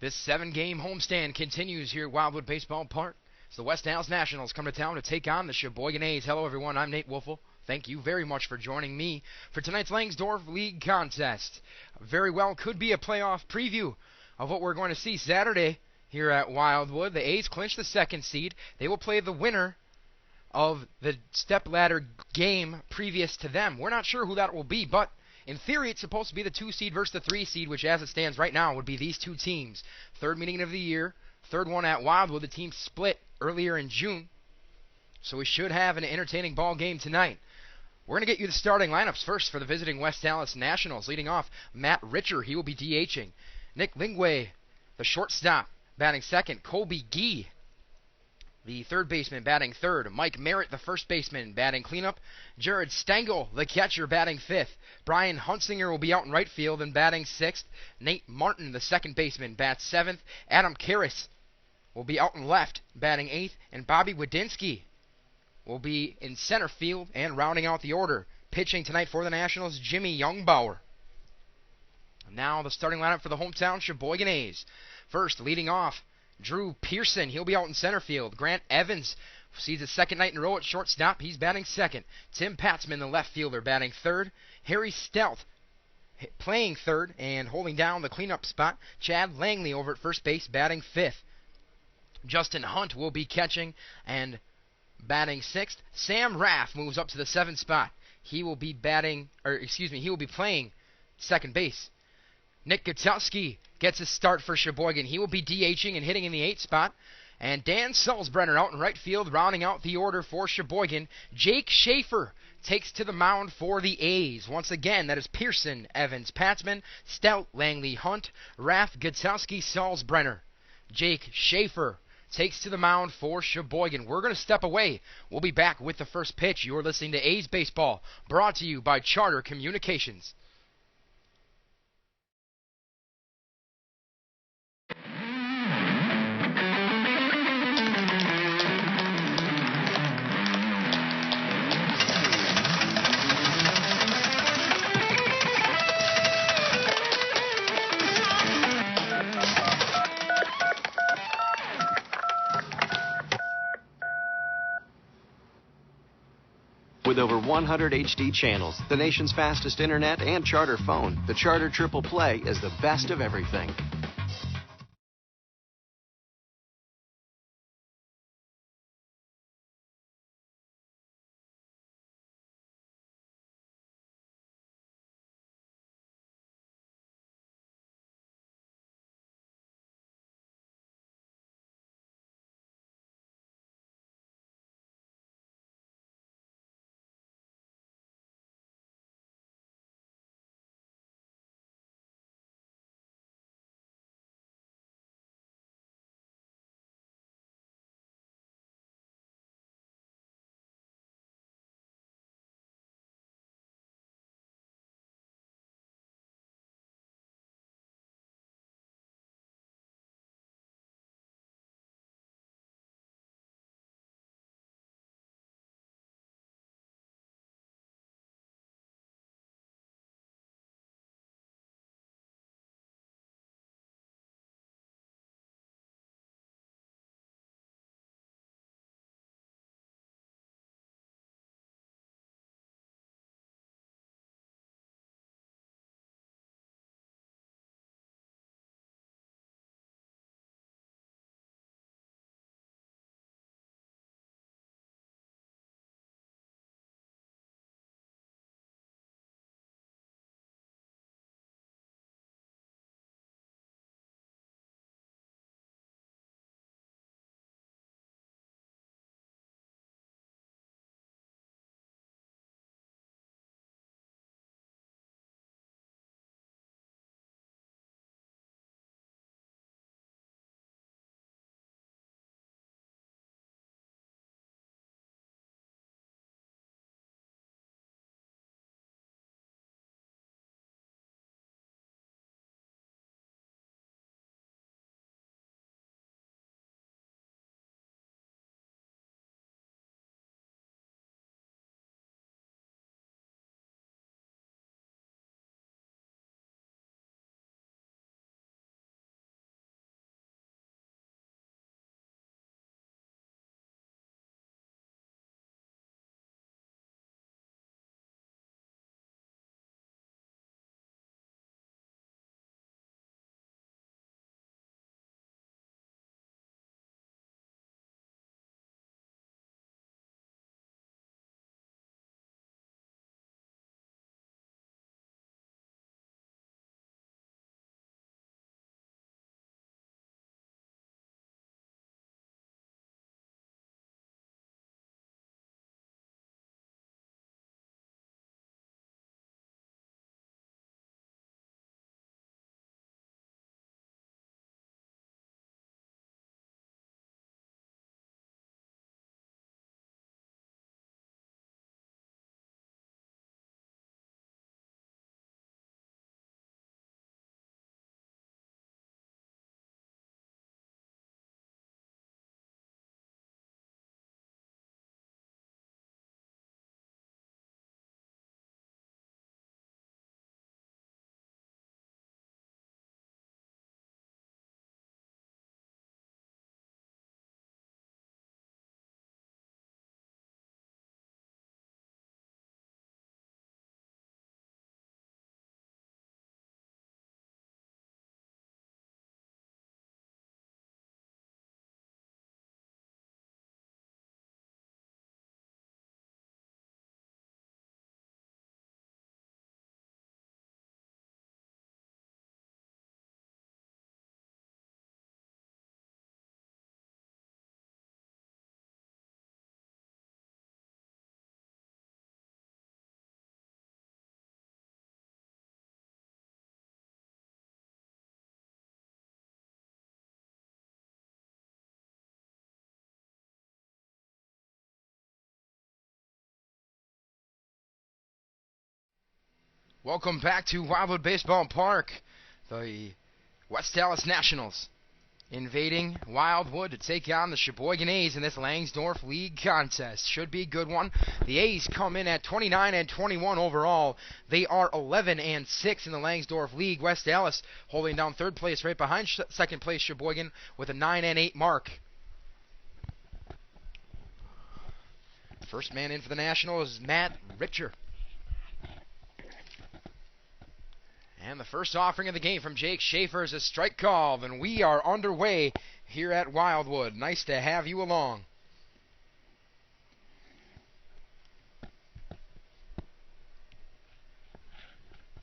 This 7-game homestand continues here at Wildwood Baseball Park. So the West Allis Nationals come to town to take on the Sheboygan A's. Hello, everyone. I'm Nate Wolfel. Thank you very much for joining me for tonight's Langsdorf League contest. Very well could be a playoff preview of what we're going to see Saturday here at Wildwood. The A's clinch the 2nd seed. They will play the winner of the stepladder game previous to them. We're not sure who that will be, but in theory, it's supposed to be the 2 seed versus the 3 seed, which as it stands right now would be these two teams. 3rd meeting of the year, 3rd one at Wildwood. The teams split earlier in June, so we should have an entertaining ball game tonight. We're going to get you the starting lineups first for the visiting West Allis Nationals. Leading off, Matt Richer. He will be DHing. Nick Lingway, the shortstop, batting second. Colby Gee, the third baseman, batting third. Mike Merritt, the first baseman, batting cleanup. Jared Stengel, the catcher, batting fifth. Brian Hunsinger will be out in right field and batting sixth. Nate Martin, the second baseman, bats seventh. Adam Karras will be out in left, batting eighth. And Bobby Wadinsky will be in center field and rounding out the order. Pitching tonight for the Nationals, Jimmy Youngbauer. Now the starting lineup for the hometown Sheboygan A's. First, leading off, Drew Pearson. He'll be out in center field. Grant Evans sees his second night in a row at shortstop. He's batting second. Tim Patzman, the left fielder, batting third. Harry Stout playing third and holding down the cleanup spot. Chad Langley over at first base, batting fifth. Justin Hunt will be catching and batting sixth. Sam Raff moves up to the 7th spot. He will be he will be playing second base. Nick Gutowski gets his start for Sheboygan. He will be DHing and hitting in the 8th spot. And Dan Sulzbrenner out in right field, rounding out the order for Sheboygan. Jake Schaefer takes to the mound for the A's. Once again, that is Pearson, Evans, Patzman, Stout, Langley, Hunt, Raff, Gutowski, Sulzbrenner. Jake Schaefer takes to the mound for Sheboygan. We're going to step away. We'll be back with the first pitch. You're listening to A's Baseball, brought to you by Charter Communications. With over 100 HD channels, the nation's fastest internet, and Charter phone, the Charter Triple Play is the best of everything. Welcome back to Wildwood Baseball Park. The West Allis Nationals invading Wildwood to take on the Sheboygan A's in this Langsdorf League contest. Should be a good one. The A's come in at 29-21 overall. They are 11-6 in the Langsdorf League. West Allis holding down third place right behind second place Sheboygan with a 9-8 mark. First man in for the Nationals is Matt Richter. And the first offering of the game from Jake Schaefer is a strike call, and we are underway here at Wildwood. Nice to have you along.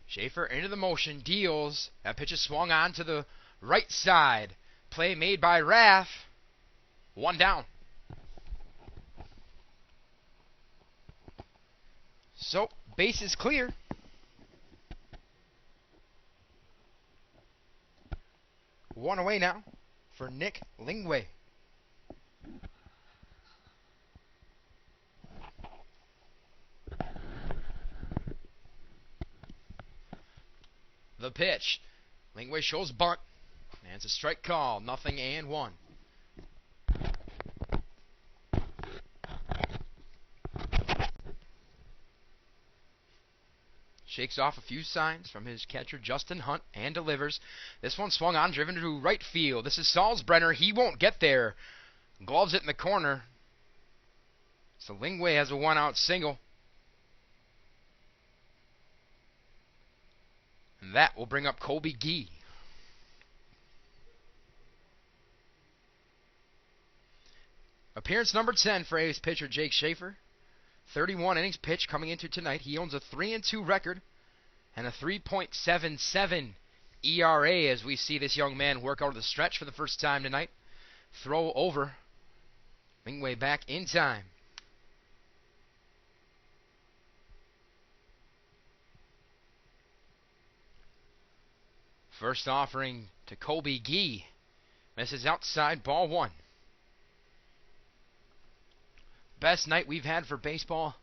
Schaefer into the motion, deals. That pitch is swung on to the right side. Play made by Raff. One down. So, base is clear. One away now for Nick Lingway. The pitch. Lingway shows bunt. And it's a strike call. 0-1. Shakes off a few signs from his catcher, Justin Hunt, and delivers. This one swung on, driven to right field. This is Salzbrenner. He won't get there. Gloves it in the corner. So Lingway has a one-out single. And that will bring up Colby Gee. Appearance number 10 for A's pitcher Jake Schaefer. 31 innings pitched coming into tonight. He owns a 3-2 record and a 3.77 ERA as we see this young man work out of the stretch for the first time tonight. Throw over. Lingway back in time. First offering to Colby Gee. Misses outside, ball one. Best night we've had for baseball,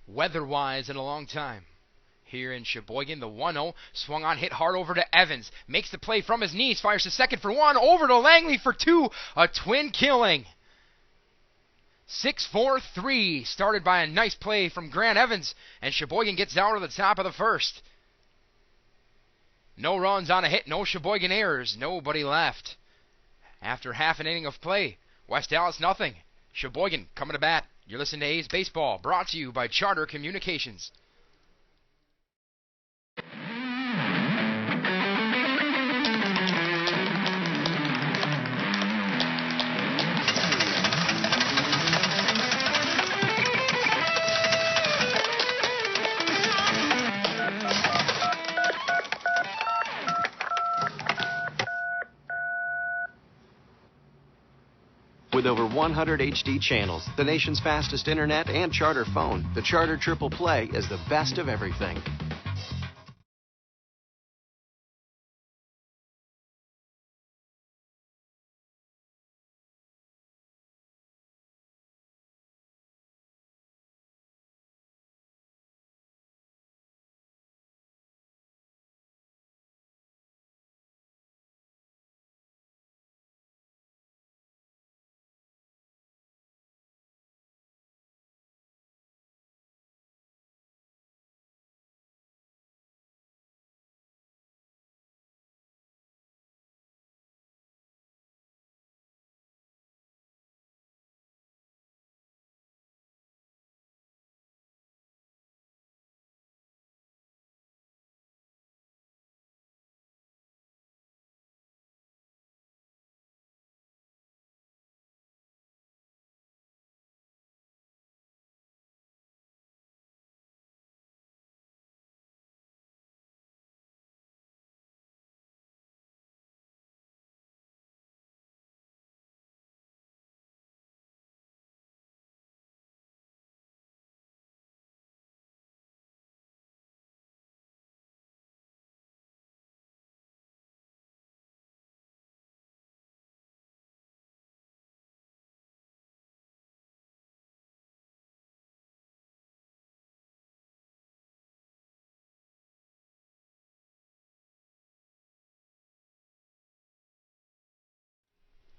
weather-wise, in a long time. Here in Sheboygan, the 1-0, swung on, hit hard over to Evans. Makes the play from his knees, fires to second for one, over to Langley for two. A twin killing. 6-4-3, started by a nice play from Grant Evans, and Sheboygan gets down to the top of the first. No runs on a hit, no Sheboygan errors, nobody left. After half an inning of play, West Allis nothing. Sheboygan coming to bat. You're listening to A's Baseball, brought to you by Charter Communications. With over 100 HD channels, the nation's fastest internet, and Charter phone, the Charter Triple Play is the best of everything.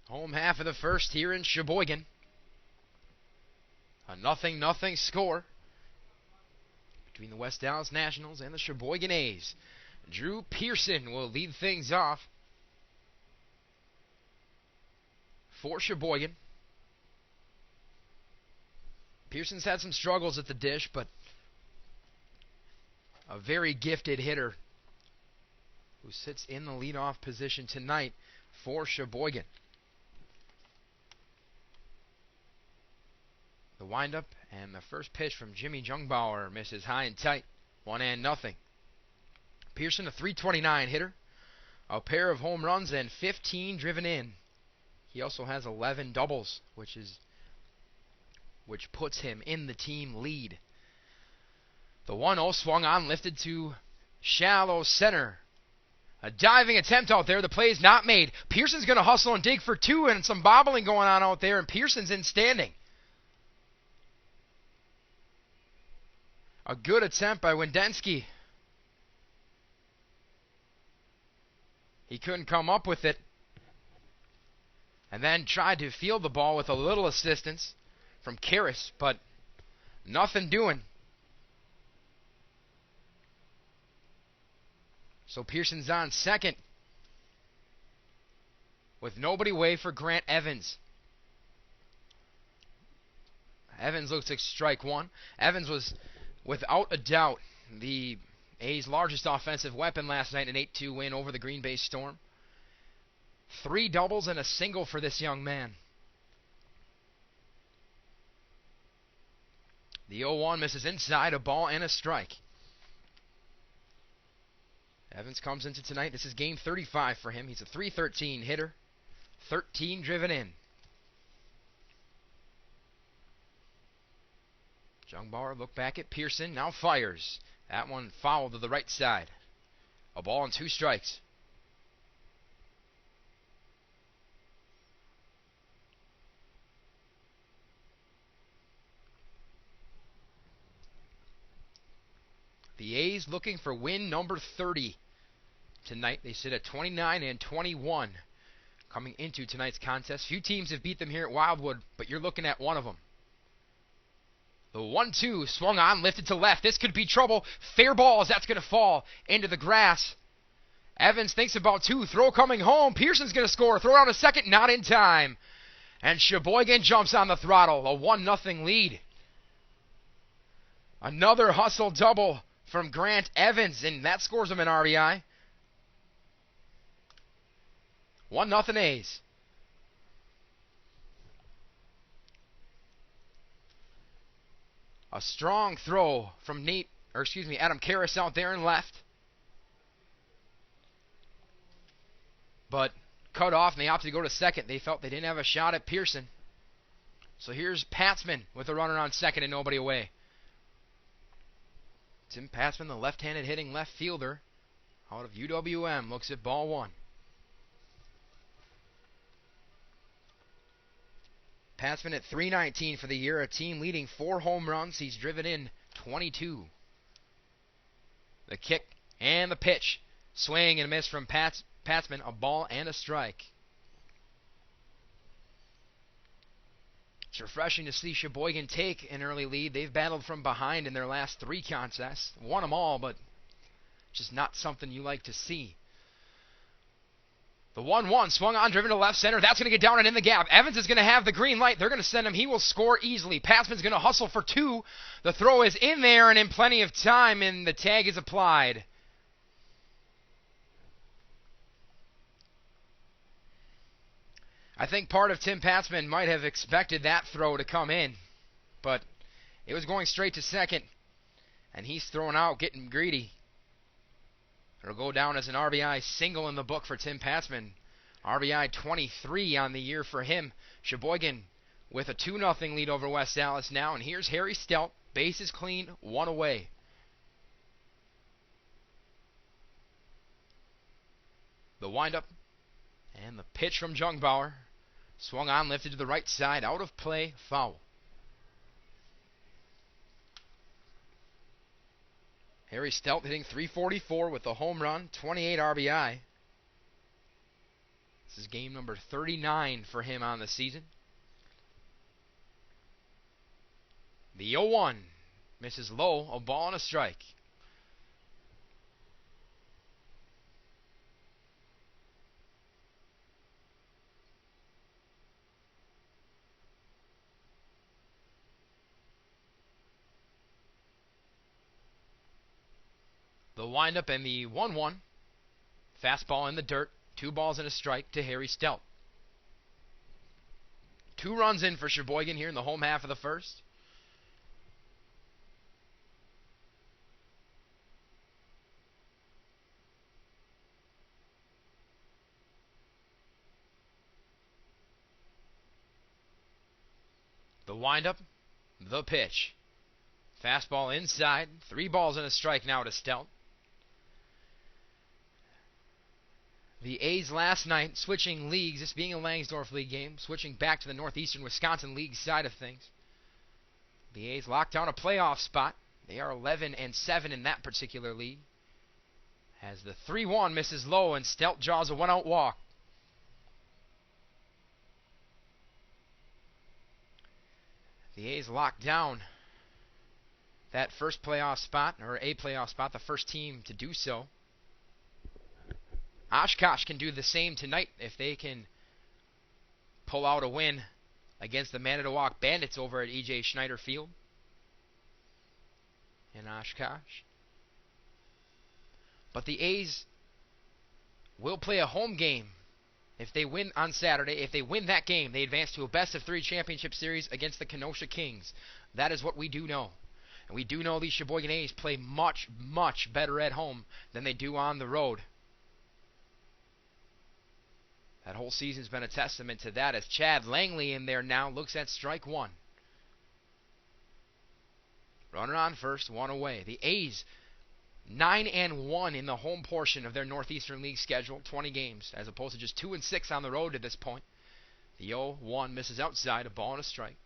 Home half of the first here in Sheboygan. A 0-0 score between the West Allis Nationals and the Sheboygan A's. Drew Pearson will lead things off for Sheboygan. Pearson's had some struggles at the dish, but a very gifted hitter who sits in the leadoff position tonight for Sheboygan. The windup and the first pitch from Jimmy Jungbauer misses high and tight. 1-0. Pearson, a .329 hitter, a pair of home runs and 15 driven in. He also has 11 doubles, which puts him in the team lead. The 1-0 swung on, lifted to shallow center. A diving attempt out there. The play is not made. Pearson's going to hustle and dig for two, and some bobbling going on out there, and Pearson's in standing. A good attempt by Wendensky. He couldn't come up with it. And then tried to field the ball with a little assistance from Karras, but nothing doing. So Pearson's on second with nobody away for Grant Evans. Evans looks like strike one. Evans was, without a doubt, the A's largest offensive weapon last night in an 8-2 win over the Green Bay Storm. 3 doubles and a single for this young man. The 0-1 misses inside, a ball and a strike. Evans comes into tonight. This is game 35 for him. He's a .313 hitter, 13 driven in. Jungbauer look back at Pearson, now fires. That one fouled to the right side. A ball and 2 strikes. The A's looking for win number 30 tonight. They sit at 29-21 coming into tonight's contest. Few teams have beat them here at Wildwood, but you're looking at one of them. The 1-2 swung on, lifted to left. This could be trouble. Fair ball as that's going to fall into the grass. Evans thinks about 2. Throw coming home. Pearson's going to score. Throw down a second. Not in time. And Sheboygan jumps on the throttle. A 1-0 lead. Another hustle double from Grant Evans, and that scores him an RBI. 1-0 A's. A strong throw from Adam Karras out there in left. But cut off, and they opted to go to second. They felt they didn't have a shot at Pearson. So here's Patzman with a runner on second and nobody away. Tim Patzman, the left-handed hitting left fielder out of UWM, looks at ball 1. Patzman at .319 for the year, a team leading 4 home runs. He's driven in 22. The kick and the pitch. Swing and a miss from Patzman, a ball and a strike. It's refreshing to see Sheboygan take an early lead. They've battled from behind in their last 3 contests. Won them all, but just not something you like to see. The 1-1 swung on, driven to left center. That's going to get down and in the gap. Evans is going to have the green light. They're going to send him. He will score easily. Patzman's going to hustle for 2. The throw is in there and in plenty of time, and the tag is applied. I think part of Tim Patzman might have expected that throw to come in, but it was going straight to second, and he's thrown out, getting greedy. It'll go down as an RBI single in the book for Tim Patzman. RBI 23 on the year for him. Sheboygan with a 2-0 lead over West Allis now, and here's Harry Stelp. Bases clean, 1 away. The windup and the pitch from Jungbauer. Swung on, lifted to the right side, out of play, foul. Harry Stelp hitting .344 with a home run, 28 RBI. This is game number 39 for him on the season. The 0-1 misses low, a ball and a strike. The windup and the 1-1. Fastball in the dirt. 2 balls and a strike to Harry Stelp. 2 runs in for Sheboygan here in the home half of the first. The windup, the pitch. Fastball inside. 3 balls and a strike now to Stelp. The A's last night switching leagues, this being a Langsdorff League game, switching back to the Northeastern Wisconsin League side of things. The A's locked down a playoff spot. They are 11-7 in that particular league. As the 3-1 misses low and Stelp draws a 1-out walk. The A's locked down that first playoff spot, or a playoff spot, the first team to do so. Oshkosh can do the same tonight if they can pull out a win against the Manitowoc Bandits over at E.J. Schneider Field in Oshkosh. But the A's will play a home game if they win on Saturday. If they win that game, they advance to a best-of-3 championship series against the Kenosha Kings. That is what we do know. And we do know these Sheboygan A's play much, much better at home than they do on the road. That whole season's been a testament to that as Chad Langley in there now looks at strike 1. Runner on first, 1 away. The A's 9-1 in the home portion of their Northeastern League schedule, 20 games, as opposed to just 2-6 on the road to this point. The 0-1 misses outside, a ball and a strike.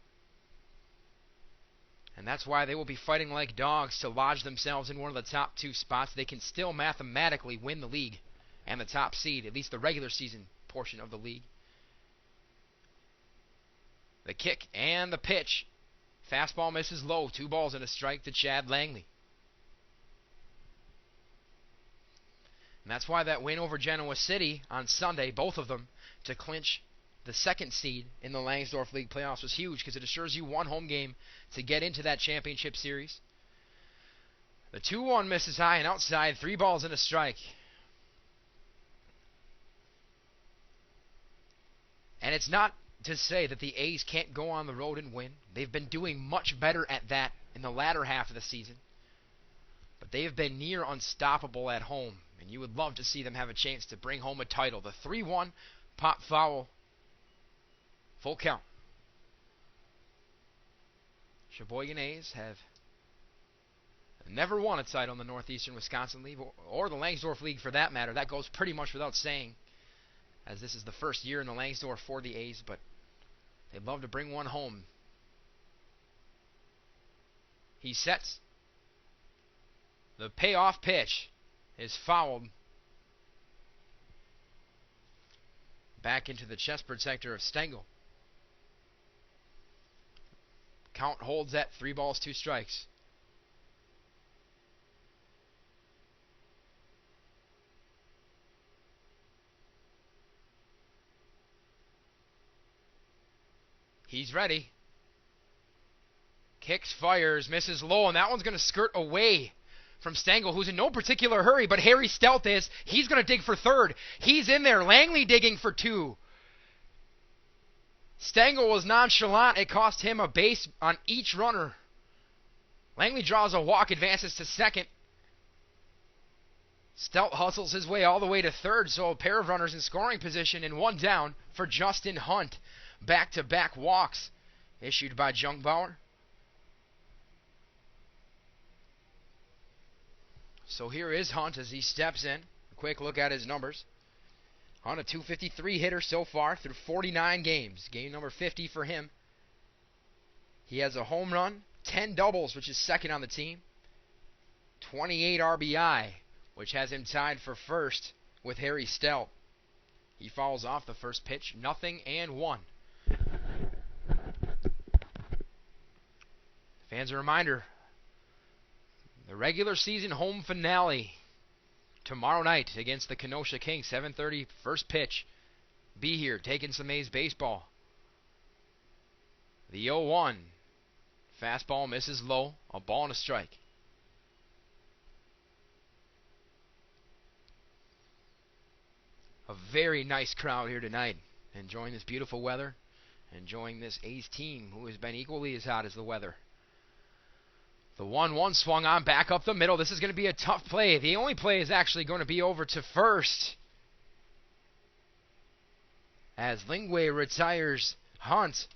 And that's why they will be fighting like dogs to lodge themselves in one of the top 2 spots. They can still mathematically win the league and the top seed, at least the regular season portion of the league. The kick and the pitch. Fastball misses low. 2 balls and a strike to Chad Langley. And that's why that win over Genoa City on Sunday, both of them, to clinch the 2nd seed in the Langsdorff League playoffs was huge because it assures you 1 home game to get into that championship series. The 2-1 misses high and outside. 3 balls and a strike. And it's not to say that the A's can't go on the road and win. They've been doing much better at that in the latter half of the season. But they have been near unstoppable at home. And you would love to see them have a chance to bring home a title. The 3-1 pop foul. Full count. Sheboygan A's have never won a title in the Northeastern Wisconsin League or the Langsdorff League for that matter. That goes pretty much without saying, as this is the first year in the Langsdorff for the A's, but they'd love to bring one home. He sets. The payoff pitch is fouled back into the chest protector of Stengel. Count holds at 3 balls, 2 strikes. He's ready. Kicks, fires, misses low, and that one's going to skirt away from Stengel, who's in no particular hurry, but Harry Stelp is. He's going to dig for 3rd. He's in there. Langley digging for 2. Stengel was nonchalant. It cost him a base on each runner. Langley draws a walk, advances to 2nd. Stelp hustles his way all the way to 3rd, so a pair of runners in scoring position and 1 down for Justin Hunt. Back-to-back walks issued by Jungbauer. So here is Hunt as he steps in. A quick look at his numbers. Hunt, a .253 hitter so far through 49 games. Game number 50 for him. He has a home run, 10 doubles, which is 2nd on the team, 28 RBI, which has him tied for 1st with Harry Stelp. He fouls off the first pitch, 0-1. Fans, a reminder, the regular season home finale tomorrow night against the Kenosha Kings, 7:30, first pitch. Be here, taking some A's baseball. The 0-1. Fastball misses low, a ball and a strike. A very nice crowd here tonight, enjoying this beautiful weather, enjoying this A's team who has been equally as hot as the weather. The 1-1 swung on back up the middle. This is going to be a tough play. The only play is actually going to be over to first, as Lingway retires Hunt.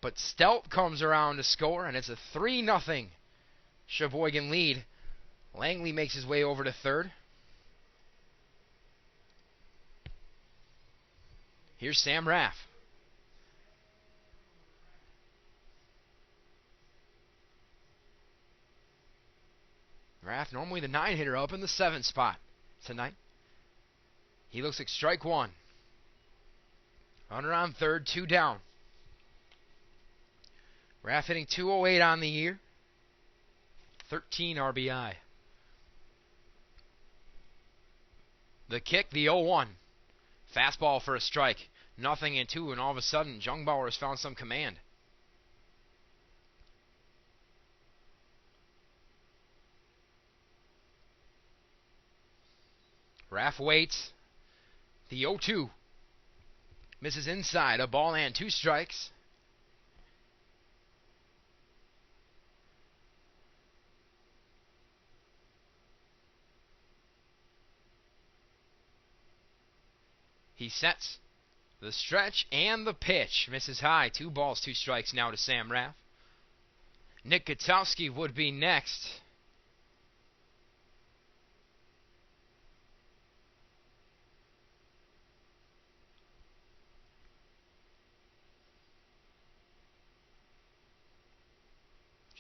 But Stelp comes around to score, and it's a 3-0 Sheboygan lead. Langley makes his way over to third. Here's Sam Raff. Raff, normally the 9-hitter, up in the 7th spot tonight. He looks like strike one. Runner on third, 2 down. Raff hitting .208 on the year. 13 RBI. The kick, the 0-1. Fastball for a strike. 0-2, and all of a sudden, Jungbauer has found some command. Raff waits. The 0-2. Misses inside. A ball and 2 strikes. He sets the stretch and the pitch. Misses high. 2 balls, 2 strikes now to Sam Raff. Nick Gutowski would be next.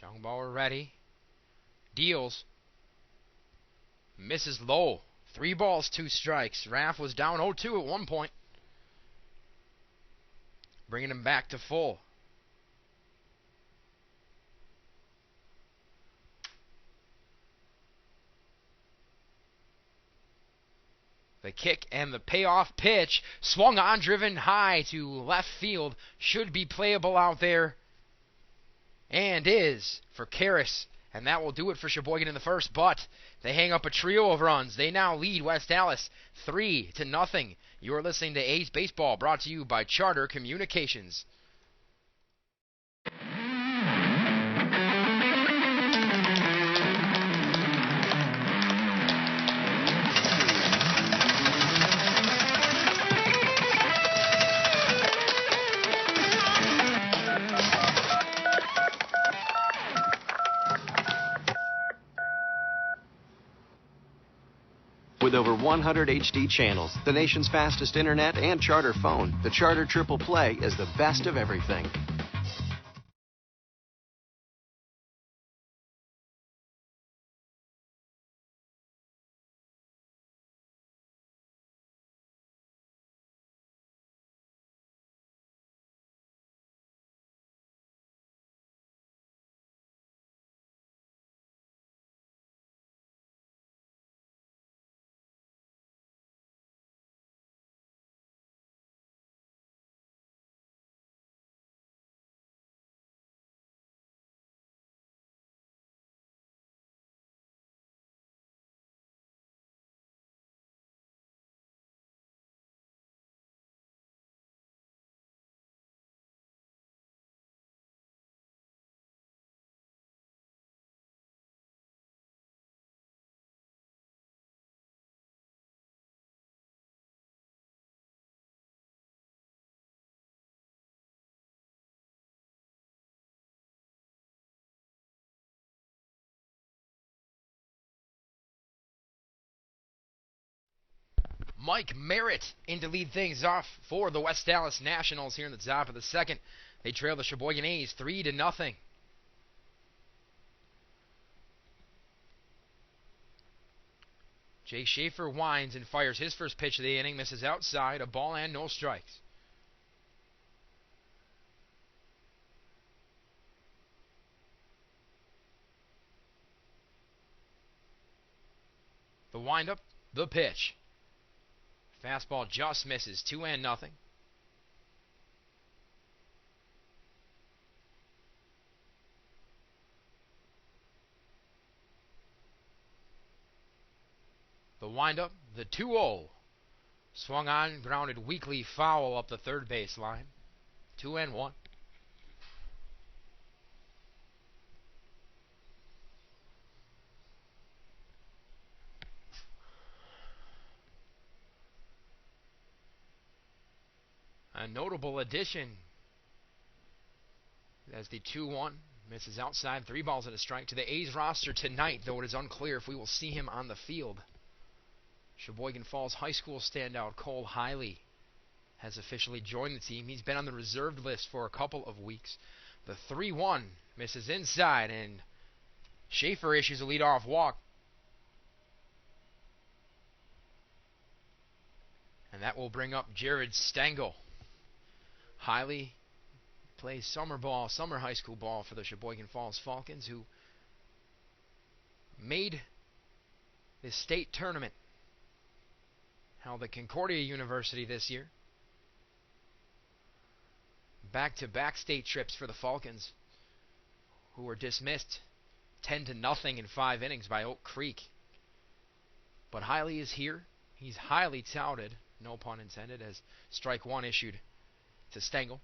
Jungbauer ready. Deals. Misses low. 3 balls, 2 strikes. Raff was down 0-2 at one point. Bringing him back to full. The kick and the payoff pitch. Swung on, driven high to left field. Should be playable out there. And is for Karras. And that will do it for Sheboygan in the first, but they hang up a trio of runs. They now lead West Allis 3-0. You're listening to A's Baseball, brought to you by Charter Communications. With over 100 HD channels, the nation's fastest internet, and Charter phone, the Charter Triple Play is the best of everything. Mike Merritt in to lead things off for the West Allis Nationals here in the top of the second. They trail the Sheboygan A's 3-0. Jake Schaefer winds and fires his first pitch of the inning. Misses outside. A ball and no strikes. The windup, the pitch. Fastball just misses. 2-0. The windup, the 2-0. Swung on, grounded weakly foul up the third base line. 2-1. A notable addition as the 2-1 misses outside. 3 balls and a strike to the A's roster tonight, though it is unclear if we will see him on the field. Sheboygan Falls High School standout Cole Hiley has officially joined the team. He's been on the reserved list for a couple of weeks. The 3-1 misses inside, and Schaefer issues a leadoff walk. And that will bring up Jared Stengel. Hiley plays summer high school ball for the Sheboygan Falls Falcons, who made the state tournament held at Concordia University this year. Back-to-back state trips for the Falcons, who were dismissed 10-0 in 5 innings by Oak Creek. But Hiley is here. He's highly touted, no pun intended, as strike 1 issued to Stengel.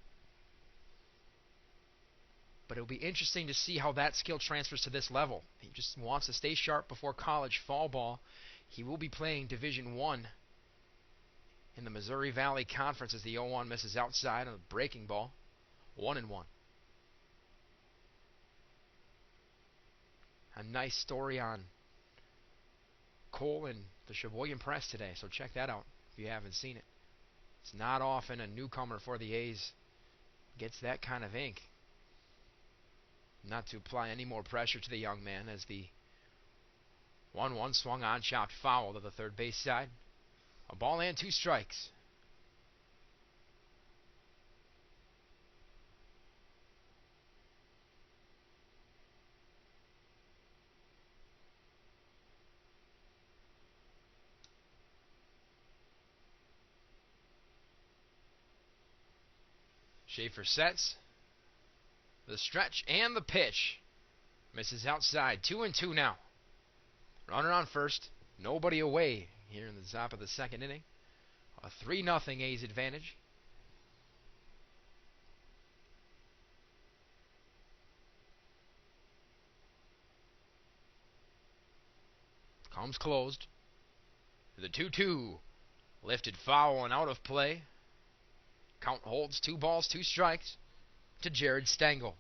But it'll be interesting to see how that skill transfers to this level. He just wants to stay sharp before college fall ball. He will be playing Division I in the Missouri Valley Conference as the 0-1 misses outside on a breaking ball. 1-1. A nice story on Cole in the Sheboygan Press today, so check that out if you haven't seen it. It's not often a newcomer for the A's gets that kind of ink. Not to apply any more pressure to the young man as the 1-1 swung on, chopped foul to the third base side. A ball and 2 strikes. Schaefer sets. The stretch and the pitch. Misses outside. 2-2 now. Runner on first. Nobody away here in the top of the second inning. A 3-0 A's advantage. Comes closed. The 2-2. Lifted foul and out of play. Count holds 2 balls, 2 strikes to Jared Stengel.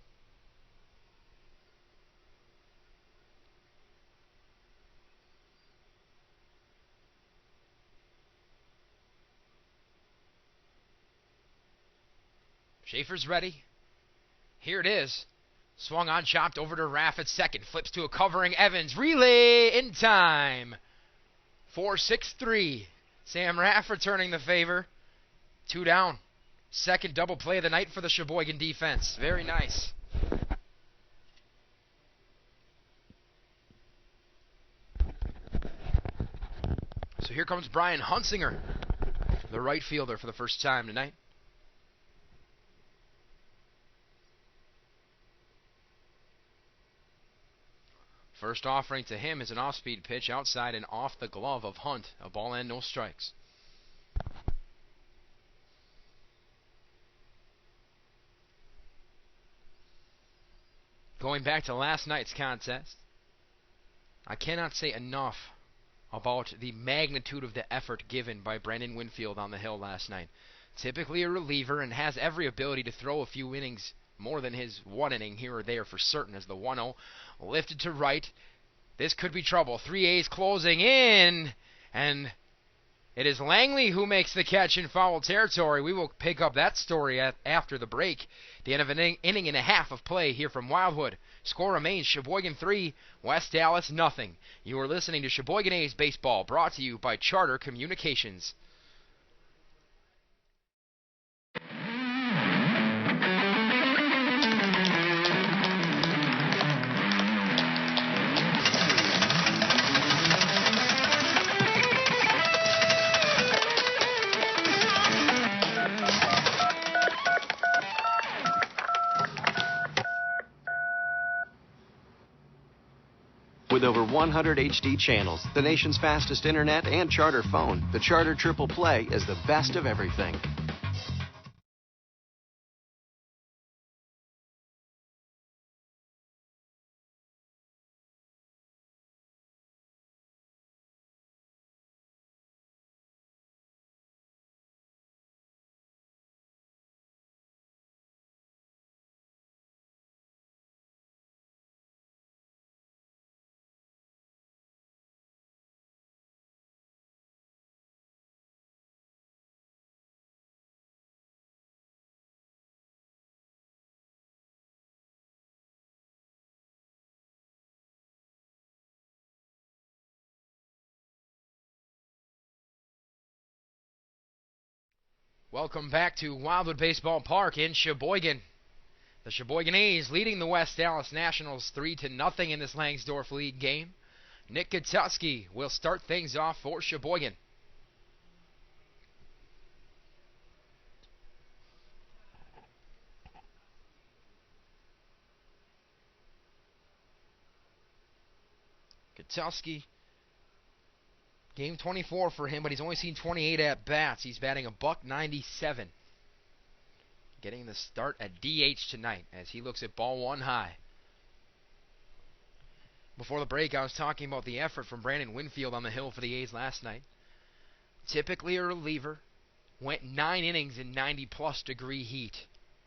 Schaefer's ready. Here it is. Swung on, chopped over to Raff at second. Flips to a covering Evans. Relay in time. 4-6-3. Sam Raff returning the favor. 2 down. Second double play of the night for the Sheboygan defense. Very nice. So here comes Brian Hunsinger, the right fielder, for the first time tonight. First offering to him is an off-speed pitch outside and off the glove of Hunt. A ball and no strikes. Going back to last night's contest, I cannot say enough about the magnitude of the effort given by Brandon Winfield on the hill last night. Typically a reliever and has every ability to throw a few innings more than his 1 inning here or there for certain, as the 1-0 lifted to right. This could be trouble. 3 A's closing in, and It is Langley who makes the catch in foul territory. We will pick up that story after the break. The end of an inning and a half of play here from Wildwood. Score remains Sheboygan 3, West Allis nothing. You are listening to Sheboygan A's Baseball, brought to you by Charter Communications. With over 100 HD channels, the nation's fastest internet, and Charter phone, the Charter Triple Play is the best of everything. Welcome back to Wildwood Baseball Park in Sheboygan. The Sheboygan A's leading the West Allis Nationals 3-0 in this Langsdorf League game. Nick Gutowski will start things off for Sheboygan. Gutowski, game 24 for him, but he's only seen 28 at-bats. He's batting $197. Getting the start at DH tonight as he looks at ball one high. Before the break, I was talking about the effort from Brandon Winfield on the hill for the A's last night. Typically a reliever, went 9 innings in 90-plus degree heat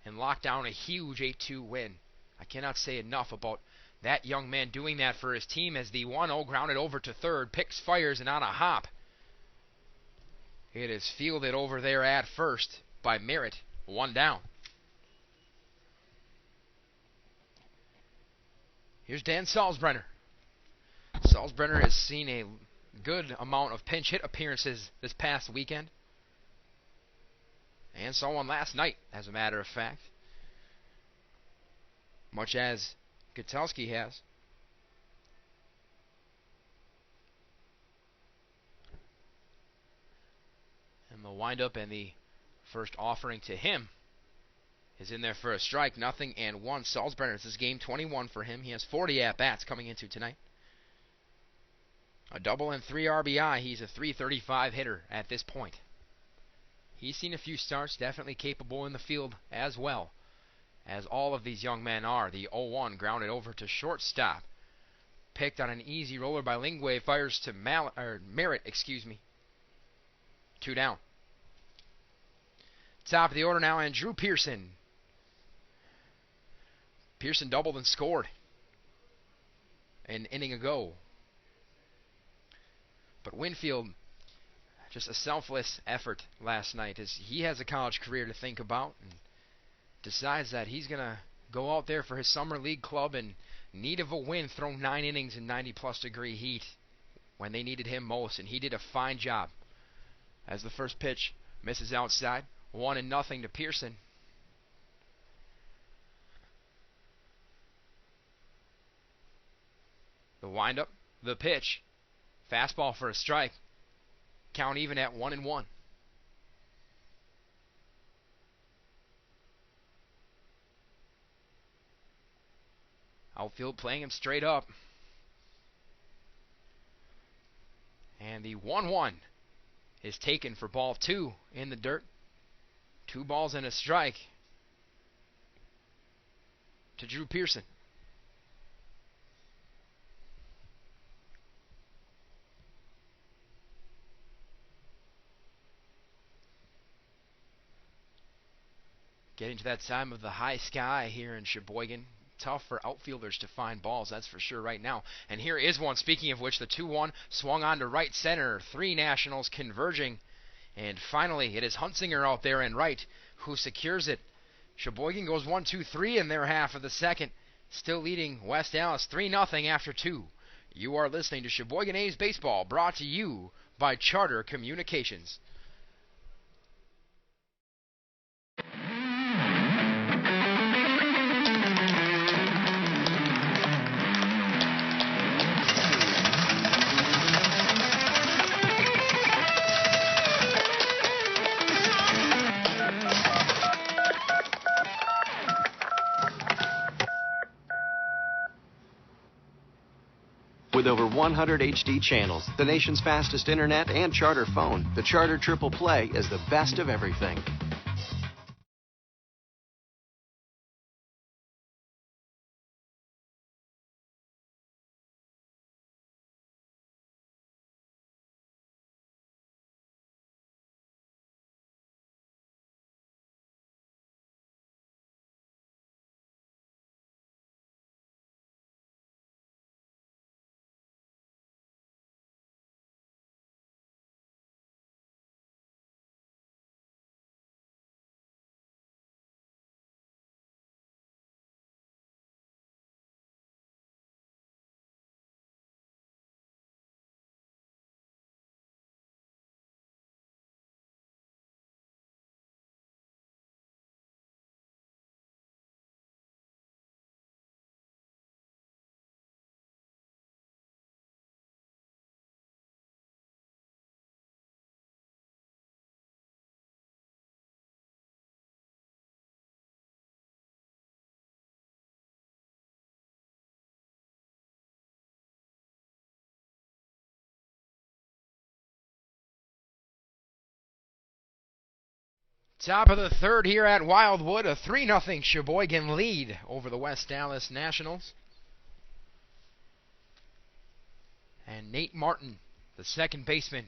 and locked down a huge 8-2 win. I cannot say enough about that young man doing that for his team as the 1-0 grounded over to third, picks, fires, and on a hop. It is fielded over there at first by Merritt, 1 down. Here's Dan Salzbrenner. Salzbrenner has seen a good amount of pinch hit appearances this past weekend. And saw one last night, as a matter of fact. Much as Gutowski has. And the windup and the first offering to him is in there for a strike. 0-1. Salzbrenner, this is game 21 for him. He has 40 at-bats coming into tonight. A double and 3 RBI. He's a .335 hitter at this point. He's seen a few starts, definitely capable in the field as well, as all of these young men are. The 0-1 grounded over to shortstop. Picked on an easy roller by Lingway. Fires to Merritt. 2 down. Top of the order now, and Drew Pearson. Pearson doubled and scored an inning ago. But Winfield, just a selfless effort last night, as he has a college career to think about and decides that he's going to go out there for his summer league club in need of a win, throw 9 innings in 90-plus degree heat when they needed him most, and he did a fine job. As the first pitch misses outside, 1-0 to Pearson. The windup, the pitch, fastball for a strike. Count even at 1-1. Outfield playing him straight up. And the 1-1 is taken for ball 2 in the dirt. 2 balls and a strike to Drew Pearson. Getting to that time of the high sky here in Sheboygan. tough for outfielders to find balls, that's for sure right now. And here is one. Speaking of which, the 2-1 swung on to right center. 3 Nationals converging. And finally, it is Huntsinger out there in right who secures it. Sheboygan goes 1-2-3 in their half of the second, still leading West Allis 3-0 after 2. You are listening to Sheboygan A's Baseball, brought to you by Charter Communications. With over 100 HD channels, the nation's fastest internet, and Charter phone, the Charter Triple Play is the best of everything. Top of the third here at Wildwood, a 3-0 Sheboygan lead over the West Allis Nationals. And Nate Martin, the second baseman,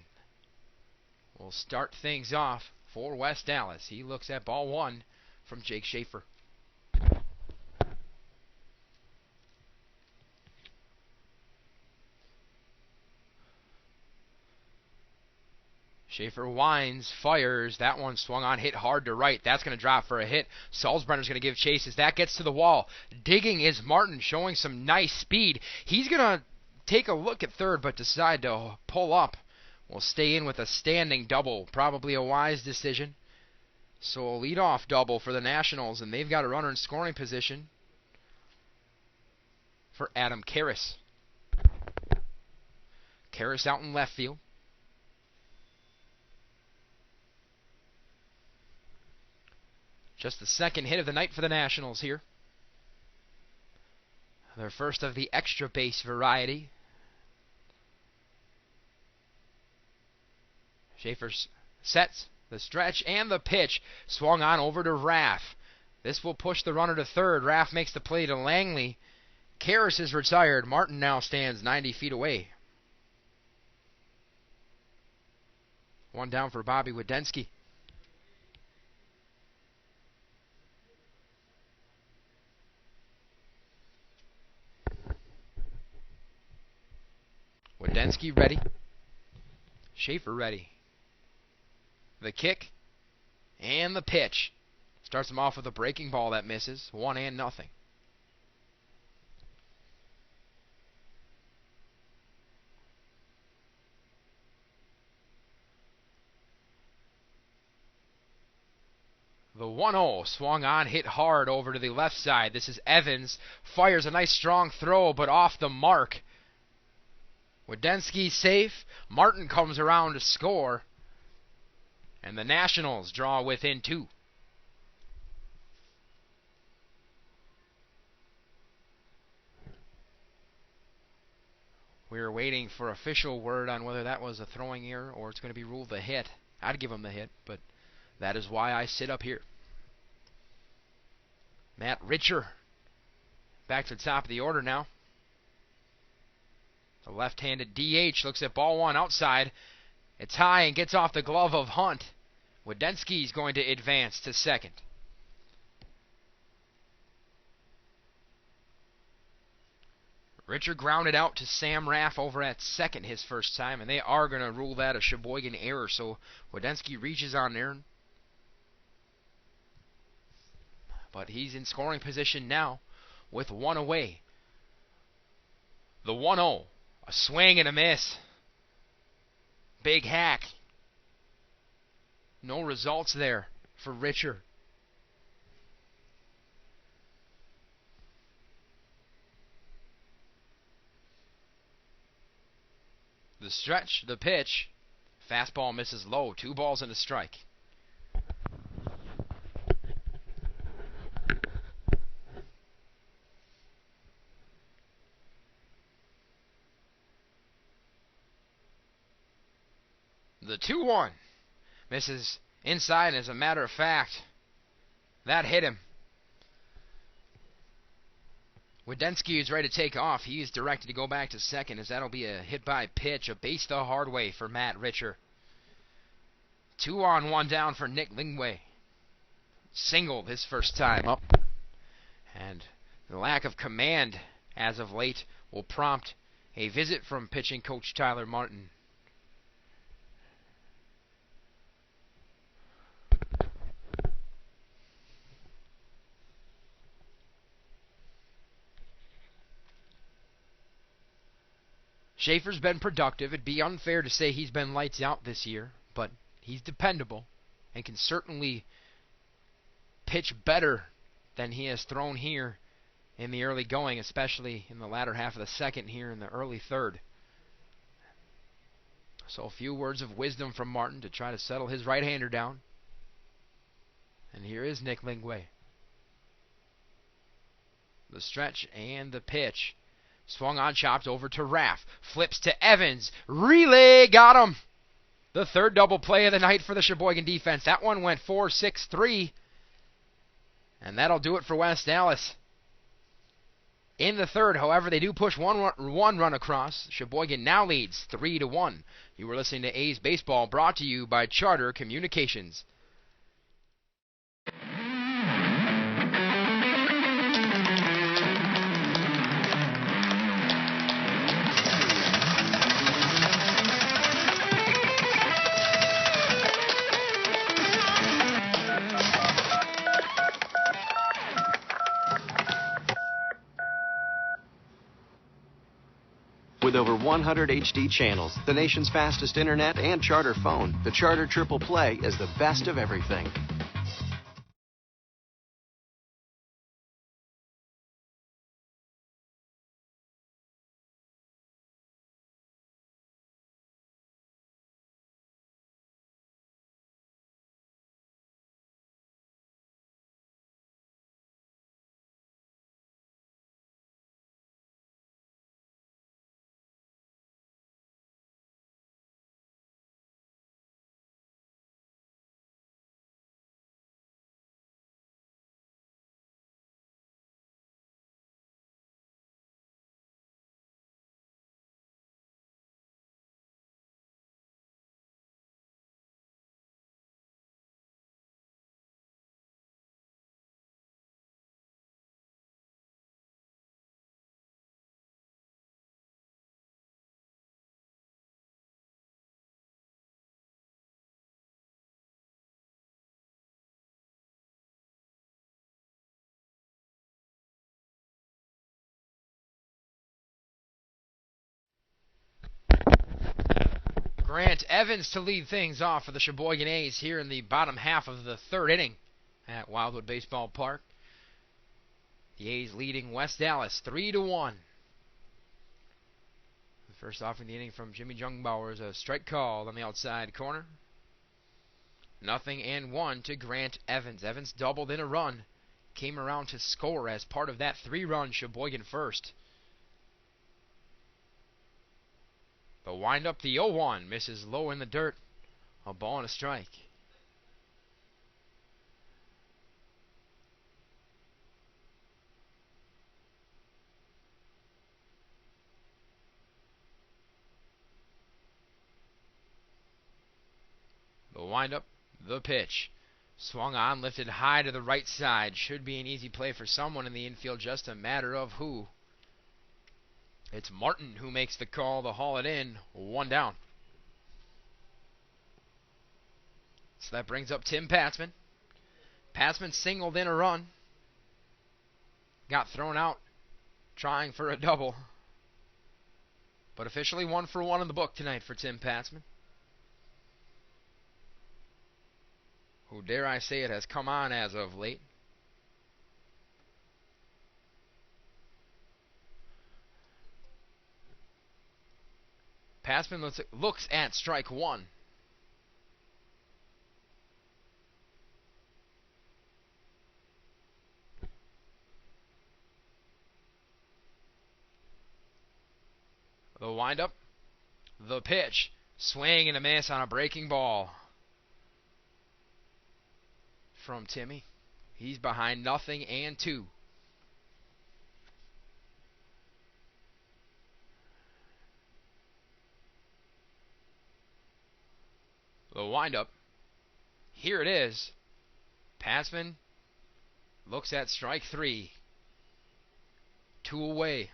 will start things off for West Allis. He looks at ball 1 from Jake Schaefer. Schaefer winds, fires. That one swung on, hit hard to right. That's going to drop for a hit. Salzbrenner's going to give chase as that gets to the wall. Digging is Martin, showing some nice speed. He's going to take a look at third, but decide to pull up. Will stay in with a standing double. Probably a wise decision. So a leadoff double for the Nationals, and they've got a runner in scoring position for Adam Karras. Karras out in left field. Just the second hit of the night for the Nationals here. Their first of the extra base variety. Schaefer sets the stretch and the pitch. Swung on over to Raff. This will push the runner to third. Raff makes the play to Langley. Karras is retired. Martin now stands 90 feet away. One down for Bobby Wadensky. Wadensky ready. Schaefer ready. The kick and the pitch. Starts him off with a breaking ball that misses. 1-0. The 1-0 swung on, hit hard over to the left side. This is Evans. Fires a nice strong throw, but off the mark. Wadensky safe. Martin comes around to score. And the Nationals draw within 2. We're waiting for official word on whether that was a throwing error or it's going to be ruled a hit. I'd give him the hit, but that is why I sit up here. Matt Richer back to the top of the order now. The left-handed DH looks at ball 1 outside. It's high and gets off the glove of Hunt. Wadensky's going to advance to second. Richard grounded out to Sam Raff over at second his first time, and they are going to rule that a Sheboygan error. So Wadensky reaches on there, but he's in scoring position now with one away. The 1-0, a swing and a miss. Big hack. No results there for Richard. The stretch, the pitch. Fastball misses low. 2 balls and a strike. The 2-1 misses inside, and as a matter of fact, that hit him. Wadensky is ready to take off. He is directed to go back to second, as that'll be a hit by pitch, a base the hard way for Matt Richer. 2 on, 1 down for Nick Lingway. Singled his first time up. And the lack of command as of late will prompt a visit from pitching coach Tyler Martin. Schaefer's been productive. It'd be unfair to say he's been lights out this year, but he's dependable and can certainly pitch better than he has thrown here in the early going, especially in the latter half of the second here in the early third. So a few words of wisdom from Martin to try to settle his right-hander down. And here is Nick Lingway. The stretch and the pitch. Swung on, chopped over to Raff. Flips to Evans. Relay, got him. The third double play of the night for the Sheboygan defense. That one went 4-6-3. And that'll do it for West Allis. In the third, however, they do push one run across. Sheboygan now leads 3-1. You were listening to A's Baseball, brought to you by Charter Communications. With over 100 HD channels, the nation's fastest internet, and Charter phone, the Charter Triple Play is the best of everything. Grant Evans to lead things off for the Sheboygan A's here in the bottom half of the third inning at Wildwood Baseball Park. The A's leading West Allis 3-1. The first off in the inning from Jimmy Jungbauer is a strike call on the outside corner. 0-1 to Grant Evans. Evans doubled in a run. Came around to score as part of that 3-run Sheboygan first. The windup, the 0-1, misses low in the dirt. A ball and a strike. The windup, the pitch. Swung on, lifted high to the right side. Should be an easy play for someone in the infield, just a matter of who. It's Martin who makes the call to haul it in. 1 down. So that brings up Tim Patzman. Patzman singled in a run. Got thrown out trying for a double. But officially 1 for 1 in the book tonight for Tim Patzman, who, dare I say it, has come on as of late. Patzman looks at strike 1. The windup, the pitch, swing and a miss on a breaking ball from Timmy. He's behind 0-2. The windup, here it is. Patzman looks at strike 3. 2 away.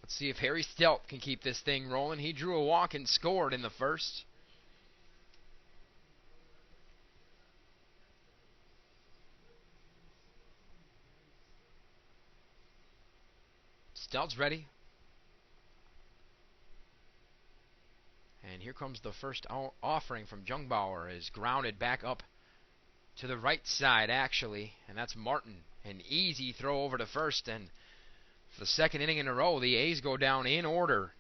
Let's see if Harry Stelt can keep this thing rolling. He drew a walk and scored in the first. Stelt's ready. And here comes the first offering from Jungbauer. Is grounded back up to the right side, actually. And that's Martin. An easy throw over to first. And for the second inning in a row, the A's go down in order.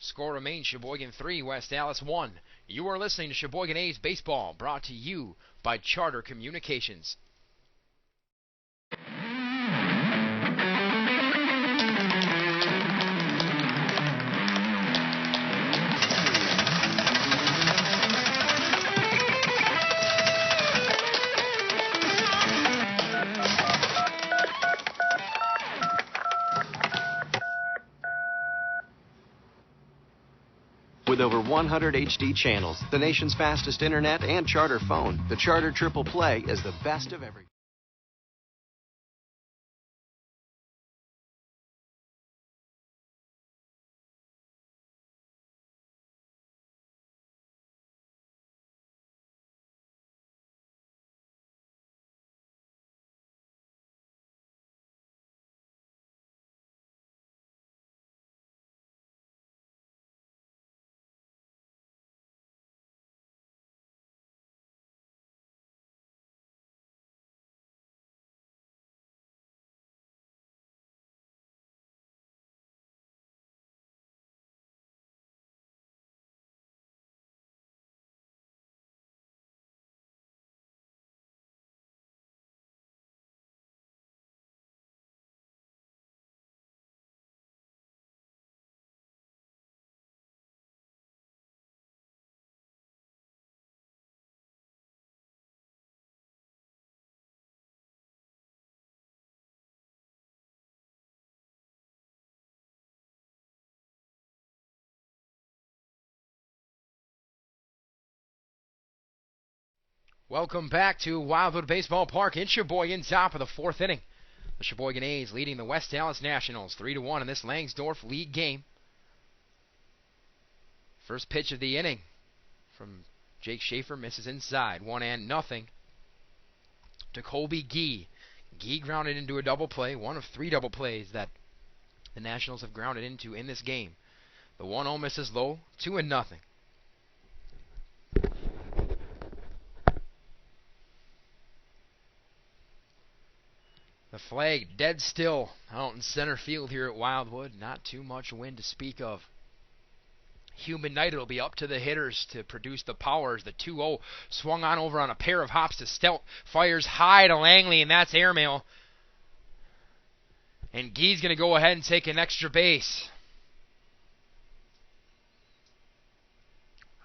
Score remains Sheboygan 3, West Allis 1. You are listening to Sheboygan A's Baseball, brought to you by Charter Communications. With over 100 HD channels, the nation's fastest internet, and Charter phone, the Charter Triple Play is the best of everything. Welcome back to Wildwood Baseball Park in Sheboygan, top of the 4th inning. The Sheboygan A's leading the West Allis Nationals 3-1 in this Langsdorf League game. First pitch of the inning from Jake Schaefer, misses inside. 1-0 to Colby Gee. Gee grounded into a double play, one of 3 double plays that the Nationals have grounded into in this game. The 1-0 misses low, 2-0. The flag dead still out in center field here at Wildwood. Not too much wind to speak of. Humid night, it'll be up to the hitters to produce the powers. The 2-0 swung on over on a pair of hops to Stelt. Fires high to Langley, and that's airmail. And Gee's going to go ahead and take an extra base.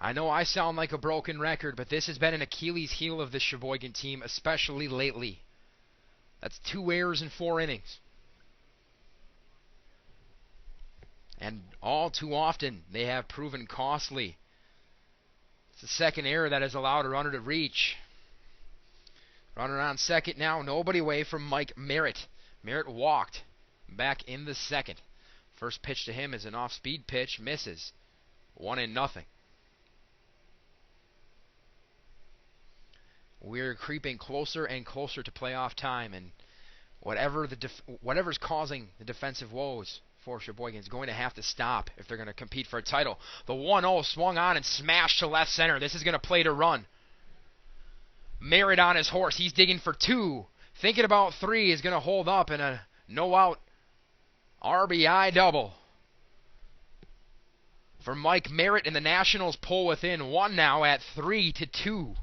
I know I sound like a broken record, but this has been an Achilles heel of the Sheboygan team, especially lately. That's 2 errors in 4 innings. And all too often, they have proven costly. It's the second error that has allowed a runner to reach. Runner on second now, nobody away from Mike Merritt. Merritt walked back in the second. First pitch to him is an off-speed pitch. Misses. 1-0. We're creeping closer and closer to playoff time, and whatever's causing the defensive woes for Sheboygan is going to have to stop if they're going to compete for a title. The 1-0 swung on and smashed to left center. This is going to play to run. Merritt on his horse. He's digging for 2. Thinking about 3 is going to hold up in a no-out RBI double for Mike Merritt, and the Nationals pull within 1 now at 3-2.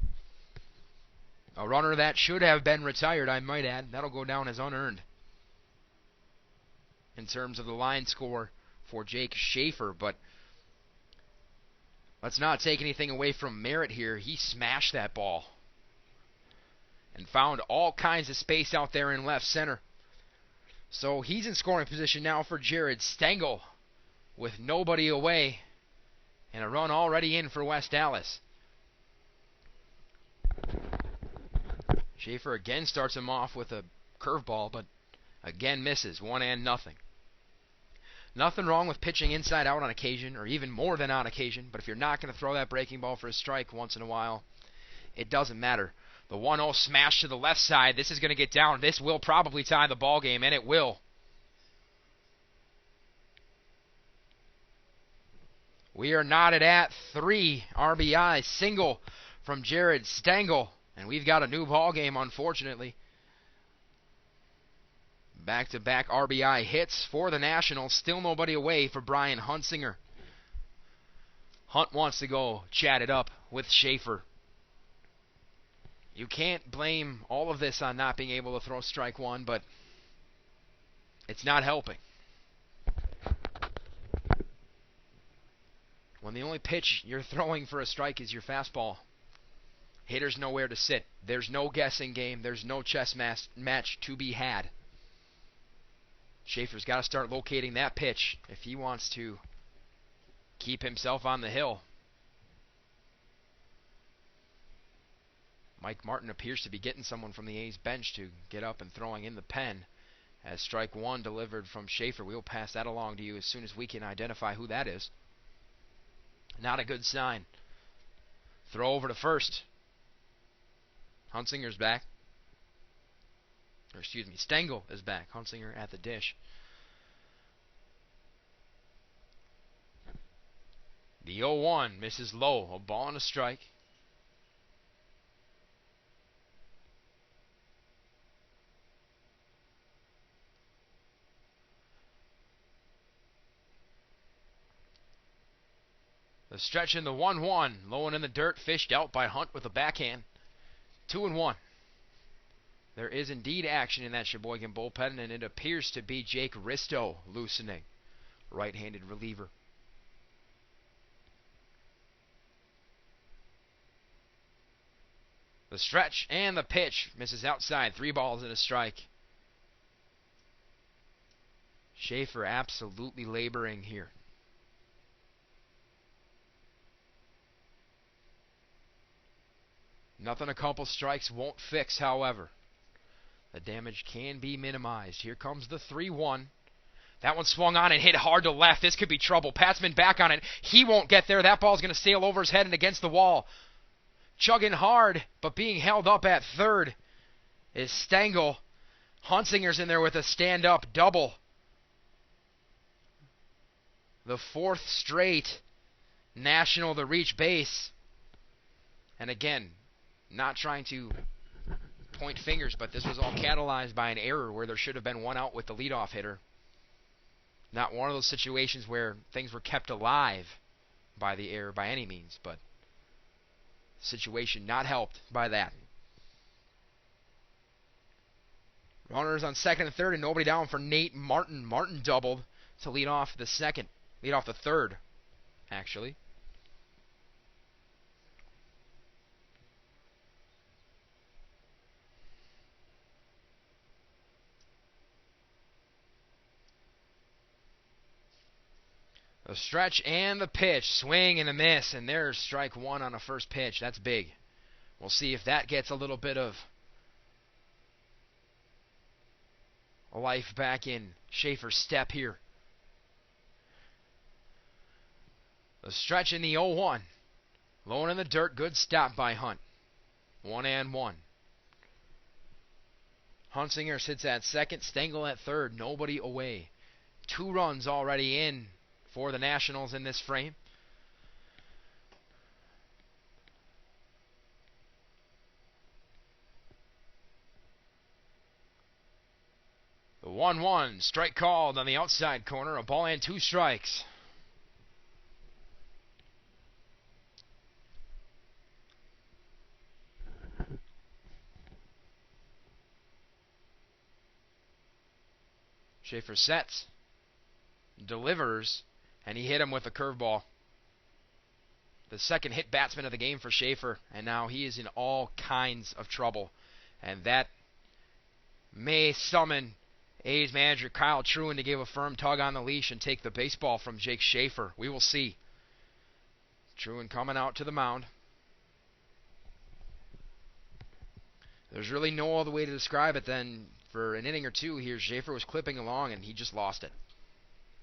A runner that should have been retired, I might add. That'll go down as unearned in terms of the line score for Jake Schaefer. But let's not take anything away from Merritt here. He smashed that ball and found all kinds of space out there in left center. So he's in scoring position now for Jared Stengel with nobody away and a run already in for West Allis. Schaefer again starts him off with a curveball, but again misses. 1-0. Nothing wrong with pitching inside out on occasion, or even more than on occasion, but if you're not going to throw that breaking ball for a strike once in a while, it doesn't matter. The 1-0 smash to the left side. This is going to get down. This will probably tie the ball game, and it will. We are knotted at 3 RBI. Single from Jared Stengel. And we've got a new ball game, unfortunately. Back-to-back RBI hits for the Nationals. Still nobody away for Brian Hunsinger. Hunt wants to go chat it up with Schaefer. You can't blame all of this on not being able to throw strike 1, but it's not helping. When the only pitch you're throwing for a strike is your fastball, hitters know where to sit. There's no guessing game. There's no chess match to be had. Schaefer's got to start locating that pitch if he wants to keep himself on the hill. Mike Martin appears to be getting someone from the A's bench to get up and throwing in the pen as strike 1 delivered from Schaefer. We'll pass that along to you as soon as we can identify who that is. Not a good sign. Throw over to first. Hunsinger's back. Or excuse me, Stengel is back. Hunsinger at the dish. The 0-1 misses low. A ball and a strike. The stretch in the 1-1. Low and in the dirt. Fished out by Hunt with a backhand. 2-1. There is indeed action in that Sheboygan bullpen, and it appears to be Jake Risto loosening. Right-handed reliever. The stretch and the pitch. Misses outside. 3 balls and a strike. Schaefer absolutely laboring here. Nothing a couple strikes won't fix, however. The damage can be minimized. Here comes the 3-1. That one swung on and hit hard to left. This could be trouble. Patzman back on it. He won't get there. That ball's going to sail over his head and against the wall. Chugging hard, but being held up at third is Stengel. Hunsinger's in there with a stand-up double. The 4th straight National to reach base. And again, not trying to point fingers, but this was all catalyzed by an error where there should have been one out with the leadoff hitter. Not one of those situations where things were kept alive by the error by any means, but situation not helped by that. Runners on second and third, and nobody down for Nate Martin. Martin doubled to lead off the third, actually. The stretch and the pitch, swing and a miss, and there's strike 1 on a first pitch. That's big. We'll see if that gets a little bit of life back in Schaefer's step here. The stretch in the 0-1. Low in the dirt. Good stop by Hunt. 1-1. Hunsinger sits at second. Stengel at third. Nobody away. 2 runs already in for the Nationals in this frame. The 1-1. Strike called on the outside corner. A ball and 2 strikes. Schaefer sets, delivers, and he hit him with a curveball. The second hit batsman of the game for Schaefer, and now he is in all kinds of trouble. And that may summon A's manager Kyle Truen to give a firm tug on the leash and take the baseball from Jake Schaefer. We will see. Truen coming out to the mound. There's really no other way to describe it than for an inning or two here, Schaefer was clipping along and he just lost it.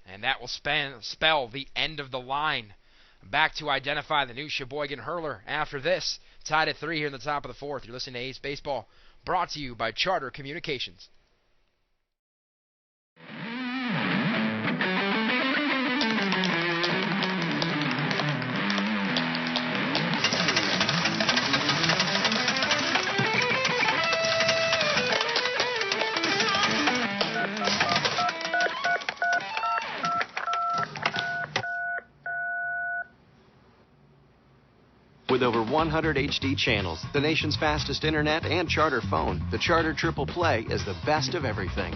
And that will spell the end of the line. Back to identify the new Sheboygan hurler after this. Tied at 3 here in the top of the 4th. You're listening to A's Baseball, brought to you by Charter Communications. With over 100 HD channels, the nation's fastest internet, and Charter phone, the Charter Triple Play is the best of everything.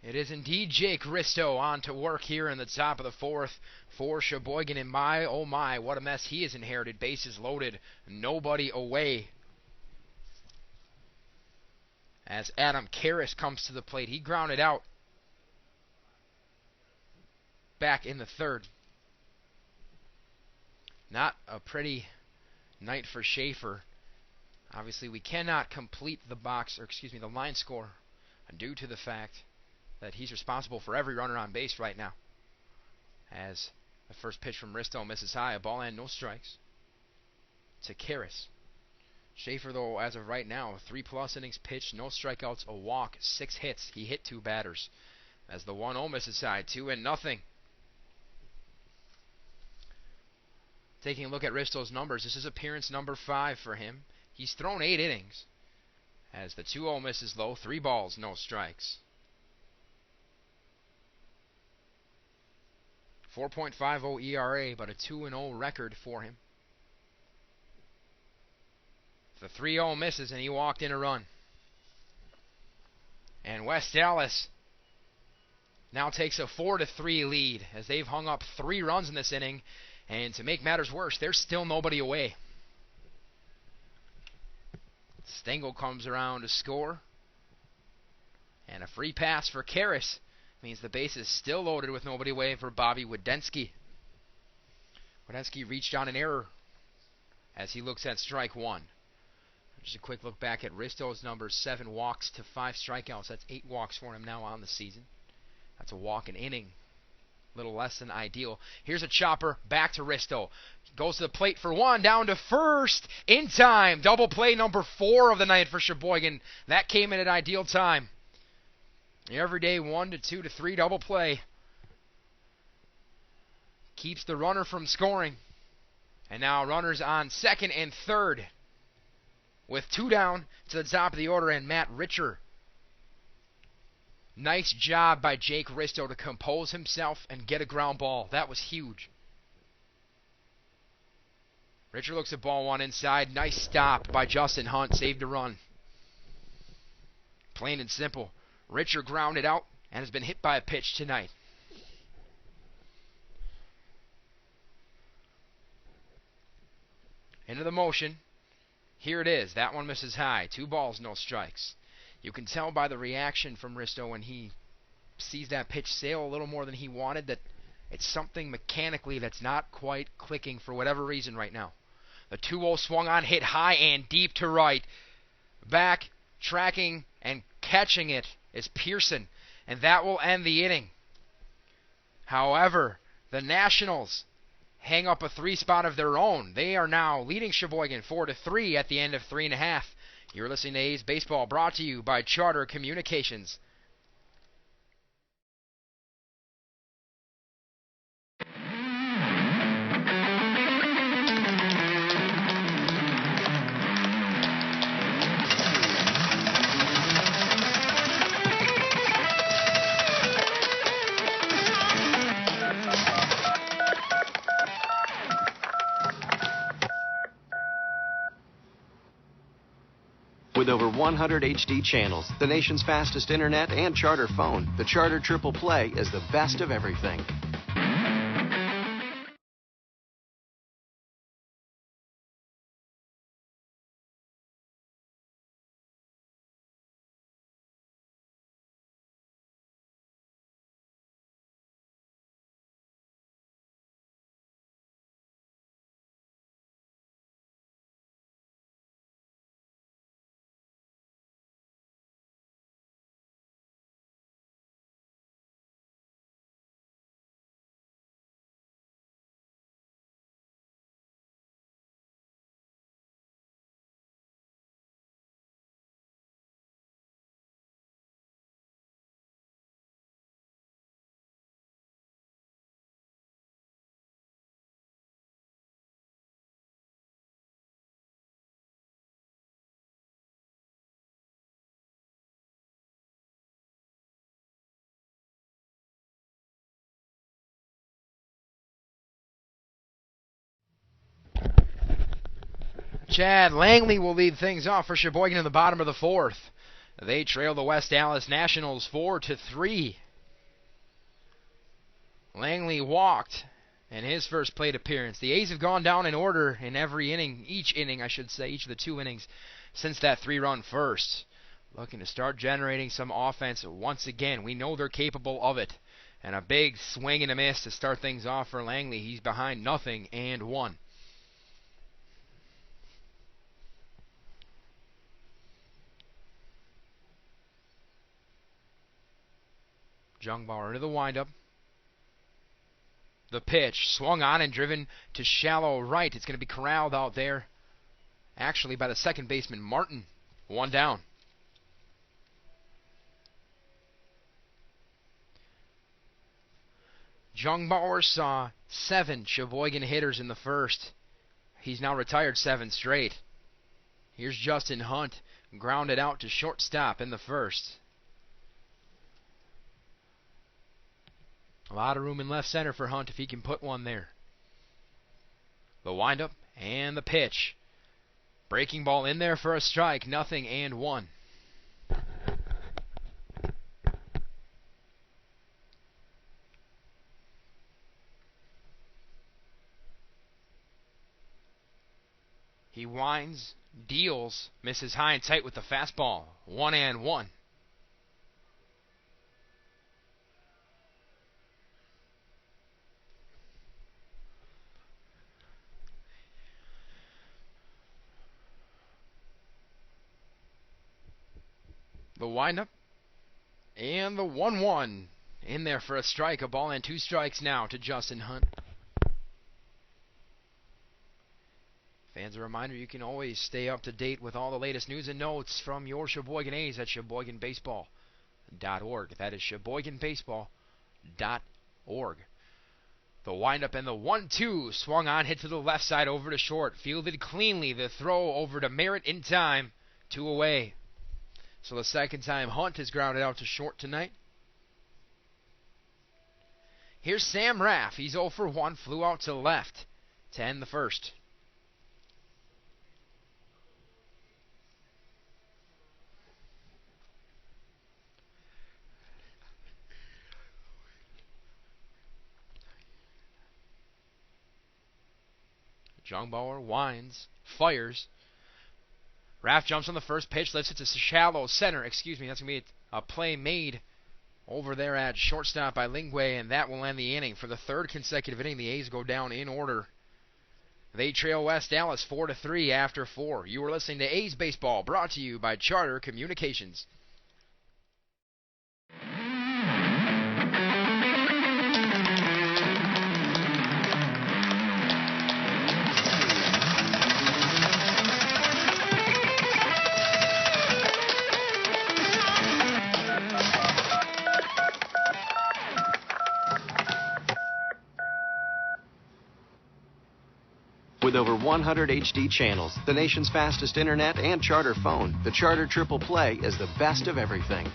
It is indeed Jake Risto on to work here in the top of the 4th for Sheboygan. And my, oh my, what a mess he has inherited. Bases loaded, nobody away. As Adam Karras comes to the plate, he grounded out back in the 3rd. Not a pretty night for Schaefer. Obviously, we cannot complete the line score due to the fact that he's responsible for every runner on base right now. As the first pitch from Risto misses high, a ball and no strikes to Karras. Schaefer, though, as of right now, 3+ innings pitched, no strikeouts, a walk, 6 hits. He hit 2 batters. As the 1-0 misses high, 2-0. Taking a look at Risto's numbers, this is appearance number 5 for him. He's thrown 8 innings. As the 2-0 misses low, 3 balls, no strikes. 4.50 ERA, but a 2-0 record for him. The 3-0 misses, and he walked in a run. And West Allis now takes a 4-3 lead as they've hung up 3 runs in this inning. And to make matters worse, there's still nobody away. Stengel comes around to score. And a free pass for Karras means the base is still loaded with nobody away for Bobby Wadensky. Wadensky reached on an error as he looks at strike 1. Just a quick look back at Risto's numbers, 7 walks to 5 strikeouts. That's 8 walks for him now on the season. That's a walk an inning. A little less than ideal. Here's a chopper back to Risto. Goes to the plate for 1, down to first in time. Double play number 4 of the night for Sheboygan. That came in at ideal time. Every day 1 to 2 to 3 double play keeps the runner from scoring. And now runners on second and third with 2 down to the top of the order, and Matt Richer. Nice job by Jake Risto to compose himself and get a ground ball. That was huge. Richer looks at ball 1 inside. Nice stop by Justin Hunt. Saved a run. Plain and simple. Richer grounded out and has been hit by a pitch tonight. Into the motion. Here it is. That one misses high. 2 balls, no strikes. You can tell by the reaction from Risto when he sees that pitch sail a little more than he wanted that it's something mechanically that's not quite clicking for whatever reason right now. The 2-0 swung on, hit high and deep to right. Back, tracking, and catching it is Pearson, and that will end the inning. However, the Nationals hang up a 3 spot of their own. They are now leading Sheboygan 4-3 at the end of 3.5. You're listening to A's Baseball, brought to you by Charter Communications. With over 100 HD channels, the nation's fastest internet, and Charter phone, the Charter Triple Play is the best of everything. Chad Langley will lead things off for Sheboygan in the bottom of the 4th. They trail the West Allis Nationals 4-3. Langley walked in his first plate appearance. The A's have gone down in order in every inning, each of the 2 innings since that 3-run first. Looking to start generating some offense once again. We know they're capable of it. And a big swing and a miss to start things off for Langley. He's behind 0-1. Jungbauer into the windup. The pitch swung on and driven to shallow right. It's going to be corralled out there, actually by the second baseman Martin. 1 down. Jungbauer saw 7 Sheboygan hitters in the first. He's now retired 7 straight. Here's Justin Hunt, grounded out to shortstop in the first. A lot of room in left center for Hunt if he can put one there. The windup and the pitch. Breaking ball in there for a strike. 0-1. He winds, deals, misses high and tight with the fastball. 1-1. The windup and the 1-1 in there for a strike. A ball and 2 strikes now to Justin Hunt. Fans, a reminder, you can always stay up to date with all the latest news and notes from your Sheboygan A's at SheboyganBaseball.org. That is SheboyganBaseball.org. The The windup and the 1-2 swung on, hit to the left side over to short. Fielded cleanly. The throw over to Merritt in time. 2 away. So the second time Hunt is grounded out to short tonight. Here's Sam Raff. He's 0 for 1. Flew out to left to end the first. Jungbauer winds, fires. Raff jumps on the first pitch, lifts it to shallow center. That's going to be a play made over there at shortstop by Lingway, and that will end the inning. For the third consecutive inning, the A's go down in order. They trail West Allis 4-3 after 4. You are listening to A's Baseball, brought to you by Charter Communications. With over 100 HD channels, the nation's fastest internet, and Charter phone, the Charter Triple Play is the best of everything.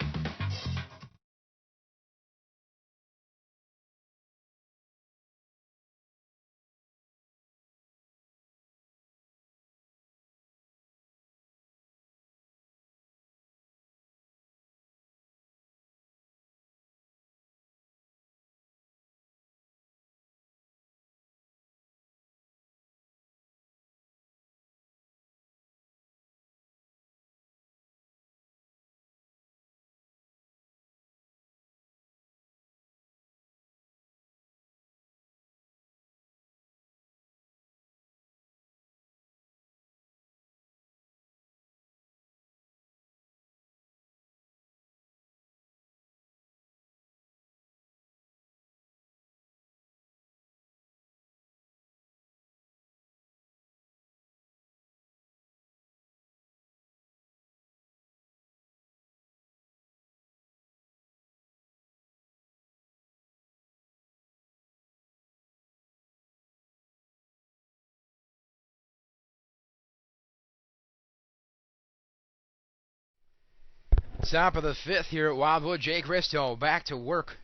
Top of the fifth here at Wildwood. Jake Risto back to work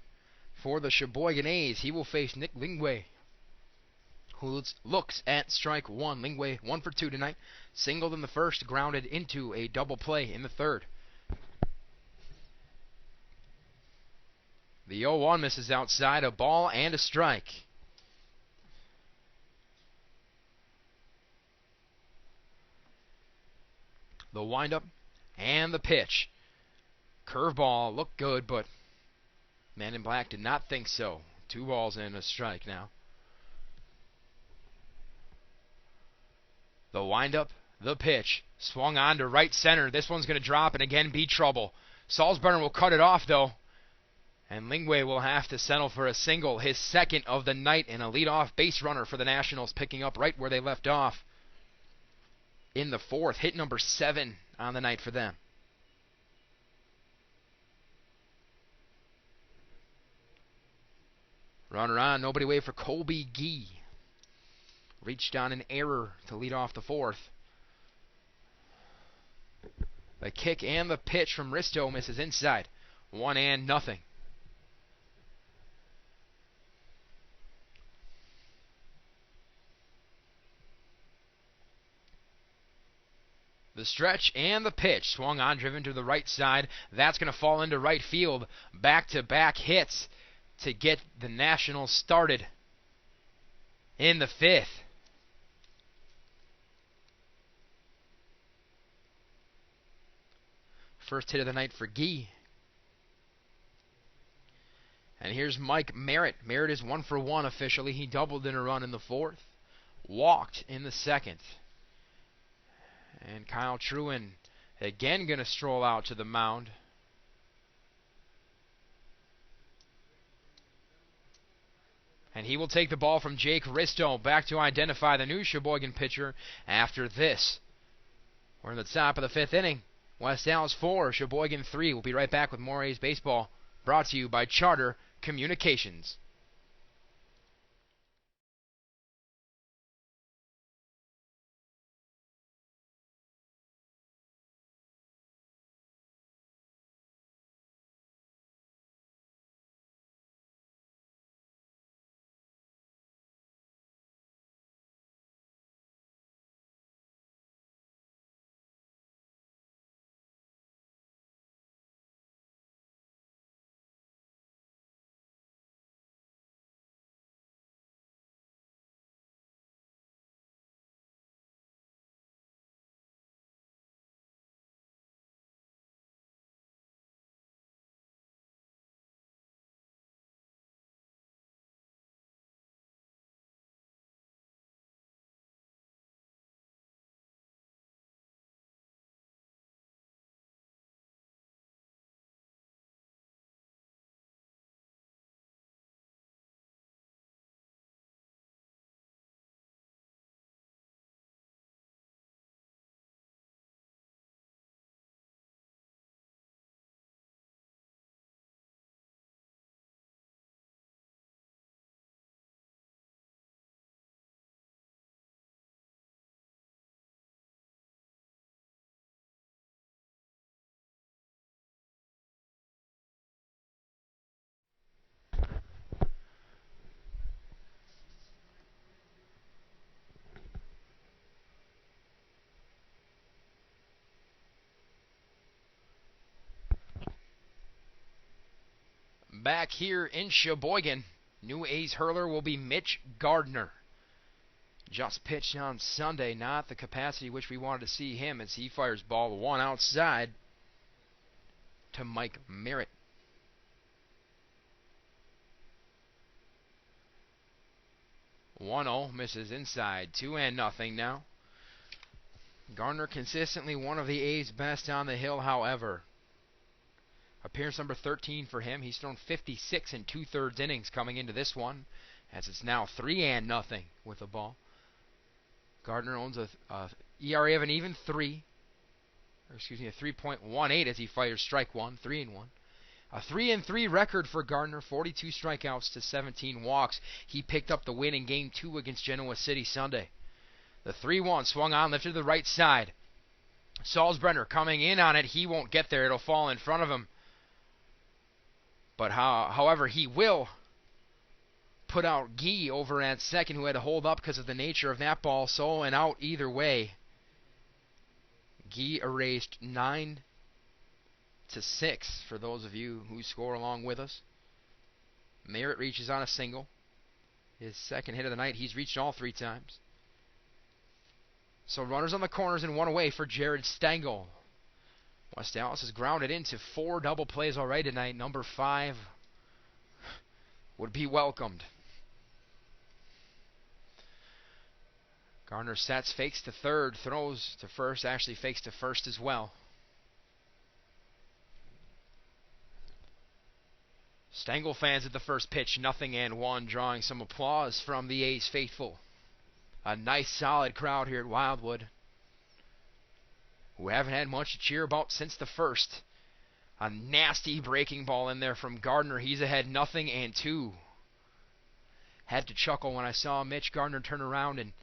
for the Sheboygan A's. He will face Nick Lingway, who looks at strike one. Lingway 1 for 2 tonight. Singled in the first, grounded into a double play in the third. The 0-1 misses outside, a ball and a strike. The windup and the pitch. Curveball looked good, but Man in Black did not think so. 2 balls and a strike now. The windup, the pitch, swung on to right center. This one's going to drop and again be trouble. Salzburner will cut it off though, and Lingway will have to settle for a single, his second of the night, and a leadoff base runner for the Nationals, picking up right where they left off in the fourth. Hit number 7 on the night for them. Runner on, nobody away for Colby Gee. Reached on an error to lead off the fourth. The kick and the pitch from Risto misses inside. 1-0. The stretch and the pitch swung on, driven to the right side. That's going to fall into right field. Back-to-back hits to get the Nationals started in the fifth. First hit of the night for Gee. And here's Mike Merritt. Merritt is 1 for 1 officially. He doubled in a run in the fourth. Walked in the second. And Kyle Trewin again going to stroll out to the mound. And he will take the ball from Jake Risto, back to identify the new Sheboygan pitcher after this. We're in the top of the fifth inning. West Allis 4, Sheboygan 3. We'll be right back with more A's Baseball, brought to you by Charter Communications. back here in Sheboygan. New A's hurler will be Mitch Gardner. Just pitched on Sunday, not the capacity which we wanted to see him as he fires ball one outside to Mike Merritt. 1-0, misses inside, 2-0 now. Gardner consistently one of the A's best on the hill, however. Appearance number 13 for him. He's thrown 56 and 2/3 innings coming into this one, as it's now 3-0 with the ball. Gardner owns a ERA of an even 3, a 3.18 as he fires strike one, 3-1. A 3-3 record for Gardner, 42 strikeouts to 17 walks. He picked up the win in Game 2 against Genoa City Sunday. The 3-1 swung on, lifted to the right side. Salzbrenner coming in on it. He won't get there. It'll fall in front of him. But however, he will put out Guy over at second, who had to hold up because of the nature of that ball. So an out either way. Guy erased 9-6 for those of you who score along with us. Merritt reaches on a single. His second hit of the night. He's reached all 3 times. So runners on the corners and one away for Jared Stengel. West Allis has grounded into 4 double plays already tonight. Number 5 would be welcomed. Gardner sets, fakes to third, throws to first, actually fakes to first as well. Stengel fans at the first pitch, 0-1, drawing some applause from the A's faithful. A nice solid crowd here at Wildwood, who haven't had much to cheer about since the first. A nasty breaking ball in there from Gardner. He's ahead 0-2. Had to chuckle when I saw Mitch Gardner turn around, and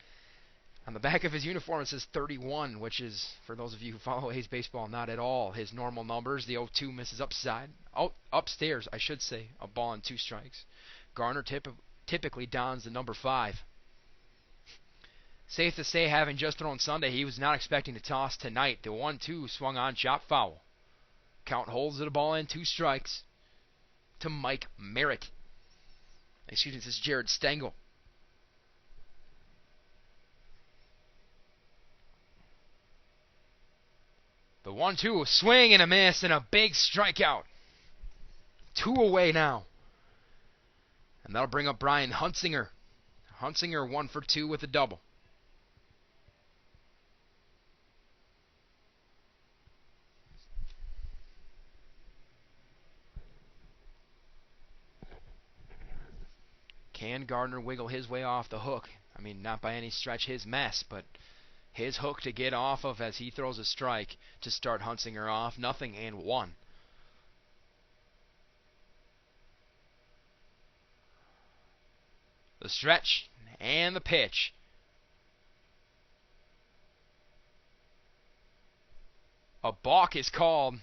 on the back of his uniform it says 31, which is, for those of you who follow A's baseball, not at all his normal numbers. The 0-2 misses upstairs, I should say, a ball and 2 strikes. Gardner typically dons the number 5. Safe to say, having just thrown Sunday, he was not expecting to toss tonight. The 1-2 swung on, chop foul. Count holds it, a ball and 2 strikes to Mike Merritt. This is Jared Stengel. The 1-2, swing and a miss and a big strikeout. 2 away now. And that'll bring up Brian Hunsinger. Hunsinger 1 for 2 with a double. Can Gardner wiggle his way off the hook? I mean, not by any stretch his mess, but his hook to get off of as he throws a strike to start Hunsinger off. 0-1. The stretch and the pitch. A balk is called,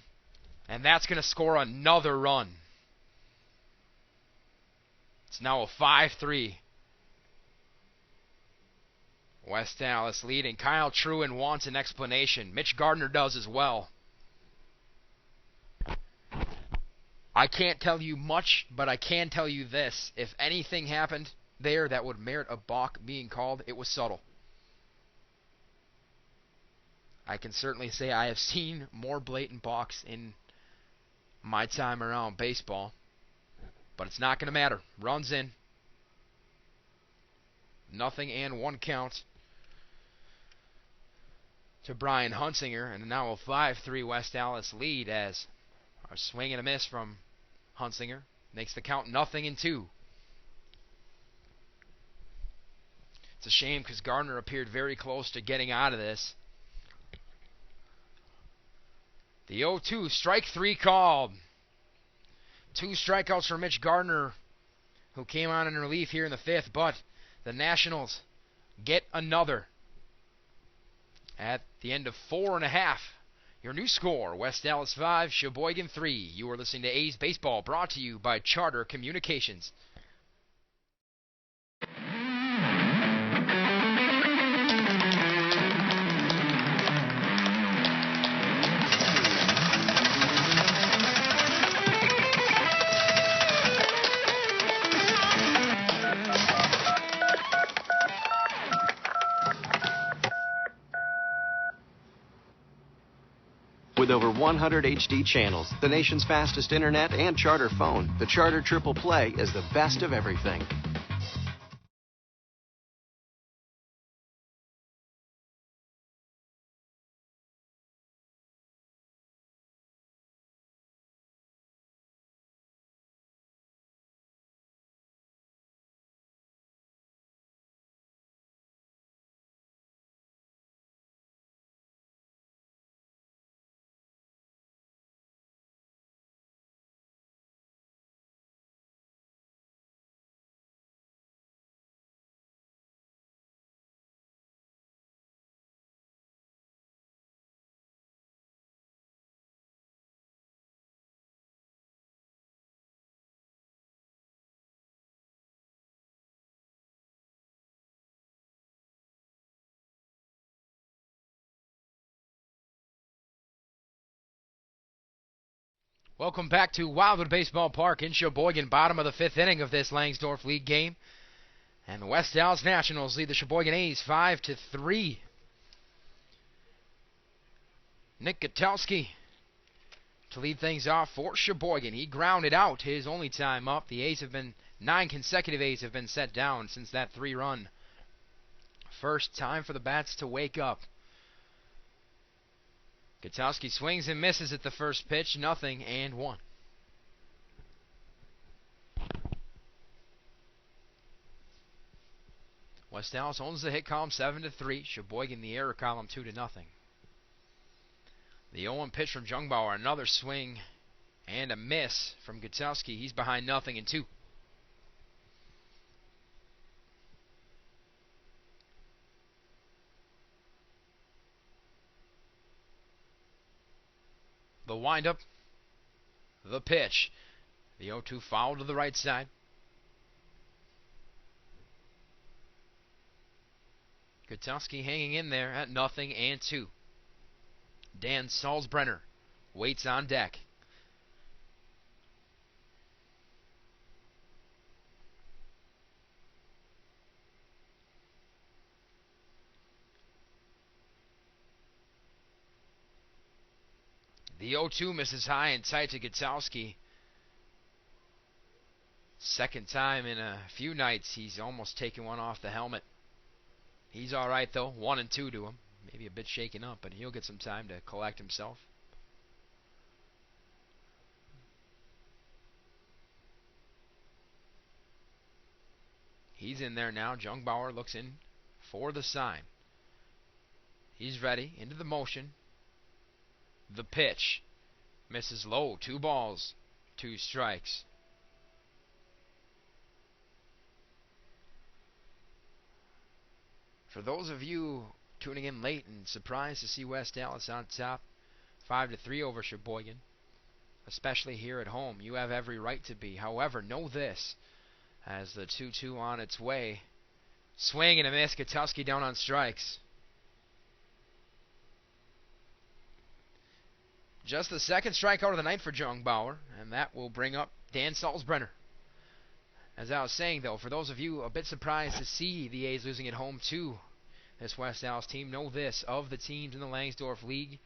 and that's going to score another run. It's now a 5-3. West Allis leading. Kyle Truen wants an explanation. Mitch Gardner does as well. I can't tell you much, but I can tell you this. If anything happened there that would merit a balk being called, it was subtle. I can certainly say I have seen more blatant balks in my time around baseball. But it's not going to matter. Runs in. 0-1 count to Brian Hunsinger. And now a 5-3 West Allis lead as a swing and a miss from Hunsinger makes the count 0-2. It's a shame because Gardner appeared very close to getting out of this. The 0-2, strike 3 called. 2 strikeouts for Mitch Gardner, who came on in relief here in the 5th, but the Nationals get another at the end of 4.5. Your new score, West Allis 5, Sheboygan 3. You are listening to A's Baseball, brought to you by Charter Communications. With over 100 HD channels, the nation's fastest internet, and charter phone, the Charter Triple Play is the best of everything. Welcome back to Wildwood Baseball Park in Sheboygan, bottom of the fifth inning of this Langsdorf League game. And the West Allis Nationals lead the Sheboygan A's 5-3. Nick Gutowski to lead things off for Sheboygan. He grounded out his only time up. The A's have been, 9 consecutive A's have been set down since that 3-run. First time for the bats to wake up. Gutowski swings and misses at the first pitch, 0-1. West Allis owns the hit column 7-3. Sheboygan the error column 2-0. The 0-1 pitch from Jungbauer, another swing and a miss from Gutowski. He's behind 0-2. The windup, the pitch. The 0-2 foul to the right side. Gutowski hanging in there at 0-2. Dan Salzbrenner waits on deck. The 0-2 misses high and tight to Gutowski. Second time in a few nights he's almost taken one off the helmet. He's all right, though. 1-2 to him. Maybe a bit shaken up, but he'll get some time to collect himself. He's in there now. Jungbauer looks in for the sign. He's ready. Into the motion. The pitch. Misses low. 2 balls. 2 strikes. For those of you tuning in late and surprised to see West Allis on top 5-3 over Sheboygan, especially here at home, you have every right to be. However, know this, as the 2-2 on its way. Swing and a miss. Gutowski down on strikes. Just the second strikeout of the night for Jungbauer, and that will bring up Dan Salzbrenner. As I was saying, though, for those of you a bit surprised to see the A's losing at home to this West Allis team, know this, of the teams in the Langsdorf League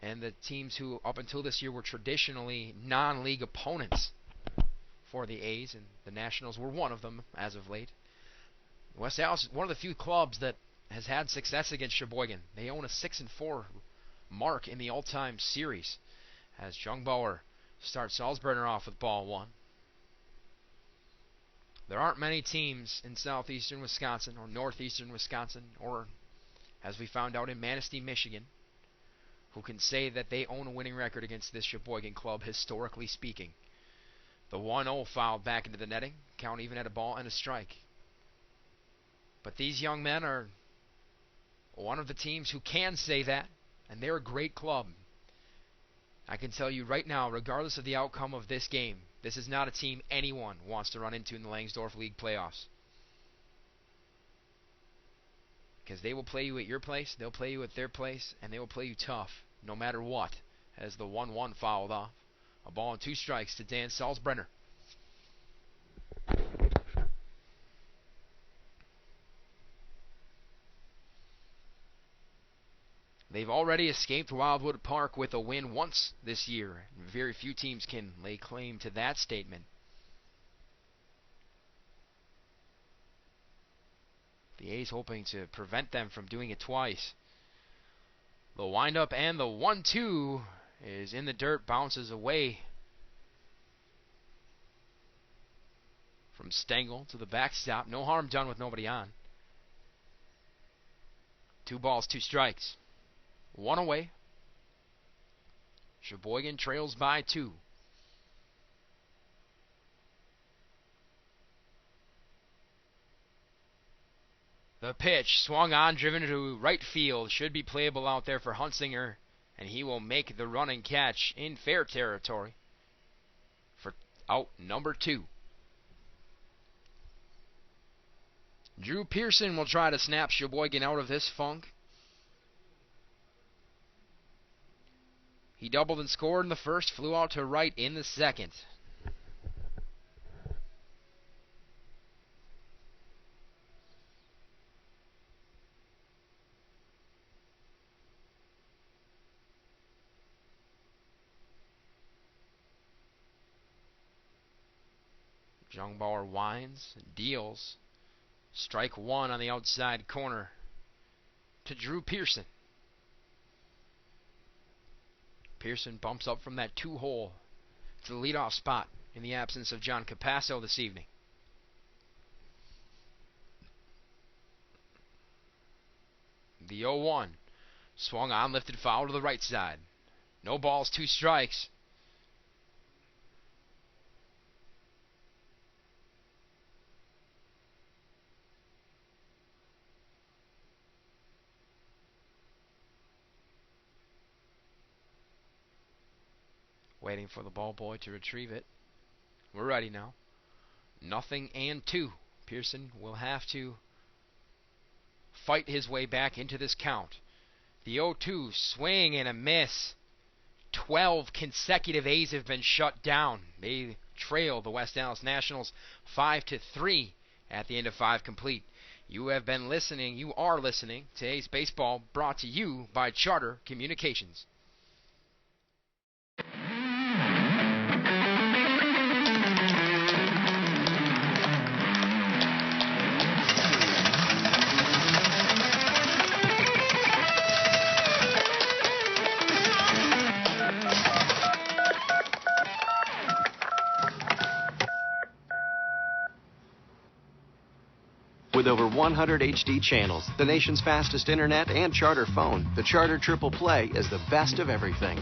and the teams who up until this year were traditionally non-league opponents for the A's, and the Nationals were one of them as of late. West Allis is one of the few clubs that has had success against Sheboygan. They own a 6-4 mark in the all-time series as Jungbauer starts Salzbrenner off with ball 1. There aren't many teams in southeastern Wisconsin or northeastern Wisconsin, or as we found out in Manistee, Michigan, who can say that they own a winning record against this Sheboygan club, historically speaking. The 1-0 fouled back into the netting. Count even at a ball and a strike. But these young men are one of the teams who can say that, and they're a great club. I can tell you right now, regardless of the outcome of this game, this is not a team anyone wants to run into in the Langsdorf League playoffs. Because they will play you at your place, they'll play you at their place, and they will play you tough, no matter what, as the 1-1 fouled off. A ball and 2 strikes to Dan Salzbrenner. They've already escaped Wildwood Park with a win once this year. Very few teams can lay claim to that statement. The A's hoping to prevent them from doing it twice. The windup and the 1-2 is in the dirt, bounces away from Stengel to the backstop. No harm done with nobody on. 2 balls, 2 strikes. 1 away. Sheboygan trails by 2. The pitch swung on, driven to right field. Should be playable out there for Hunsinger, and he will make the running catch in fair territory for out number 2. Drew Pearson will try to snap Sheboygan out of this funk. He doubled and scored in the first, flew out to right in the second. Jungbauer winds, deals. Strike 1 on the outside corner to Drew Pearson. Pearson bumps up from that 2-hole to the leadoff spot in the absence of John Capasso this evening. The 0-1 swung on, lifted foul to the right side. No balls, 2 strikes. Waiting for the ball boy to retrieve it. We're ready now. 0-2. Pearson will have to fight his way back into this count. The 0-2 swing and a miss. 12 consecutive A's have been shut down. They trail the West Allis Nationals 5-3 at the end of 5 complete. You are listening to A's Baseball, brought to you by Charter Communications. With over 100 HD channels, the nation's fastest internet, and Charter phone, the Charter Triple Play is the best of everything.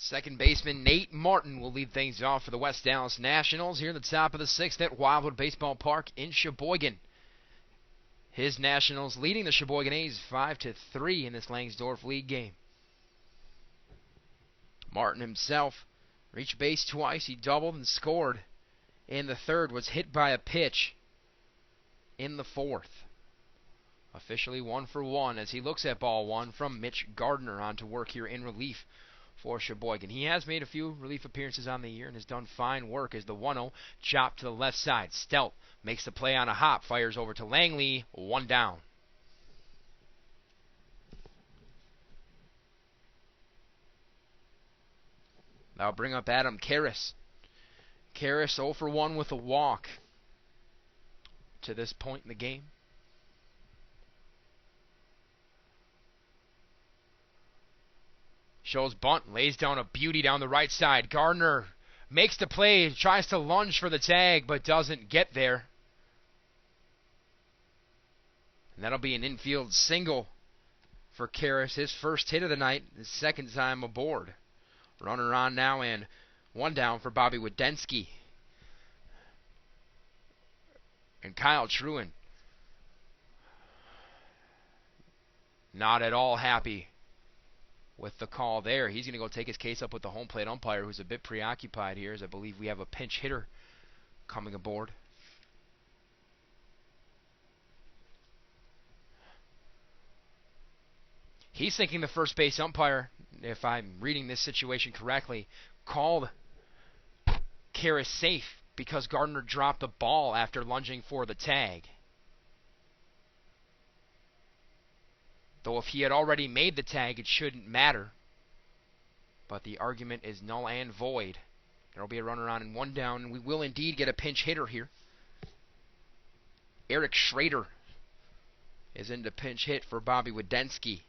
Second baseman Nate Martin will lead things off for the West Allis Nationals here at the top of the 6th at Wildwood Baseball Park in Sheboygan. His Nationals leading the Sheboygan A's 5-3 in this Langsdorff League game. Martin himself reached base twice. He doubled and scored in the third, was hit by a pitch in the fourth. Officially 1-for-1 as he looks at ball 1 from Mitch Gardner on to work here in relief for Sheboygan. He has made a few relief appearances on the year and has done fine work as the 1-0 chopped to the left side. Stelt makes the play on a hop, fires over to Langley, 1 down. That'll bring up Adam Karras. Karras 0-for-1 with a walk to this point in the game. Shows bunt, lays down a beauty down the right side. Gardner makes the play, tries to lunge for the tag, but doesn't get there. And that'll be an infield single for Karras, his first hit of the night, his second time aboard. Runner on now and 1 down for Bobby Wadensky. And Kyle Truen, not at all happy with the call there. He's going to go take his case up with the home plate umpire, who's a bit preoccupied here, as I believe we have a pinch hitter coming aboard. He's thinking the first base umpire, if I'm reading this situation correctly, called Karras safe because Gardner dropped the ball after lunging for the tag. Though if he had already made the tag, it shouldn't matter. But the argument is null and void. There will be a runner on and one down, and we will indeed get a pinch hitter here. Eric Schrader is in the pinch hit for Bobby Wadensky.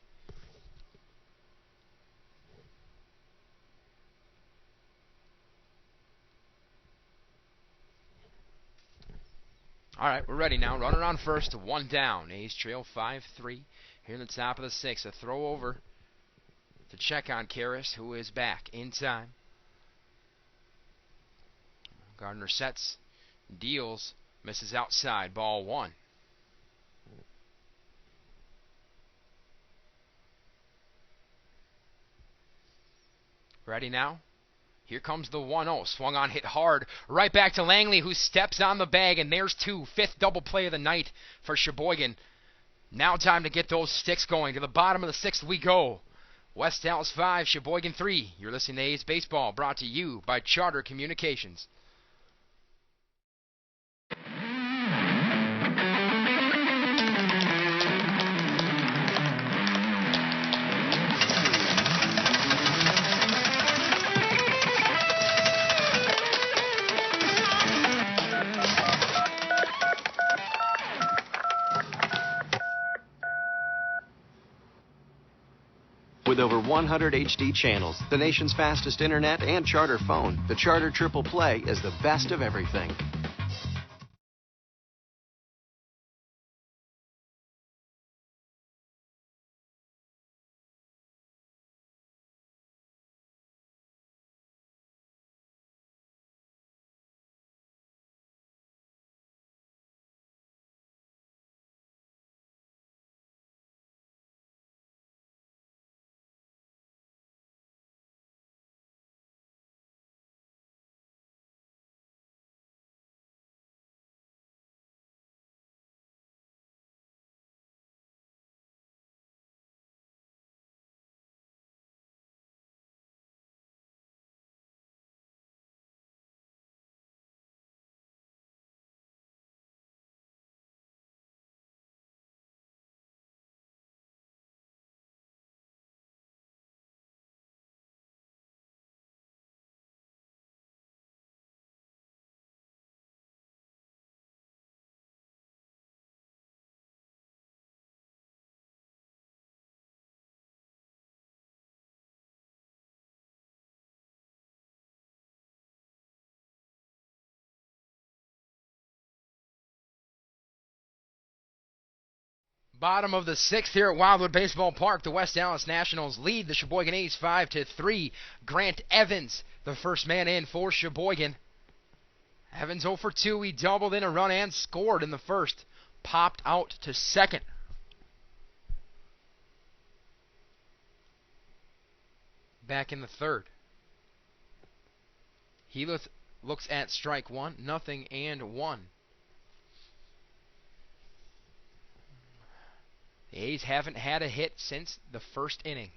All right, we're ready now. Runner on first, one down. A's trail 5-3 here in the top of the sixth. A throw over to check on Karras, who is back in time. Gardner sets, deals, misses outside. Ball one. Ready now? Here comes the 1-0. Swung on, hit hard. Right back to Langley, who steps on the bag, and there's two. Fifth double play of the night for Sheboygan. Now time to get those sticks going. To the bottom of the sixth we go. West Allis 5, Sheboygan 3. You're listening to A's Baseball, brought to you by Charter Communications. With over 100 HD channels, the nation's fastest internet, and Charter phone, the Charter Triple Play is the best of everything. Bottom of the sixth here at Wildwood Baseball Park. The West Allis Nationals lead the Sheboygan A's 5-3. Grant Evans, the first man in for Sheboygan. Evans 0 for 2. He doubled in a run and scored in the first. Popped out to second. Back in the third. He looks at strike one, 0-1. The A's haven't had a hit since the first inning.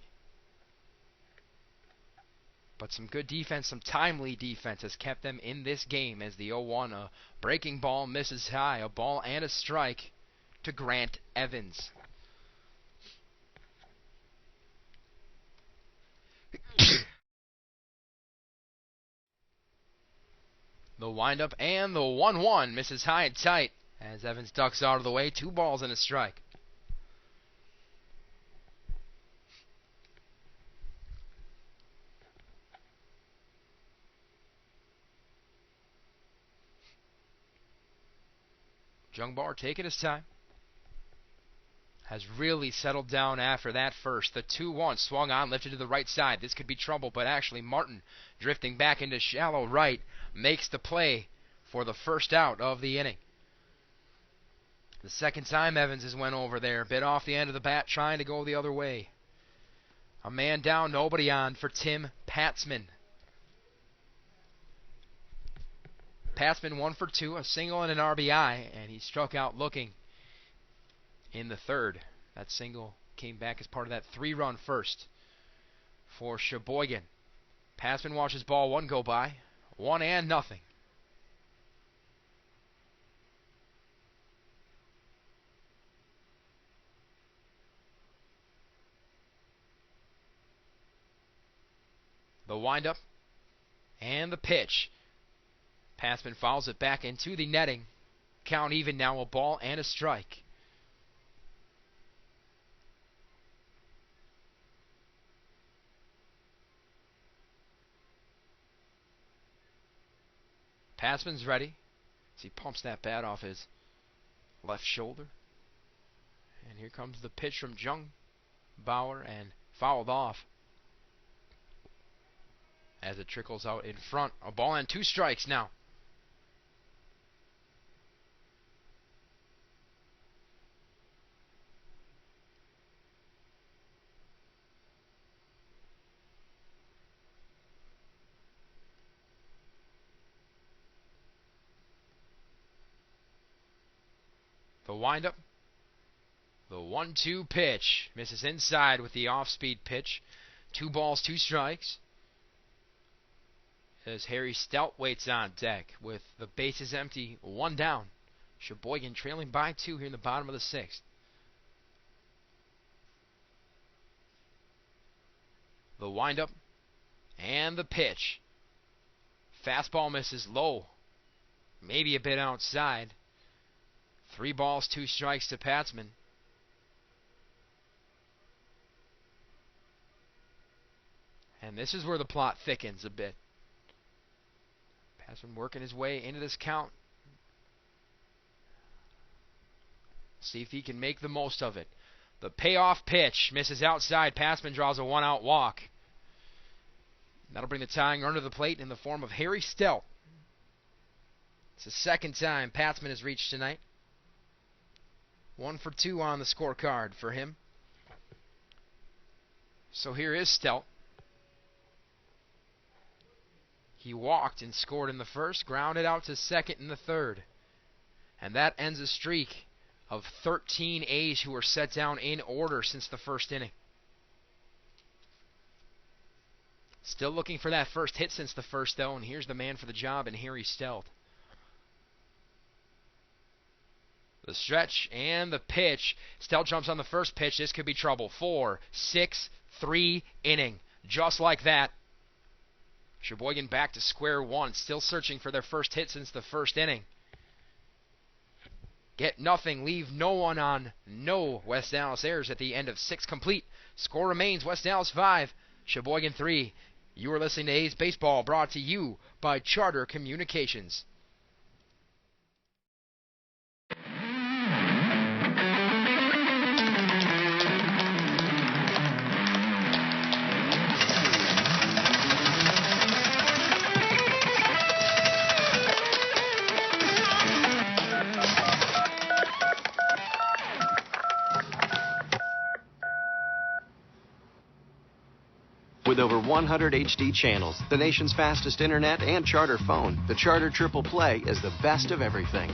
But some good defense, some timely defense has kept them in this game as the 0-1, a breaking ball misses high, a ball and a strike to Grant Evans. The windup and the 1-1 misses high and tight as Evans ducks out of the way. 2 balls and a strike. Jungbar taking his time. Has really settled down after that first. The 2-1 swung on, lifted to the right side. This could be trouble, but actually Martin, drifting back into shallow right, makes the play for the first out of the inning. The second time Evans has went over there, bit off the end of the bat, trying to go the other way. A man down, nobody on for Tim Patzman. Patzman 1 for 2, a single and an RBI, and he struck out looking in the third. That single came back as part of that 3-run first for Sheboygan. Patzman watches ball 1 go by, 1-0. The windup and the pitch. Patzman fouls it back into the netting. Count even now, a ball and a strike. Patzman's ready as he pumps that bat off his left shoulder. And here comes the pitch from Jung Bauer, and fouled off as it trickles out in front. A ball and 2 strikes now. The windup. The 1-2 pitch. Misses inside with the off-speed pitch. 2 balls, 2 strikes. As Harry Stout waits on deck with the bases empty, 1 down. Sheboygan trailing by 2 here in the bottom of the 6th. The windup and the pitch. Fastball misses low. Maybe a bit outside. 3 balls, 2 strikes to Patzman. And this is where the plot thickens a bit. Patzman working his way into this count. See if he can make the most of it. The payoff pitch misses outside. Patzman draws a 1-out walk. That'll bring the tying runner to the plate in the form of Harry Stout. It's the second time Patzman has reached tonight. 1 for 2 on the scorecard for him. So here is Stout. He walked and scored in the first, grounded out to second in the third. And that ends a streak of 13 A's who were set down in order since the first inning. Still looking for that first hit since the first, though, and here's the man for the job in Harry Stout. The stretch and the pitch. Stout jumps on the first pitch. This could be trouble. 4, 6, 3 inning. Just like that. Sheboygan back to square one, still searching for their first hit since the first inning. Get nothing, leave no one on. No West Allis errors at the end of 6 complete. Score remains West Allis 5, Sheboygan 3. You are listening to A's Baseball, brought to you by Charter Communications. With over 100 HD channels, the nation's fastest internet, and Charter phone, the Charter Triple Play is the best of everything.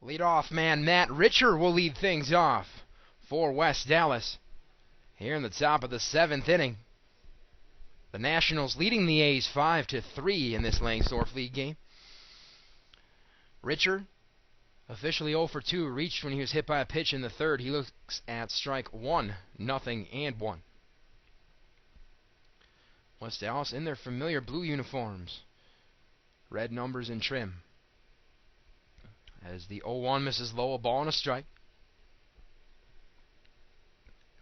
Leadoff man Matt Richer will lead things off for West Allis here in the top of the 7th inning. The Nationals leading the A's 5-3 in this Langsdorf League game. Richard, officially 0 for 2, reached when he was hit by a pitch in the third. He looks at strike 1, 0-1. West Allis in their familiar blue uniforms. Red numbers and trim. As the 0-1 misses low, a ball and a strike.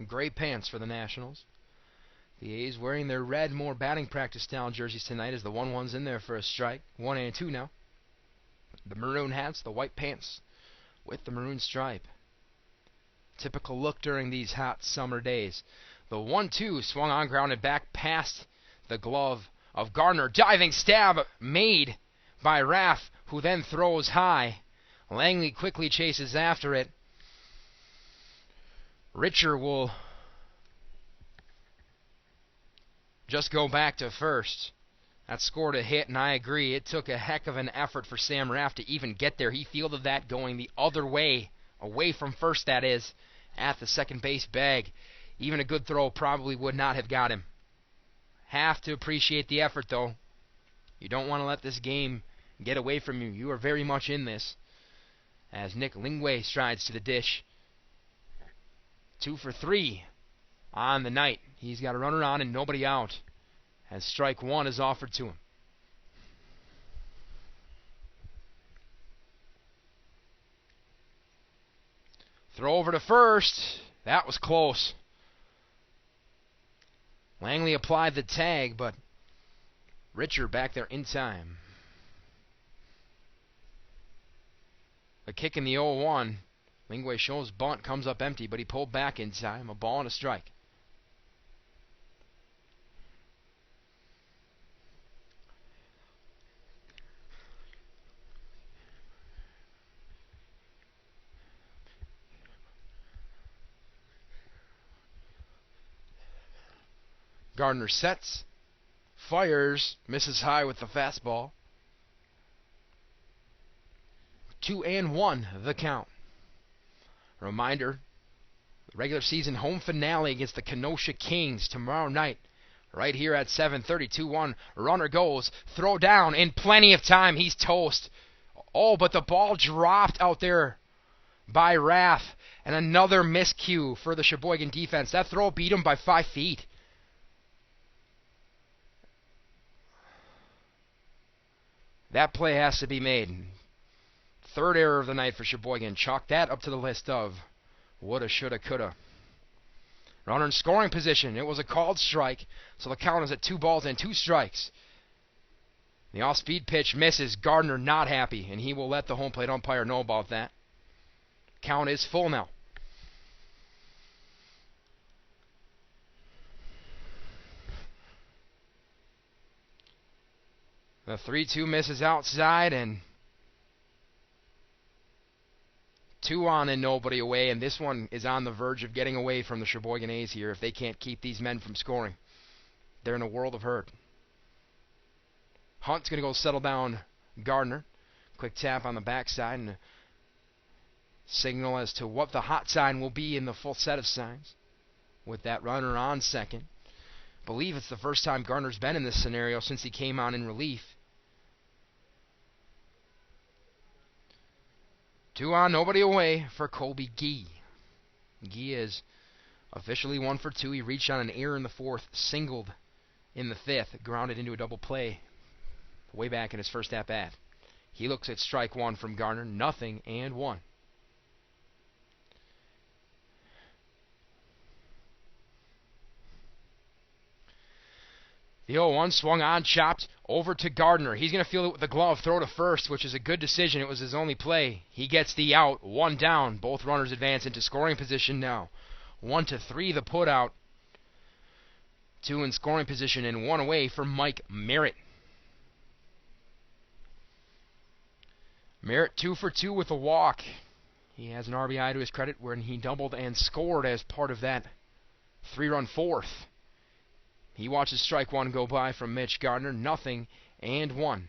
Gray pants for the Nationals. The A's wearing their red, more batting practice style jerseys tonight as the 1-1's in there for a strike. 1-2 now. The maroon hats, the white pants with the maroon stripe. Typical look during these hot summer days. The 1-2 swung on, grounded back past the glove of Gardner. Diving stab made by Raff, who then throws high. Langley quickly chases after it. Richer will just go back to first. That scored a hit, and I agree. It took a heck of an effort for Sam Raff to even get there. He fielded that going the other way, away from first, that is, at the second base bag. Even a good throw probably would not have got him. Have to appreciate the effort, though. You don't want to let this game get away from you. You are very much in this. As Nick Lingway strides to the dish. 2 for 3 on the night. He's got a runner on and nobody out, as strike 1 is offered to him. Throw over to first. That was close. Langley applied the tag, but Richer back there in time. A kick in the 0-1. Lingway shows bunt, comes up empty, but he pulled back in time. A ball and a strike. Gardner sets, fires, misses high with the fastball. 2-1 the count. Reminder, the regular season home finale against the Kenosha Kings tomorrow night, right here at 7:30. 2-1. Runner goes, throw down, in plenty of time. He's toast. Oh, but the ball dropped out there by Raff, and another miscue for the Sheboygan defense. That throw beat him by 5 feet. That play has to be made. Third error of the night for Sheboygan. Chalk that up to the list of woulda, shoulda, coulda. Runner in scoring position. It was a called strike, so the count is at 2 balls and 2 strikes. The off-speed pitch misses. Gardner not happy, and he will let the home plate umpire know about that. Count is full now. The 3-2 misses outside, and 2 on and nobody away, and this one is on the verge of getting away from the Sheboygan A's here if they can't keep these men from scoring. They're in a world of hurt. Hunt's going to go settle down Gardner. Quick tap on the backside and a signal as to what the hot sign will be in the full set of signs with that runner on second. Believe it's the first time Gardner's been in this scenario since he came on in relief. 2 on, nobody away for Colby Gee. Gee is officially 1 for 2. He reached on an error in the fourth, singled in the fifth, grounded into a double play way back in his first at-bat. He looks at strike 1 from Gardner, 0-1. The 0-1 swung on, chopped over to Gardner. He's going to field it with the glove, throw to first, which is a good decision. It was his only play. He gets the out, 1 down. Both runners advance into scoring position now. 1-3 the put out. 2 in scoring position and 1 away for Mike Merritt. Merritt 2 for 2 with a walk. He has an RBI to his credit when he doubled and scored as part of that 3-run fourth. He watches strike 1 go by from Mitch Gardner. 0-1.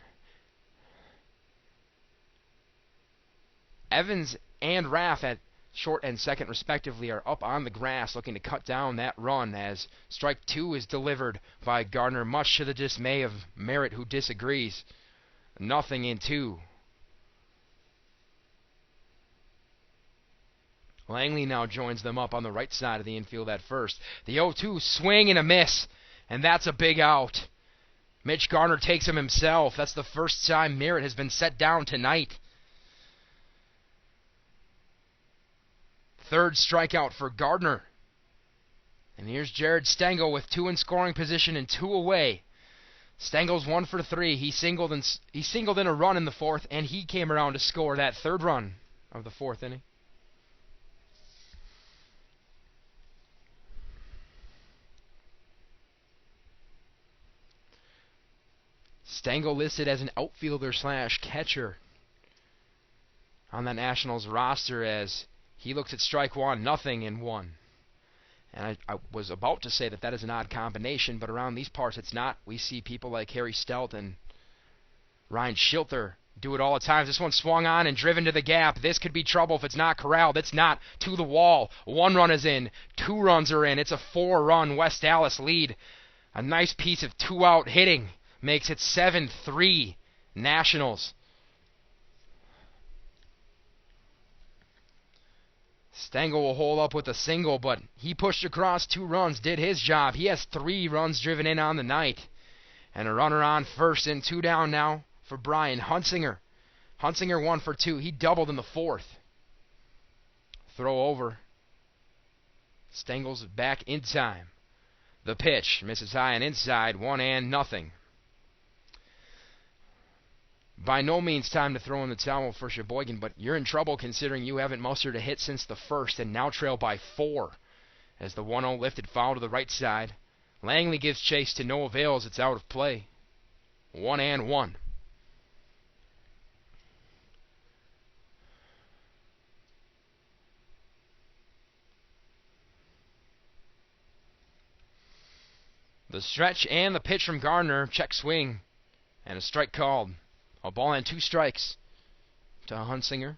Evans and Raff at short and second respectively, are up on the grass looking to cut down that run as strike 2 is delivered by Gardner, much to the dismay of Merritt, who disagrees. 0-2. Langley now joins them up on the right side of the infield at first. The 0-2 swing and a miss, and that's a big out. Mitch Garner takes him himself. That's the first time Merritt has been set down tonight. Third strikeout for Gardner. And here's Jared Stengel with 2 in scoring position and 2 away. Stengel's 1 for 3. He singled in a run in the 4th, and he came around to score that 3rd run of the 4th inning. Stengel listed as an outfielder / catcher on that Nationals roster as he looks at strike 1, 0-1. And I was about to say that is an odd combination, but around these parts it's not. We see people like Harry Stelt and Ryan Schilter do it all the time. This one swung on and driven to the gap. This could be trouble if it's not corralled. It's not. To the wall. 1 run is in. 2 runs are in. It's a 4-run West Allis lead. A nice piece of 2-out hitting makes it 7-3 Nationals. Stengel will hold up with a single, but he pushed across 2 runs, did his job. He has 3 runs driven in on the night. And a runner on first and 2 down now for Brian Hunsinger. Hunsinger 1 for 2. He doubled in the 4th. Throw over. Stengel's back in time. The pitch misses high and inside, 1-0. By no means time to throw in the towel for Sheboygan, but you're in trouble considering you haven't mustered a hit since the 1st and now trail by 4 as the 1-0 lifted foul to the right side. Langley gives chase to no avail as it's out of play. 1-1. The stretch and the pitch from Gardner. Check swing and a strike called. A ball and 2 strikes to Hunsinger.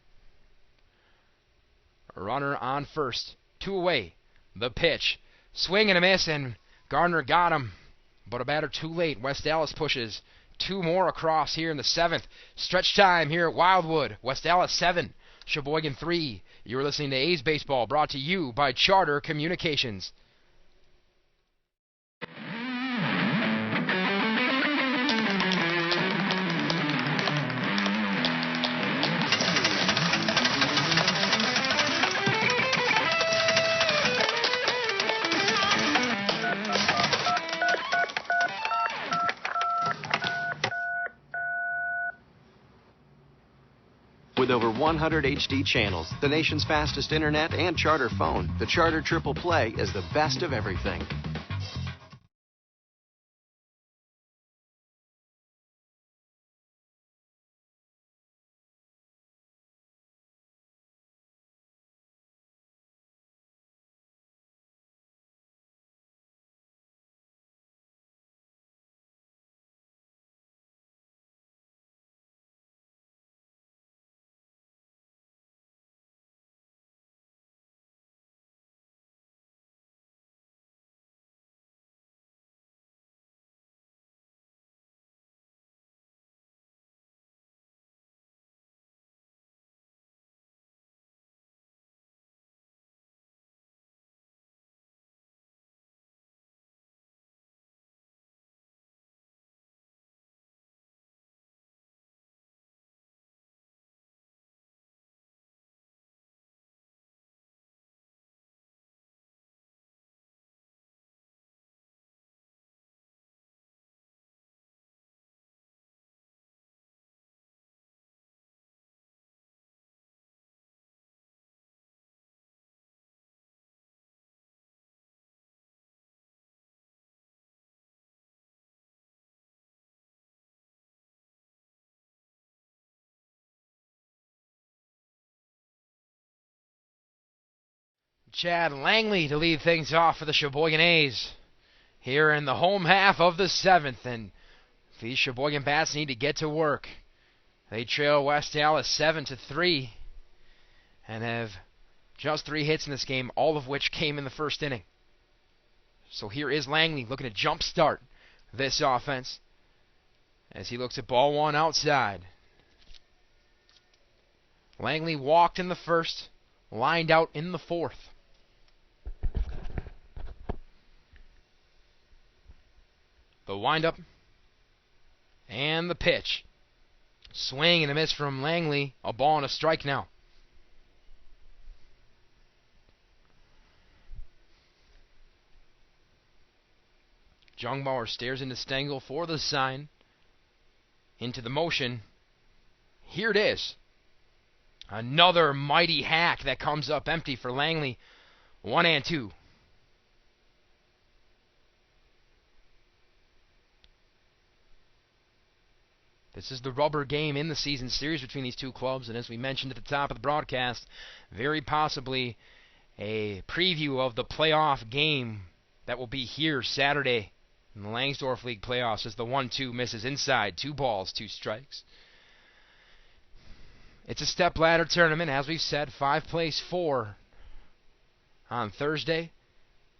A runner on first. 2 away. The pitch. Swing and a miss, and Gardner got him. But a batter too late. West Allis pushes 2 more across here in the 7th. Stretch time here at Wildwood. West Allis 7. Sheboygan 3. You're listening to A's Baseball, brought to you by Charter Communications. With over 100 HD channels, the nation's fastest internet, and Charter phone, the Charter Triple Play is the best of everything. Chad Langley to lead things off for the Sheboygan A's here in the home half of the 7th, and these Sheboygan bats need to get to work. They trail West Allis 7-3 and have Just 3 hits in this game, all of which came in the first inning. So here is Langley looking to jumpstart this offense as he looks at ball 1 outside. Langley walked in the first, lined out in the fourth. The windup and the pitch. Swing and a miss from Langley. A ball and a strike now. Jungbauer stares into Stengel for the sign. Into the motion. Here it is. Another mighty hack that comes up empty for Langley. 1-2. This is the rubber game in the season series between these two clubs, and as we mentioned at the top of the broadcast, very possibly a preview of the playoff game that will be here Saturday in the Langsdorff League playoffs as the 1-2 misses inside. 2 balls, 2 strikes. It's a step-ladder tournament, as we've said, 5 plays 4 on Thursday.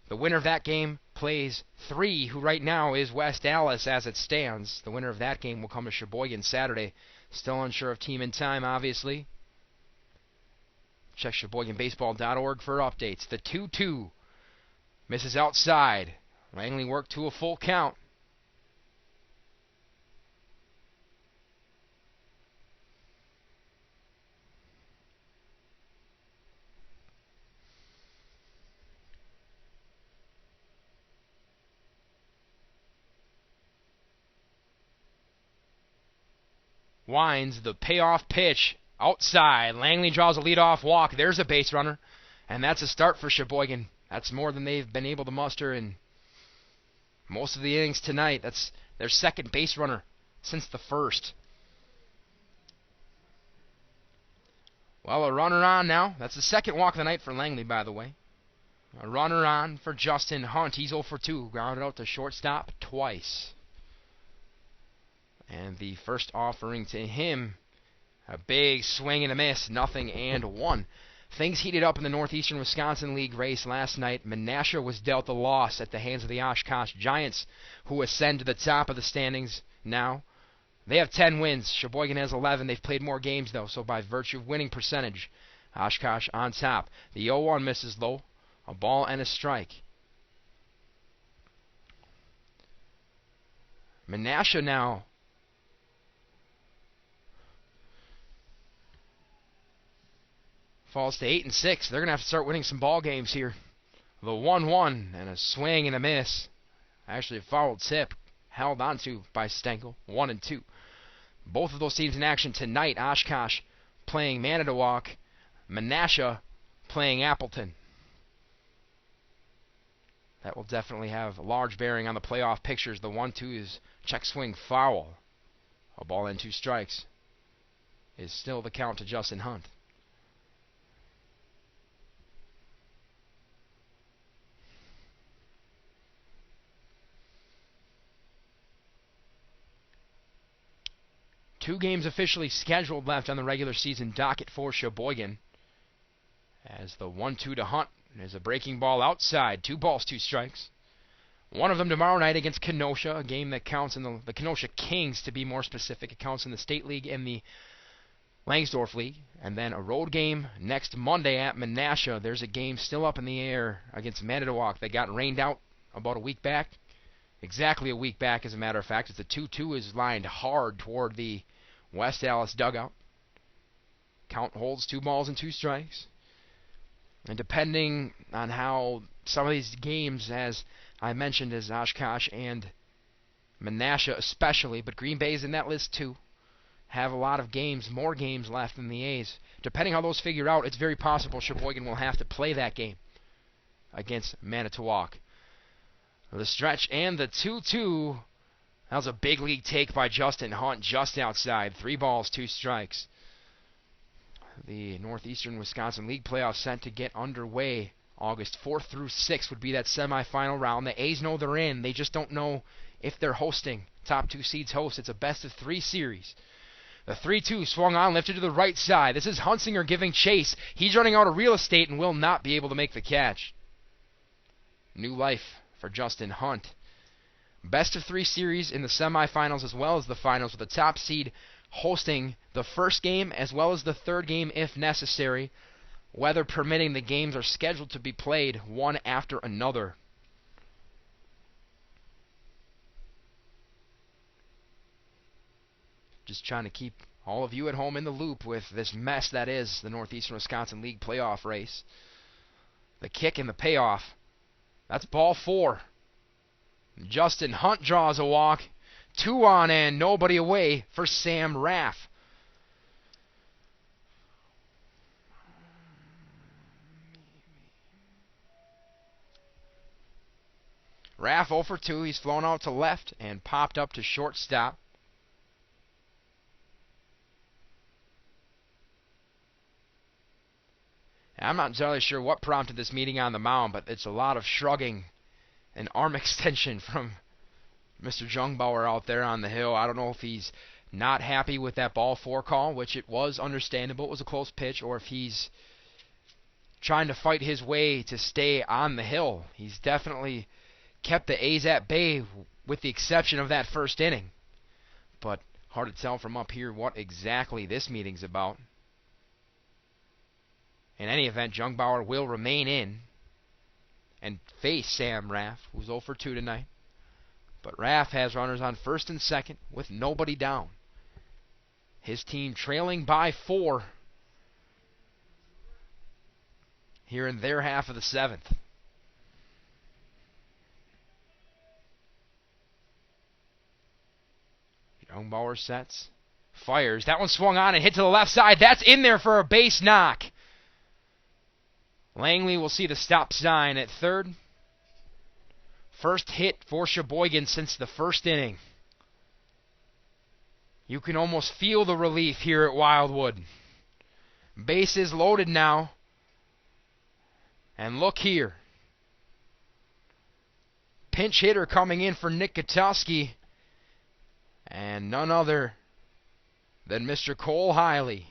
The winner of that game plays 3, who right now is West Allis as it stands. The winner of that game will come to Sheboygan Saturday. Still unsure of team and time, obviously. Check SheboyganBaseball.org for updates. The 2-2 misses outside. Langley worked to a full count. Winds the payoff pitch outside. Langley draws a leadoff walk. There's a base runner. And that's a start for Sheboygan. That's more than they've been able to muster in most of the innings tonight. That's their second base runner since the first. Well, a runner on now. That's the second walk of the night for Langley, by the way. A runner on for Justin Hunt. He's 0 for 2. Grounded out to shortstop twice. And the first offering to him, a big swing and a miss, 0-1. Things heated up in the Northeastern Wisconsin League race last night. Menasha was dealt a loss at the hands of the Oshkosh Giants, who ascend to the top of the standings now. They have 10 wins. Sheboygan has 11. They've played more games, though, so by virtue of winning percentage, Oshkosh on top. The 0-1 misses, though. A ball and a strike. Menasha now falls to 8-6. They're going to have to start winning some ball games here. The 1-1 and a swing and a miss. Actually, a fouled tip held onto by Stengel. 1-2. Both of those teams in action tonight. Oshkosh playing Manitowoc. Menasha playing Appleton. That will definitely have a large bearing on the playoff pictures. The 1-2 is check swing foul. A ball and 2 strikes is still the count to Justin Hunt. Two games officially scheduled left on the regular season docket for Sheboygan. As the 1-2 to Hunt is a breaking ball outside. 2 balls, 2 strikes. One of them tomorrow night against Kenosha, a game that counts in the Kenosha Kings, to be more specific. It counts in the State League and the Langsdorff League. And then a road game next Monday at Menasha. There's a game still up in the air against Manitowoc that got rained out about a week back. Exactly a week back, as a matter of fact. It's a 2-2 is lined hard toward the West Allis dugout. Count holds 2 balls and 2 strikes. And depending on how some of these games, as I mentioned, as Oshkosh and Menasha especially, but Green Bay's in that list too, have a lot of games, more games left than the A's. Depending how those figure out, it's very possible Sheboygan will have to play that game against Manitowoc. The stretch and the 2-2. That was a big league take by Justin Hunt just outside. 3 balls, 2 strikes. The Northeastern Wisconsin League playoffs set to get underway. August 4th through 6th would be that semifinal round. The A's know they're in. They just don't know if they're hosting. Top 2 seeds host. It's a best-of-3 series. The 3-2 swung on, lifted to the right side. This is Hunsinger giving chase. He's running out of real estate and will not be able to make the catch. New life for Justin Hunt. Best of 3 series in the semifinals as well as the finals, with the top seed hosting the first game as well as the third game if necessary. Weather permitting, the games are scheduled to be played one after another. Just trying to keep all of you at home in the loop with this mess that is the Northeastern Wisconsin League playoff race. The kick and the payoff. That's ball 4. Justin Hunt draws a walk. 2 on and nobody away for Sam Raff. Raff 0 for 2. He's flown out to left and popped up to shortstop. I'm not entirely sure what prompted this meeting on the mound, but it's a lot of shrugging and arm extension from Mr. Jungbauer out there on the hill. I don't know if he's not happy with that ball 4 call, which it was understandable. It was a close pitch, or if he's trying to fight his way to stay on the hill. He's definitely kept the A's at bay with the exception of that first inning. But hard to tell from up here what exactly this meeting's about. In any event, Jungbauer will remain in and face Sam Raff, who's 0 for 2 tonight. But Raff has runners on first and second with nobody down. His team trailing by 4 here in their half of the 7th. Jungbauer sets, fires. That one swung on and hit to the left side. That's in there for a base knock. Langley will see the stop sign at third. First hit for Sheboygan since the first inning. You can almost feel the relief here at Wildwood. Bases loaded now. And look here. Pinch hitter coming in for Nick Gutowski. And none other than Mr. Cole Hiley.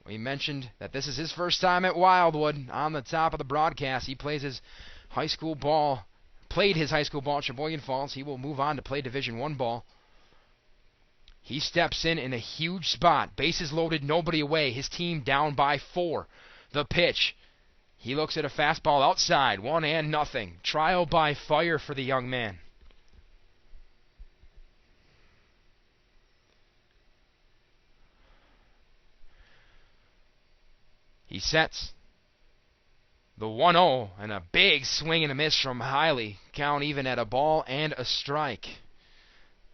We mentioned that this is his first time at Wildwood on the top of the broadcast. He plays his high school ball, played his high school ball at Sheboygan Falls. He will move on to play Division I ball. He steps in a huge spot. Bases loaded, nobody away. His team down by 4. The pitch. He looks at a fastball outside, 1-0. Trial by fire for the young man. He sets the 1-0 and a big swing and a miss from Hiley. Count even at a ball and a strike.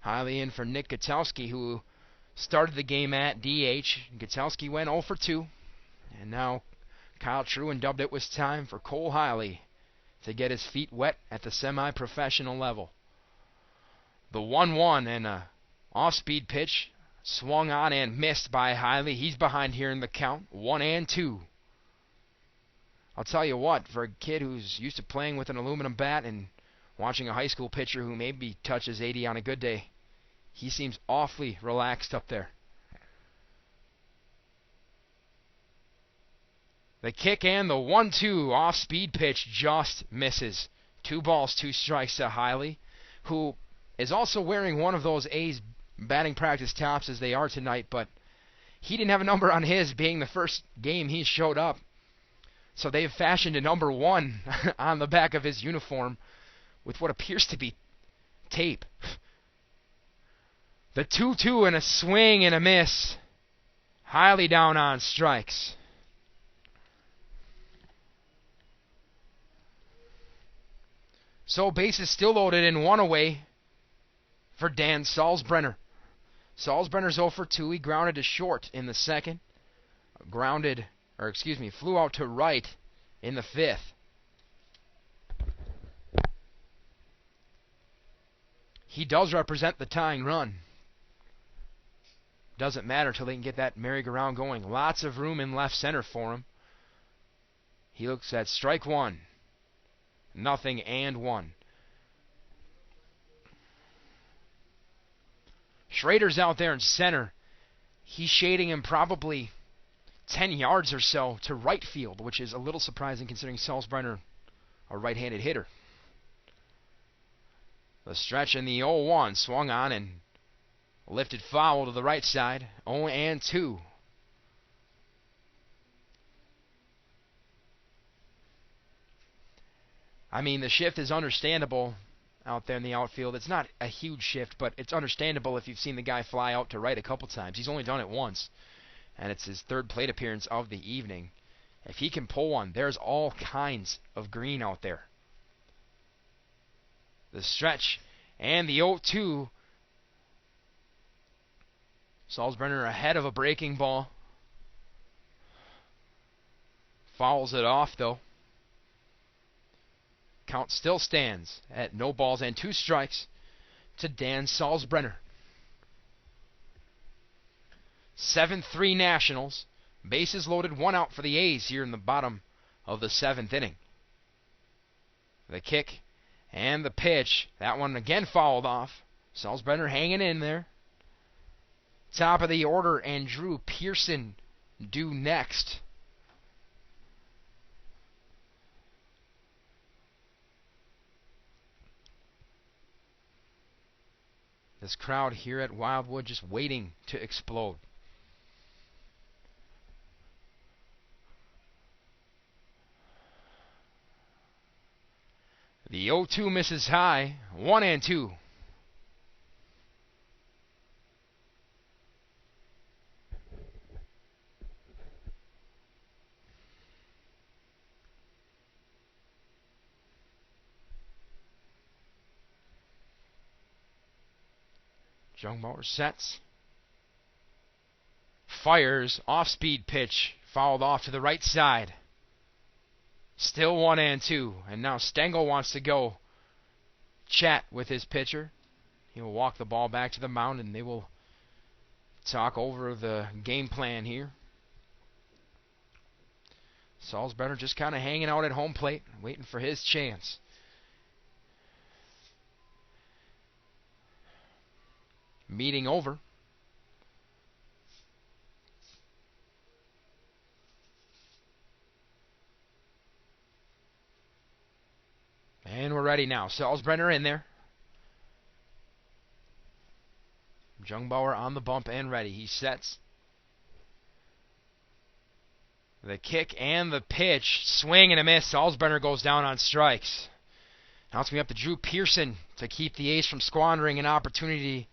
Hiley in for Nick Gutowski, who started the game at DH. Gutowski went 0 for 2. And now Kyle Truen dubbed it was time for Cole Hiley to get his feet wet at the semi-professional level. The 1-1 and a off-speed pitch. Swung on and missed by Hiley. He's behind here in the count. 1-2. I'll tell you what, for a kid who's used to playing with an aluminum bat and watching a high school pitcher who maybe touches 80 on a good day, he seems awfully relaxed up there. The kick and the 1-2 off-speed pitch just misses. 2 balls, 2 strikes to Hiley, who is also wearing one of those A's batting practice tops as they are tonight, but he didn't have a number on his, being the first game he showed up. So they have fashioned a number 1 on the back of his uniform with what appears to be tape. The 2-2 and a swing and a miss. Hiley down on strikes. So bases still loaded and 1 away for Dan Salzbrenner. Salzbrenner's 0 for 2. He grounded to short in the second. Flew out to right in the 5th. He does represent the tying run. Doesn't matter till they can get that merry-go-round going. Lots of room in left center for him. He looks at strike 1. 0-1. Schrader's out there in center. He's shading him probably 10 yards or so to right field, which is a little surprising considering Salzbrenner, a right-handed hitter. The stretch in the 0-1 swung on and lifted foul to the right side. 0-2. I mean, the shift is understandable out there in the outfield. It's not a huge shift, but it's understandable if you've seen the guy fly out to right a couple times. He's only done it once, and it's his third plate appearance of the evening. If he can pull one, there's all kinds of green out there. The stretch and the 0-2. Salzbrenner ahead of a breaking ball. Fouls it off, though. Count still stands at no balls and 2 strikes to Dan Salzbrenner. 7-3 Nationals. Bases loaded, 1 out for the A's here in the bottom of the 7th inning. The kick and the pitch. That one again fouled off. Salzbrenner hanging in there. Top of the order, and Drew Pearson due next. This crowd here at Wildwood just waiting to explode. The 0-2 misses high. 1-2. Jungbauer sets. Fires. Off-speed pitch. Fouled off to the right side. Still 1-2. And now Stengel wants to go chat with his pitcher. He will walk the ball back to the mound and they will talk over the game plan here. Salzbrenner just kind of hanging out at home plate, waiting for his chance. Meeting over. And we're ready now. Salzbrenner in there. Jungbauer on the bump and ready. He sets. The kick and the pitch. Swing and a miss. Salzbrenner goes down on strikes. Now it's going to be up to Drew Pearson to keep the A's from squandering an opportunity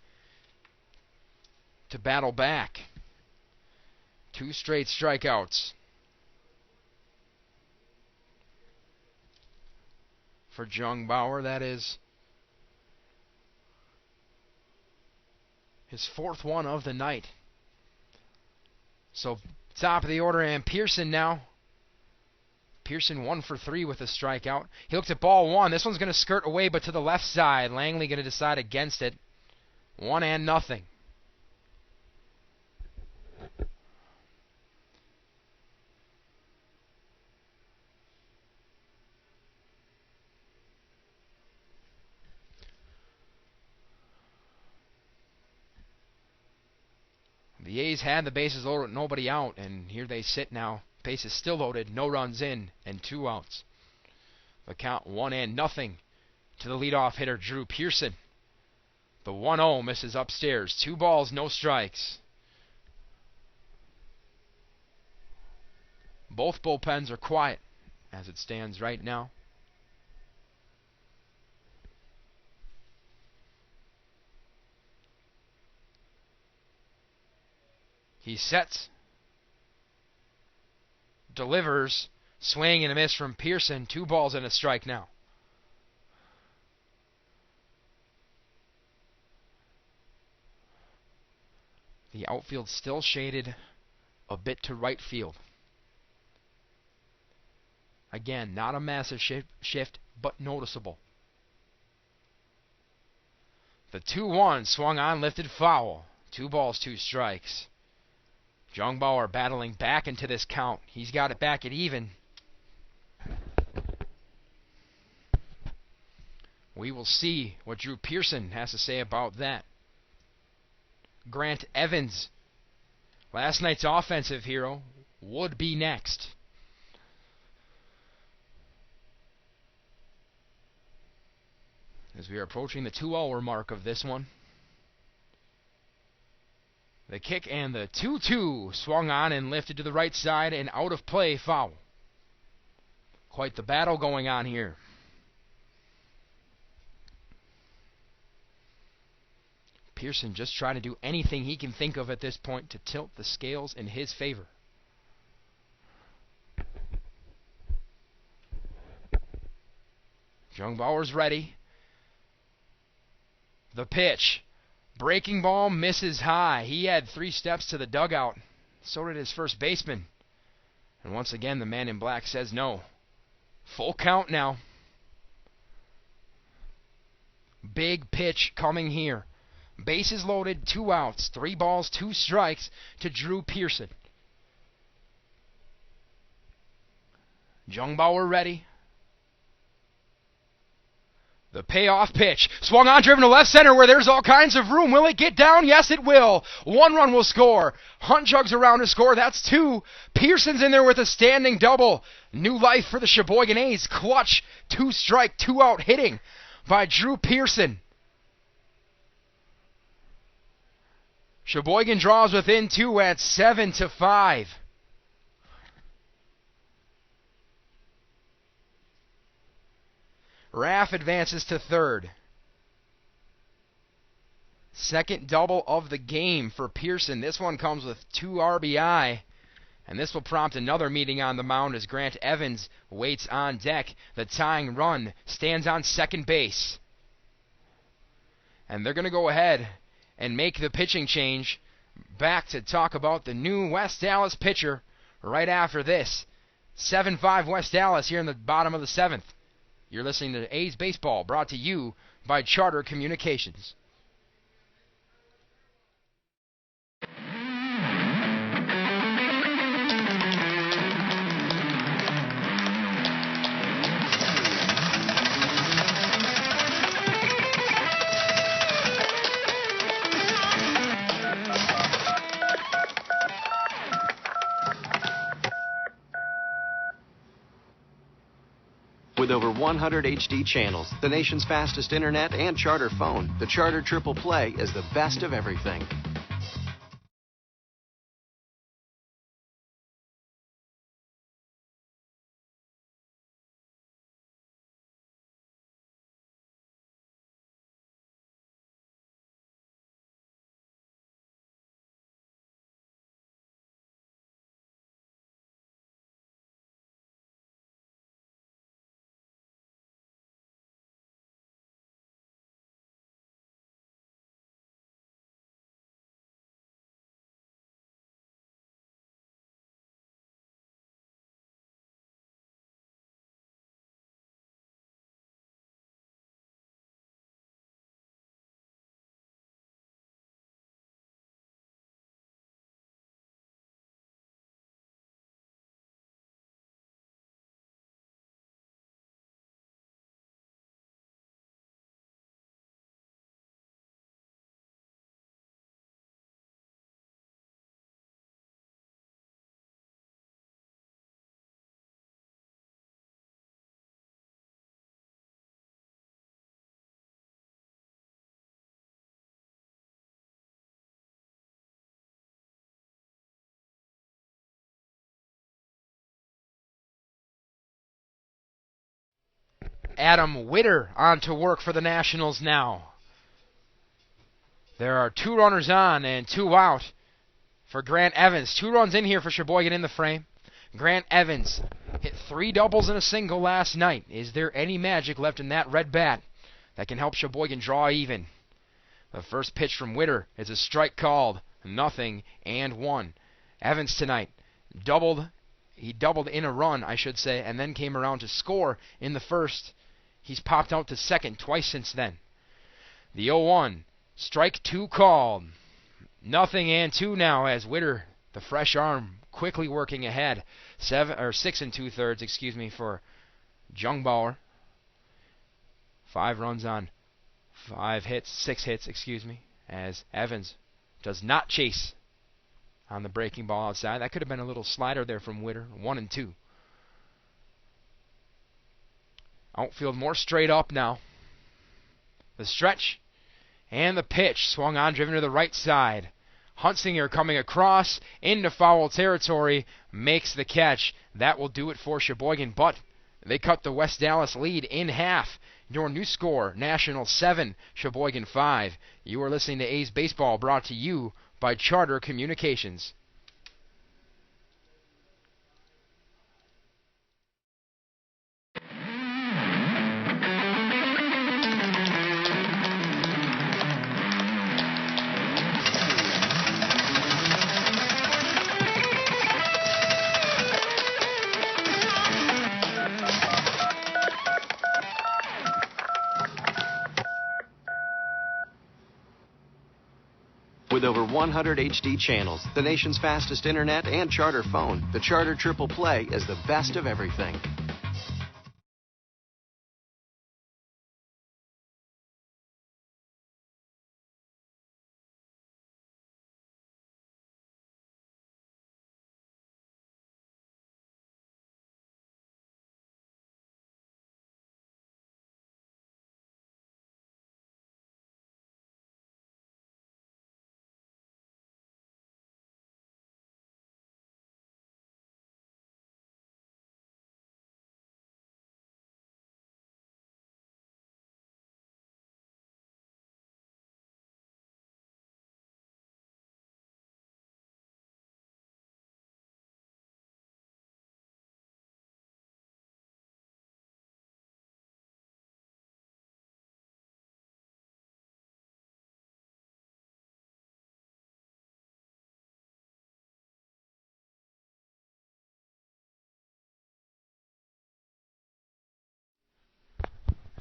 to battle back. 2 straight strikeouts for Jungbauer. That is his 4th one of the night. So top of the order, and Pearson now. Pearson 1 for 3 with a strikeout. He looked at ball 1. This one's going to skirt away, but to the left side. Langley going to decide against it. 1-0. The A's had the bases loaded with nobody out, and here they sit now. Bases still loaded, no runs in, and 2 outs. The count 1-0 to the leadoff hitter, Drew Pearson. The 1-0 misses upstairs. 2 balls, no strikes. Both bullpens are quiet as it stands right now. He sets, delivers, swing and a miss from Pearson. 2 balls and a strike now. The outfield still shaded a bit to right field. Again, not a massive shift, but noticeable. The 2-1 swung on, lifted foul. 2 balls, 2 strikes. Jungbauer battling back into this count. He's got it back at even. We will see what Drew Pearson has to say about that. Grant Evans, last night's offensive hero, would be next. As we are approaching the 2-hour mark of this one. The kick and the 2-2 swung on and lifted to the right side and out of play, foul. Quite the battle going on here. Pearson just trying to do anything he can think of at this point to tilt the scales in his favor. Jungbauer's ready. The pitch. Breaking ball misses high. He had 3 steps to the dugout. So did his first baseman. And once again, the man in black says no. Full count now. Big pitch coming here. Bases loaded, 2 outs, 3 balls, 2 strikes to Drew Pearson. Jungbauer ready. The payoff pitch. Swung on, driven to left center where there's all kinds of room. Will it get down? Yes, it will. 1 run will score. Hunt jugs around to score. That's 2. Pearson's in there with a standing double. New life for the Sheboygan A's. Clutch, 2-strike, 2-out hitting by Drew Pearson. Sheboygan draws within 2 at 7-5. Raff advances to third. Second double of the game for Pearson. This one comes with 2 RBI. And this will prompt another meeting on the mound as Grant Evans waits on deck. The tying run stands on second base. And they're going to go ahead and make the pitching change. Back to talk about the new West Allis pitcher right after this. 7-5 West Allis here in the bottom of the 7th. You're listening to A's Baseball, brought to you by Charter Communications. With over 100 HD channels, the nation's fastest internet, and Charter phone, the Charter Triple Play is the best of everything. Adam Witter on to work for the Nationals now. There are 2 runners on and 2 out for Grant Evans. 2 runs in here for Sheboygan in the frame. Grant Evans hit 3 doubles and a single last night. Is there any magic left in that red bat that can help Sheboygan draw even? The first pitch from Witter is a strike called. 0-1. Evans tonight doubled. He doubled in a run, I should say, and then came around to score in the first. He's popped out to second twice since then. The 0-1. Strike 2 called. 0-2 now as Witter, the fresh arm, quickly working ahead. 6 2/3, for Jungbauer. 5 runs on 6 hits, as Evans does not chase on the breaking ball outside. That could have been a little slider there from Witter. 1-2. Outfield more straight up now. The stretch and the pitch. Swung on, driven to the right side. Huntsinger coming across into foul territory. Makes the catch. That will do it for Sheboygan, but they cut the West Allis lead in half. Your new score, National 7, Sheboygan 5. You are listening to A's Baseball, brought to you by Charter Communications. With over 100 HD channels, the nation's fastest internet, and Charter phone, the Charter Triple Play is the best of everything.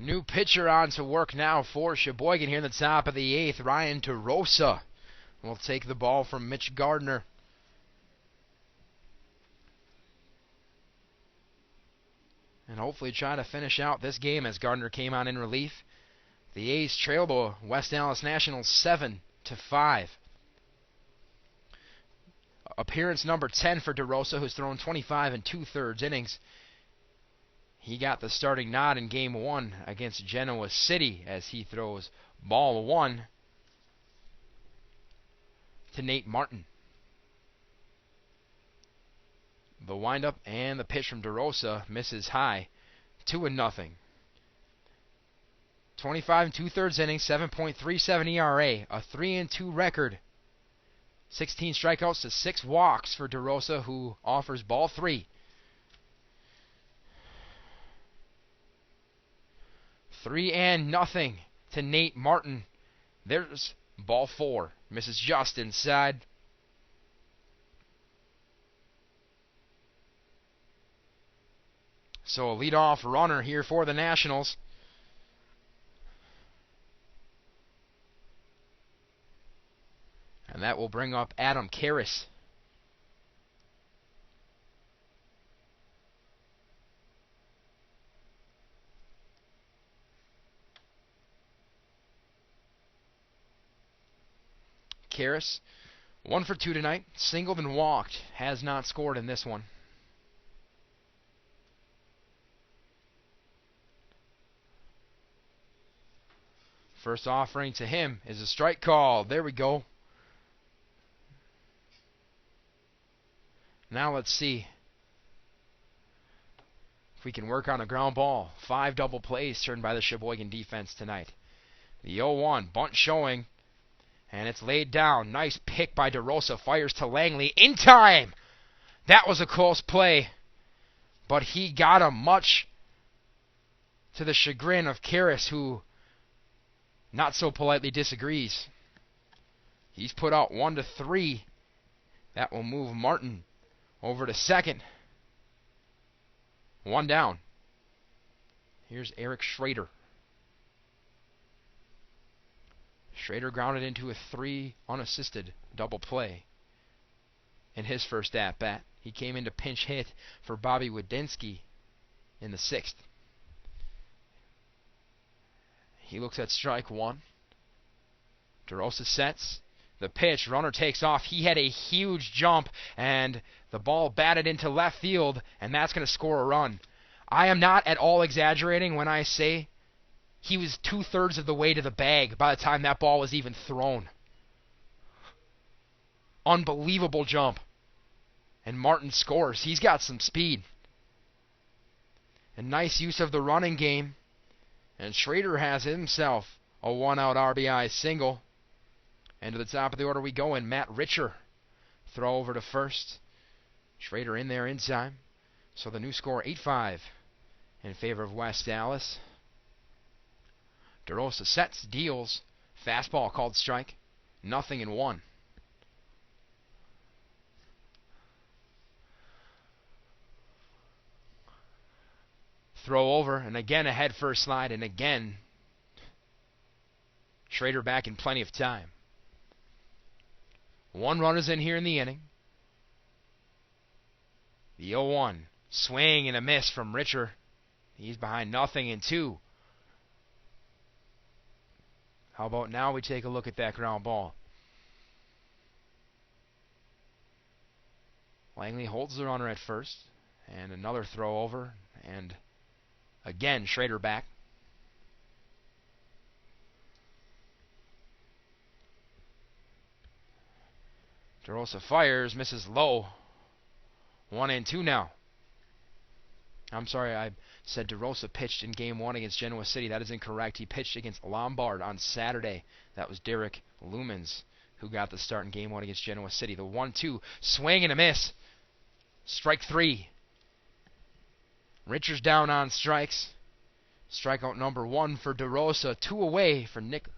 New pitcher on to work now for Sheboygan here in the top of the 8th. Ryan DeRosa will take the ball from Mitch Gardner. And hopefully try to finish out this game as Gardner came on in relief. The A's trail the West Allis Nationals 7-5. Appearance number 10 for DeRosa, who's thrown 25 2/3 innings. He got the starting nod in Game 1 against Genoa City as he throws ball 1 to Nate Martin. The windup and the pitch from DeRosa misses high. 2-0. 25 2/3 innings, 7.37 ERA, a 3-2 record. 16 strikeouts to 6 walks for DeRosa, who offers ball 3. 3-0 to Nate Martin. There's ball 4. Misses just inside. So a leadoff runner here for the Nationals. And that will bring up Adam Karras. Karras, 1 for 2 tonight, singled and walked, has not scored in this one. First offering to him is a strike call. There we go. Now let's see if we can work on a ground ball. 5 double plays turned by the Sheboygan defense tonight. The 0-1 bunt showing. And it's laid down. Nice pick by DeRosa. Fires to Langley in time. That was a close play. But he got him, much to the chagrin of Karras, who not so politely disagrees. He's put out 1-3. That will move Martin over to second. 1 down. Here's Eric Schrader. Schrader grounded into a 3 unassisted double play in his first at-bat. He came in to pinch hit for Bobby Wadensky in the 6th. He looks at strike 1. DeRosa sets, The pitch, runner takes off. He had a huge jump, and the ball batted into left field, and that's going to score a run. I am not at all exaggerating when I say he was 2/3 of the way to the bag by the time that ball was even thrown. Unbelievable jump. And Martin scores. He's got some speed. A nice use of the running game. And Schrader has himself a one-out RBI single. And to the top of the order we go, and Matt Richer. Throw over to first. Schrader in there in time. So the new score, 8-5 in favor of West Allis. DeRosa sets, deals. Fastball called strike. 0-1. Throw over, and again a head first slide, and again Schrader back in plenty of time. One runner's in here in the inning. The 0-1. Swing and a miss from Richer. He's behind 0-2. How about now we take a look at that ground ball? Langley holds the runner at first. And another throw over. And again, Schrader back. DeRosa fires, misses low. 1-2 now. I'm sorry, I said DeRosa pitched in Game 1 against Genoa City. That is incorrect. He pitched against Lombard on Saturday. That was Derek Lumens who got the start in Game 1 against Genoa City. The 1-2, swing and a miss. Strike 3. Richards down on strikes. Strikeout number 1 for DeRosa. 2 away for Nick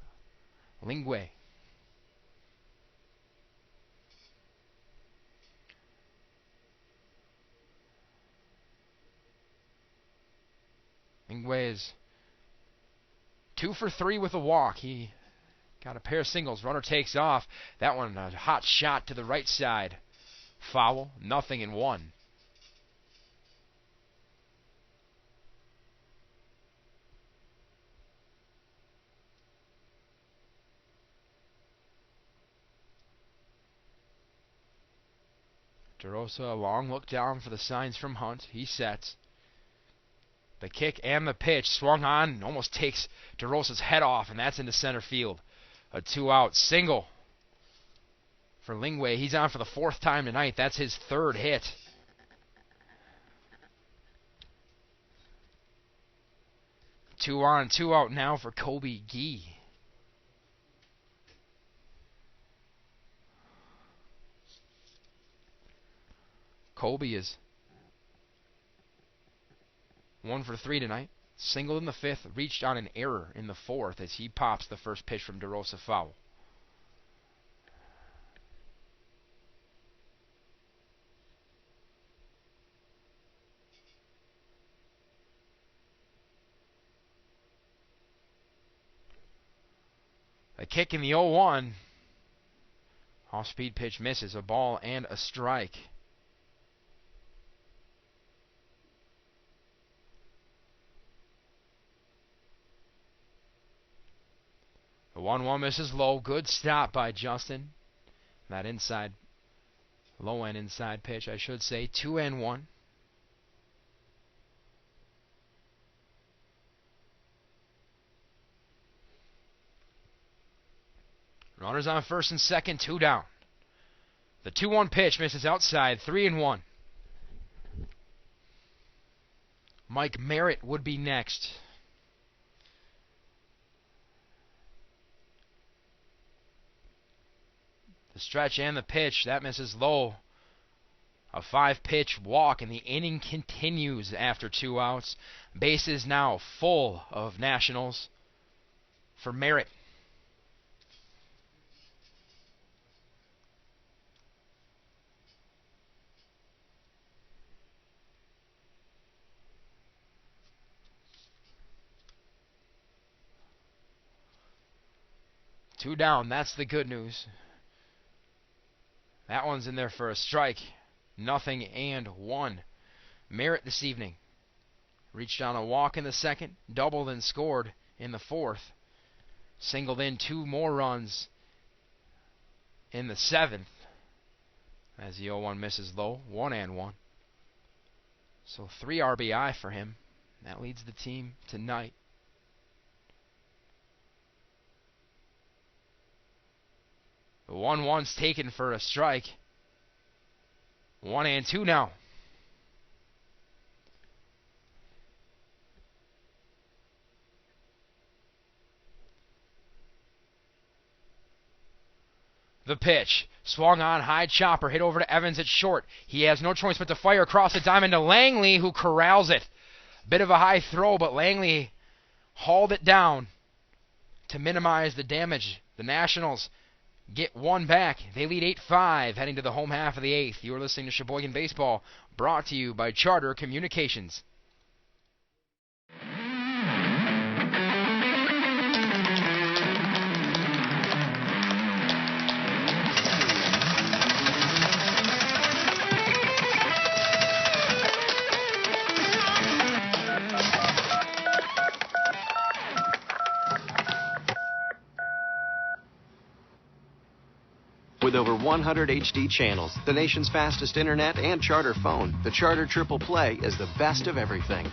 Lingwe. Lingwe is 2 for 3 with a walk. He got a pair of singles. Runner takes off. That one a hot shot to the right side. Foul. 0-1. DeRosa, a long look down for the signs from Hunt. He sets. The kick and the pitch swung on, almost takes DeRosa's head off, and that's into center field. A 2-out single for Lingwe. He's on for the 4th time tonight. That's his 3rd hit. Two on, 2 out now for Kobe Gee. Kobe is 1 for 3 tonight. Singled in the 5th, reached on an error in the 4th as he pops the first pitch from DeRosa foul. A kick in the 0-1. Off-speed pitch misses. A ball and a strike. The 1-1 misses low. Good stop by Justin. That inside, low-end inside pitch, I should say. 2-1. Runners on first and second, 2 down. The 2-1 pitch misses outside, 3-1. Mike Merritt would be next. The stretch and the pitch, that misses low. A 5-pitch walk, and the inning continues after 2 outs. Bases now full of Nationals for Merritt. Two down, that's the good news. That one's in there for a strike. 0-1. Merritt this evening reached on a walk in the 2nd, doubled and scored in the 4th. Singled in 2 more runs in the 7th. As the 0-1 misses low, 1-1. So 3 RBI for him. That leads the team tonight. The 1-1's taken for a strike. 1-2 now. The pitch. Swung on, high chopper, hit over to Evans at short. He has no choice but to fire across the diamond to Langley, who corrals it. Bit of a high throw, but Langley hauled it down to minimize the damage. The Nationals get one back. They lead 8-5, heading to the home half of the 8th. You are listening to Sheboygan Baseball, brought to you by Charter Communications. With over 100 HD channels, the nation's fastest internet, and Charter phone, the Charter Triple Play is the best of everything.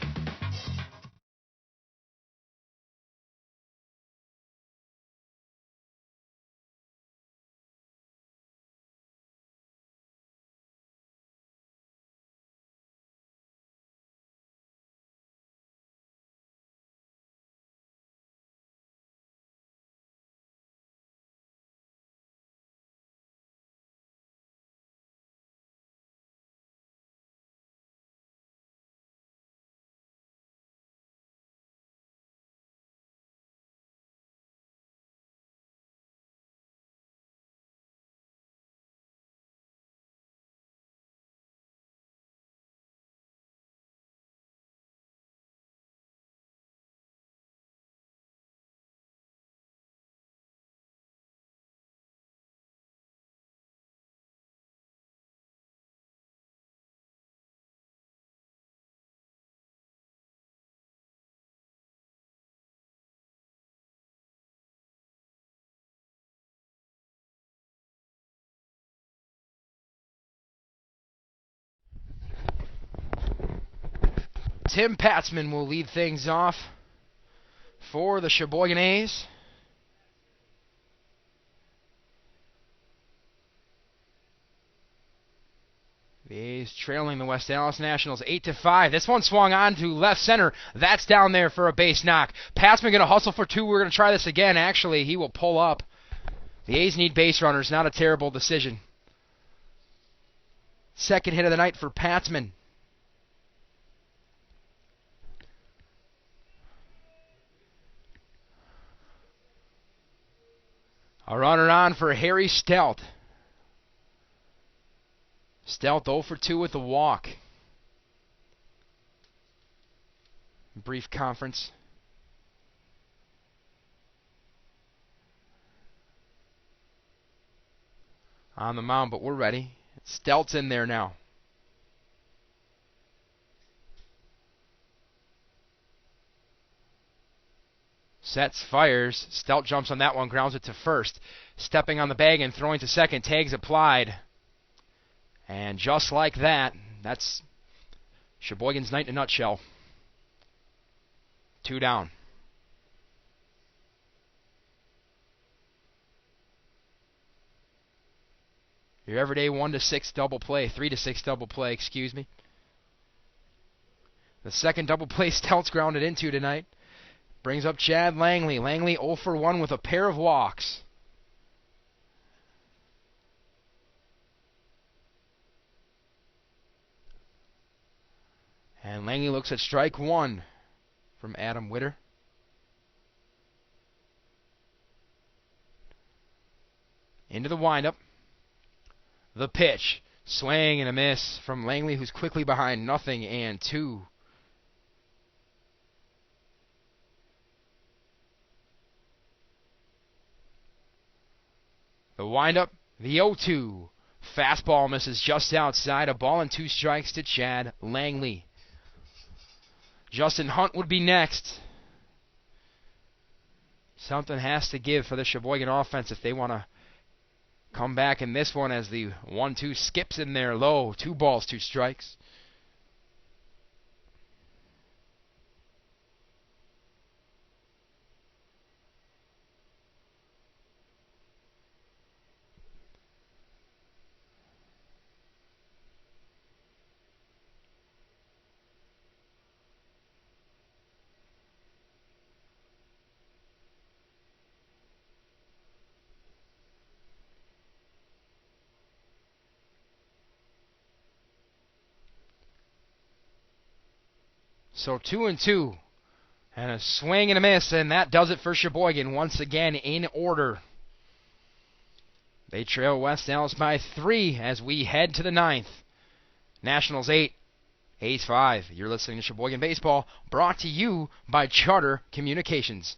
Tim Patzman will lead things off for the Sheboygan A's. The A's trailing the West Allis Nationals 8-5. This one swung on to left center. That's down there for a base knock. Patzman going to hustle for 2. We're going to try this again. Actually, he will pull up. The A's need base runners. Not a terrible decision. Second hit of the night for Patzman. A runner on for Harry Stelt. Stelt 0 for 2 with the walk. Brief conference. On the mound, but we're ready. Stelt's in there now. Sets, fires. Stelt jumps on that one, grounds it to first. Stepping on the bag and throwing to second. Tags applied. And just like that, that's Sheboygan's night in a nutshell. 2 down. Your everyday 1-6 double play, 3-6 double play, excuse me. The second double play Stelt's grounded into tonight. Brings up Chad Langley. Langley 0 for 1 with a pair of walks. And Langley looks at strike 1 from Adam Witter. Into the windup. The pitch. Swing and a miss from Langley, who's quickly behind 0-2. The windup, the 0-2. Fastball misses just outside. A ball and 2 strikes to Chad Langley. Justin Hunt would be next. Something has to give for the Sheboygan offense if they want to come back in this one as the 1-2 skips in there low. 2 balls, 2 strikes. So 2-2. And a swing and a miss, and that does it for Sheboygan once again in order. They trail West Allis by 3 as we head to the 9th. Nationals 8, A's 5. You're listening to Sheboygan Baseball, brought to you by Charter Communications.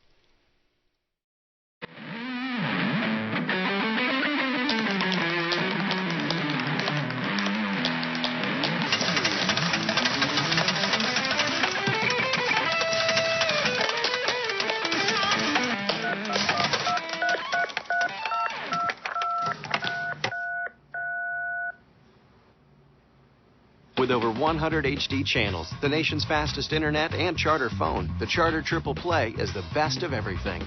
With over 100 HD channels, the nation's fastest internet, and Charter phone, the Charter Triple Play is the best of everything.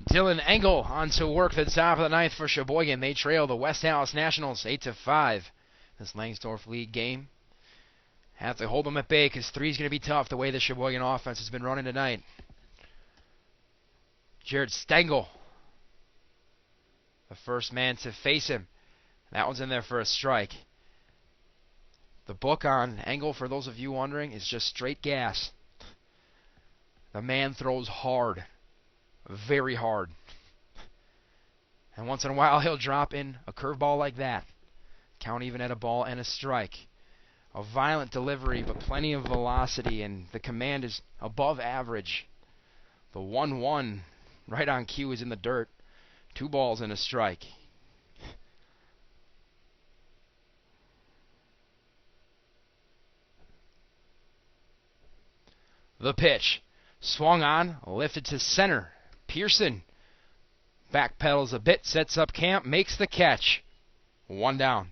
Dylan Engel on to work the top of the 9th for Sheboygan. They trail the West Allis Nationals 8-5. This Langsdorff League game. Have to hold them at bay because 3 is going to be tough the way the Sheboygan offense has been running tonight. Jared Stengel, the first man to face him. That one's in there for a strike. The book on Engel, for those of you wondering, is just straight gas. The man throws hard. Very hard. And once in a while he'll drop in a curveball like that. Count even at a ball and a strike. A violent delivery, but plenty of velocity, and the command is above average. The 1-1 right on cue is in the dirt. 2 balls and a strike. The pitch. Swung on, lifted to center. Pearson backpedals a bit, sets up camp, makes the catch. 1 down.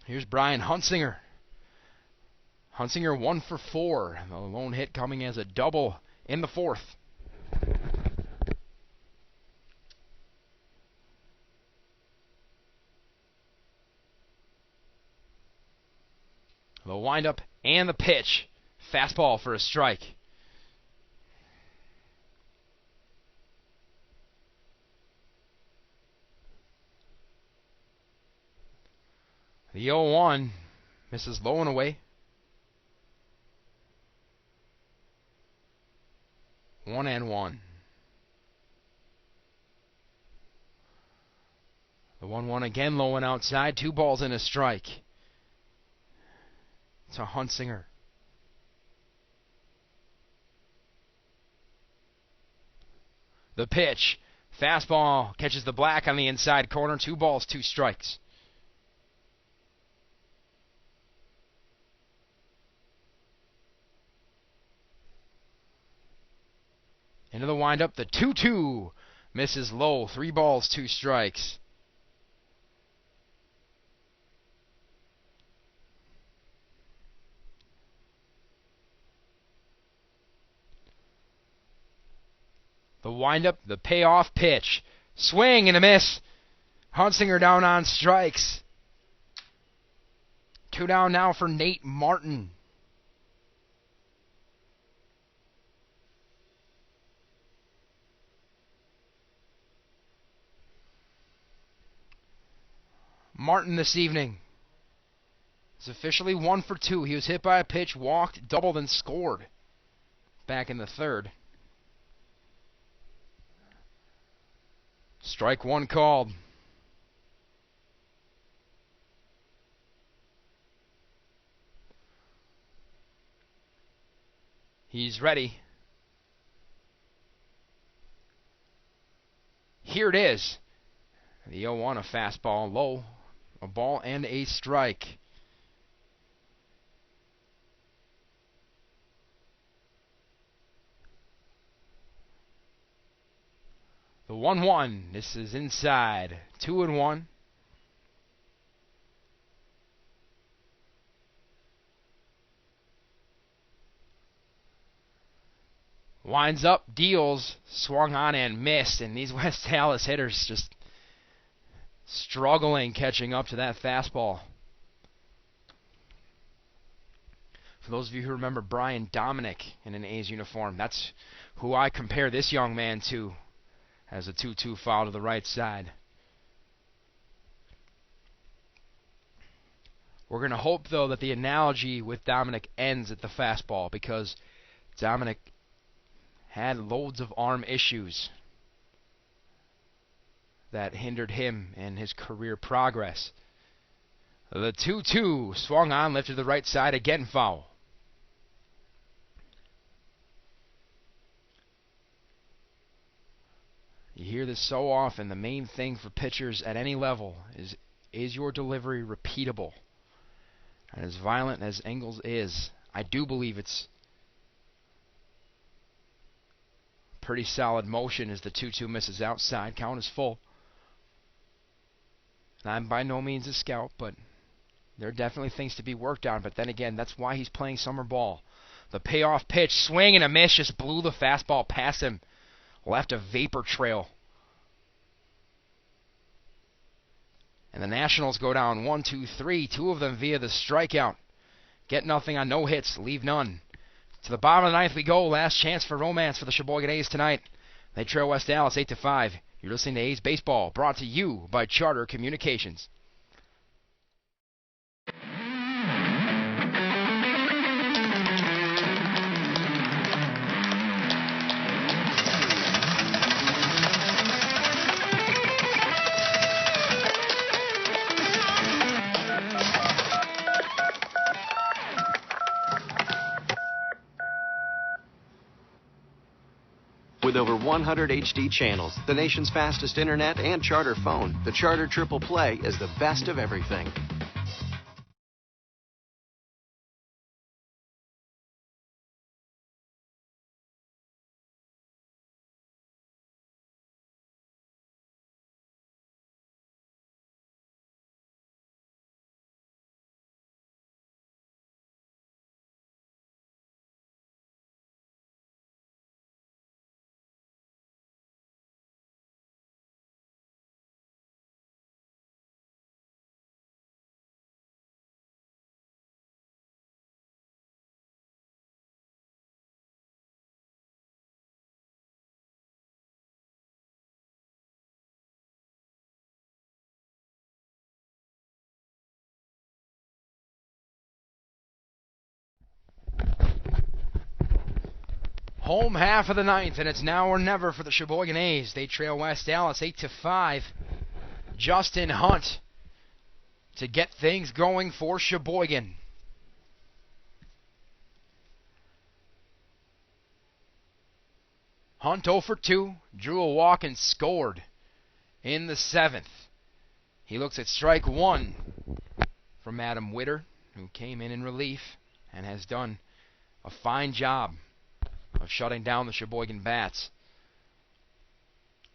Here's Brian Hunsinger. Hunsinger 1 for 4. The lone hit coming as a double in the 4th. The windup and the pitch. Fastball for a strike. The 0-1 misses low and away. 1-1. The 1-1 again low and outside. 2 balls and a strike. To Hunsinger. The pitch. Fastball catches the black on the inside corner. 2 balls, 2 strikes. Into the windup, the 2-2 misses low. 3 balls, 2 strikes. The windup, the payoff pitch. Swing and a miss. Hunsinger down on strikes. Two down now for Nate Martin. Martin this evening is officially 1 for 2. He was hit by a pitch, walked, doubled, and scored back in the third. Strike one called. He's ready. Here it is. The 0-1, a fastball low. A ball and a strike. The 1-1. This is inside. 2-1. Winds up, deals, swung on and missed. And these West Allis hitters just struggling catching up to that fastball. For those of you who remember Brian Dominic in an A's uniform, that's who I compare this young man to as a 2-2 foul to the right side. We're going to hope, though, that the analogy with Dominic ends at the fastball, because Dominic had loads of arm issues that hindered him and his career progress. The 2-2 swung on, lifted to the right side, again foul. You hear this so often. The main thing for pitchers at any level is your delivery repeatable? And as violent as Engels is, I do believe it's pretty solid motion as the 2-2 misses outside. Count is full. I'm by no means a scout, but there are definitely things to be worked on. But then again, that's why he's playing summer ball. The payoff pitch, swing and a miss, just blew the fastball past him. Left a vapor trail. And the Nationals go down 1-2-3, two of them via the strikeout. Get nothing on no hits, leave none. To the bottom of the ninth we go. Last chance for romance for the Sheboygan A's tonight. They trail West Allis 8-5. You're listening to A's Baseball, brought to you by Charter Communications. With over 100 HD channels, the nation's fastest internet, and Charter phone, the Charter Triple Play is the best of everything. Home half of the ninth, and it's now or never for the Sheboygan A's. They trail West Allis 8-5. Justin Hunt to get things going for Sheboygan. Hunt 0 for 2, drew a walk and scored in the seventh. He looks at strike one from Adam Witter, who came in relief and has done a fine job of shutting down the Sheboygan bats.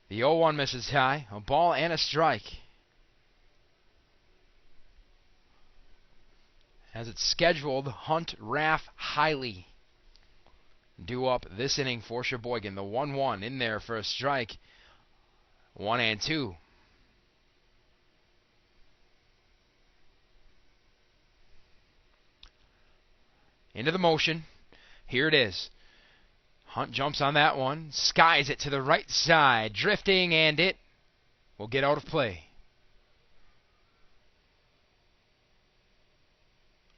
The 0-1 misses high, a ball and a strike. As it's scheduled, Hunt, Raff, Hiley due up this inning for Sheboygan. The 1-1 in there for a strike. 1-2. Into the motion. Here it is. Hunt jumps on that one. Skies it to the right side. Drifting, and it will get out of play.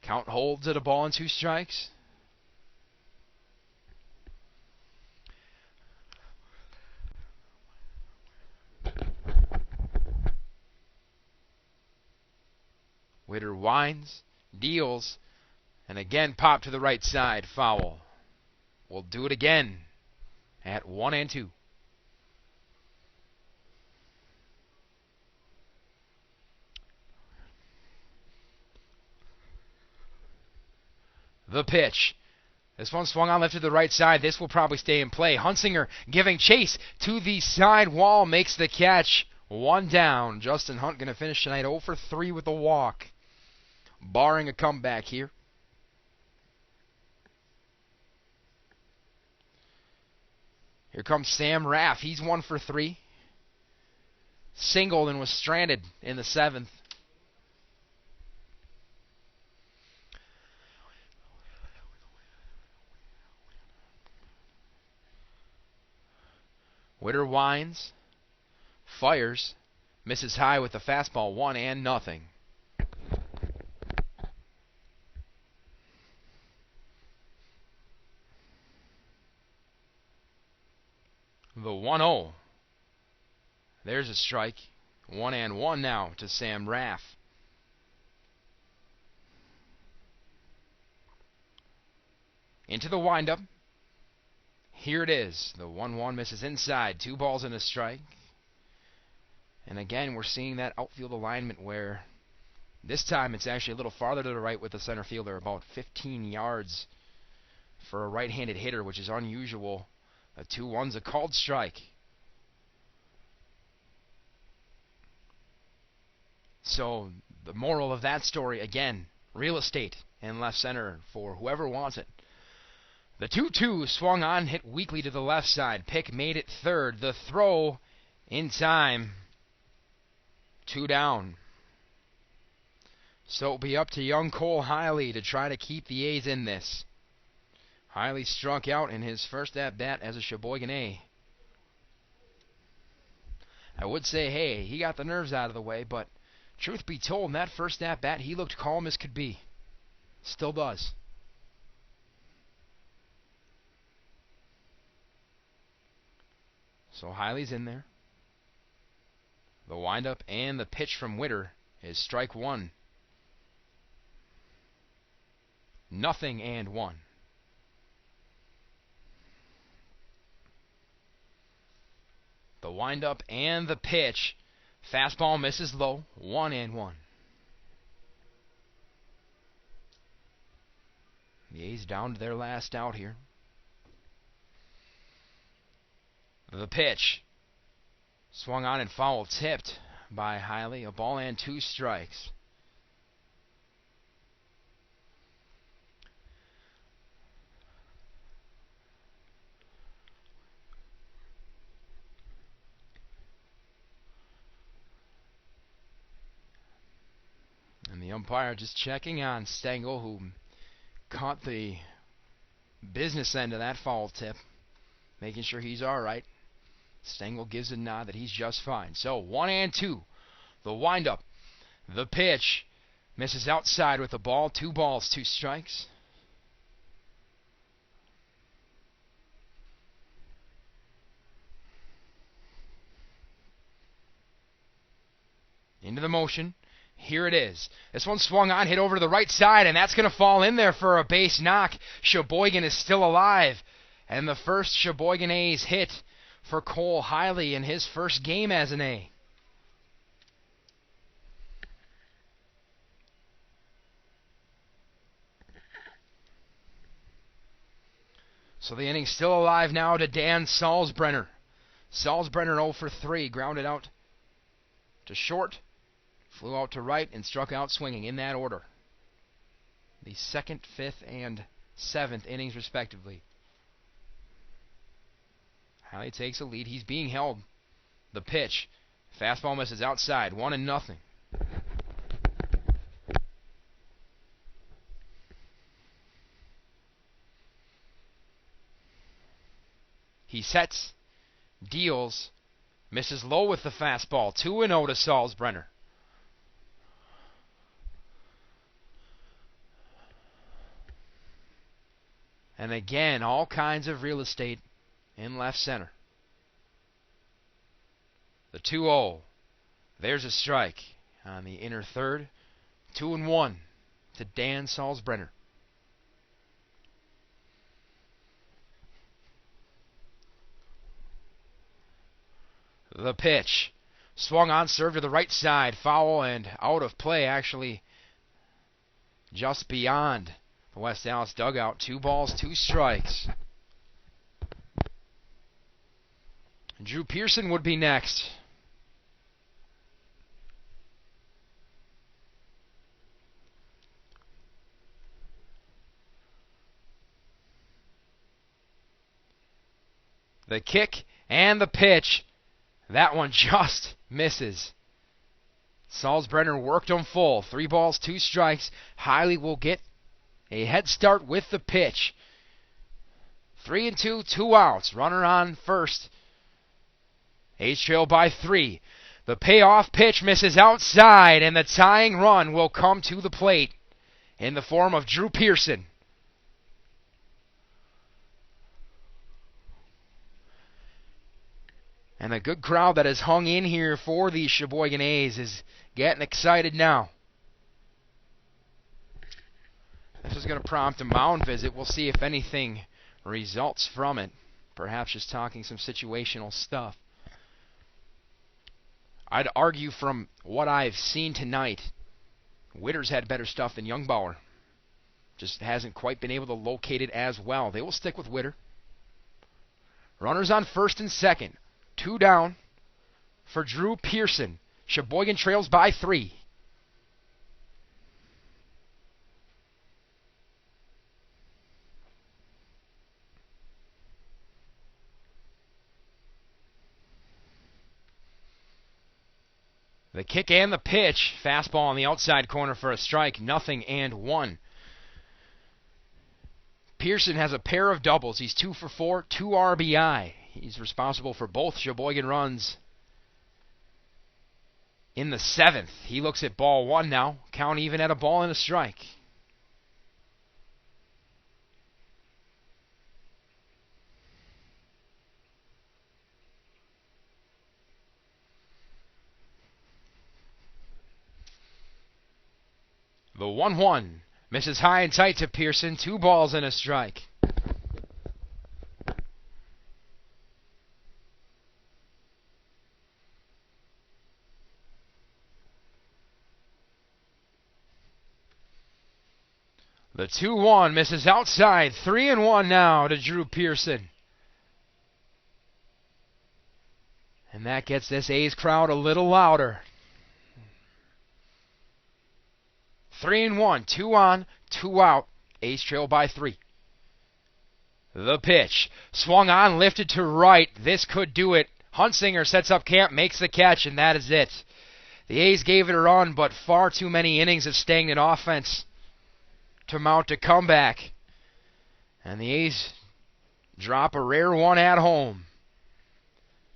Count holds at a ball and 2 strikes. Witter winds, deals, and again pop to the right side. Foul. We'll do it again at 1-2. The pitch. This one swung on left to the right side. This will probably stay in play. Hunsinger giving chase to the side wall. Makes the catch. 1 down. Justin Hunt going to finish tonight 0 for 3 with a walk. Barring a comeback here. Here comes Sam Raff. He's 1 for 3. Singled and was stranded in the 7th. Witter winds, fires, misses high with the fastball, 1-0. The 1-0. There's a strike. 1-1 now to Sam Raff. Into the windup. Here it is. The 1-1 misses inside. 2 balls and a strike. And again, we're seeing that outfield alignment where this time it's actually a little farther to the right with the center fielder, about 15 yards for a right-handed hitter, which is unusual. A 2-1's a called strike. So the moral of that story, again, real estate in left center for whoever wants it. The 2-2 swung on, hit weakly to the left side. Pick made it third. The throw in time. 2 down. So it'll be up to young Cole Hiley to try to keep the A's in this. Hiley struck out in his first at-bat as a Sheboygan A. I would say, hey, he got the nerves out of the way, but truth be told, in that first at-bat, he looked calm as could be. Still does. So Hiley's in there. The windup and the pitch from Witter is strike 1. 0-1. The windup and the pitch. Fastball misses low. 1-1. The A's down to their last out here. The pitch. Swung on and foul, tipped by Hiley. A ball and 2 strikes. And the umpire just checking on Stengel, who caught the business end of that foul tip, making sure he's all right. Stengel gives a nod that he's just fine. So 1-2. The windup. The pitch. Misses outside with the ball. 2 balls, 2 strikes. Into the motion. Here it is. This one swung on, hit over to the right side, and that's going to fall in there for a base knock. Sheboygan is still alive. And the first Sheboygan A's hit for Cole Hiley in his first game as an A. So the inning's still alive now to Dan Salzbrenner. Salzbrenner 0 for 3, grounded out to short, flew out to right, and struck out swinging in that order. The 2nd, 5th, and 7th innings respectively. Hiley takes a lead. He's being held. The pitch. Fastball misses outside. 1-0. He sets, deals, misses low with the fastball. 2-0 to Salzbrenner. And again, all kinds of real estate in left center. The 2-0. There's a strike on the inner third. 2-1 to Dan Salzbrenner. The pitch. Swung on, serve to the right side. Foul and out of play, actually, just beyond the West Allis dugout. 2 balls, 2 strikes. Drew Pearson would be next. The kick and the pitch. That one just misses. Salzbrenner worked him full. 3 balls, 2 strikes. Hiley will get a head start with the pitch. 3-2, 2 outs. Runner on first. A's trail by 3. The payoff pitch misses outside, and the tying run will come to the plate in the form of Drew Pearson. And a good crowd that has hung in here for the Sheboygan A's is getting excited now. This is going to prompt a mound visit. We'll see if anything results from it. Perhaps just talking some situational stuff. I'd argue from what I've seen tonight, Witter's had better stuff than Youngbauer. Just hasn't quite been able to locate it as well. They will stick with Witter. Runners on first and second. 2 down for Drew Pearson. Sheboygan trails by 3. The kick and the pitch. Fastball on the outside corner for a strike. 0-1. Pearson has a pair of doubles. He's 2 for 4, 2 RBI. He's responsible for both Sheboygan runs in the 7th. He looks at ball 1 now. Count even at a ball and a strike. The 1-1 misses high and tight to Pearson. 2 balls and a strike. The 2-1 misses outside. 3-1 now to Drew Pearson. And that gets this A's crowd a little louder. 3-1, 2 on, 2 out. A's trail by 3. The pitch. Swung on, lifted to right. This could do it. Hunsinger sets up camp, makes the catch, and that is it. The A's gave it a run, but far too many innings of stagnant offense to mount a comeback. And the A's drop a rare one at home.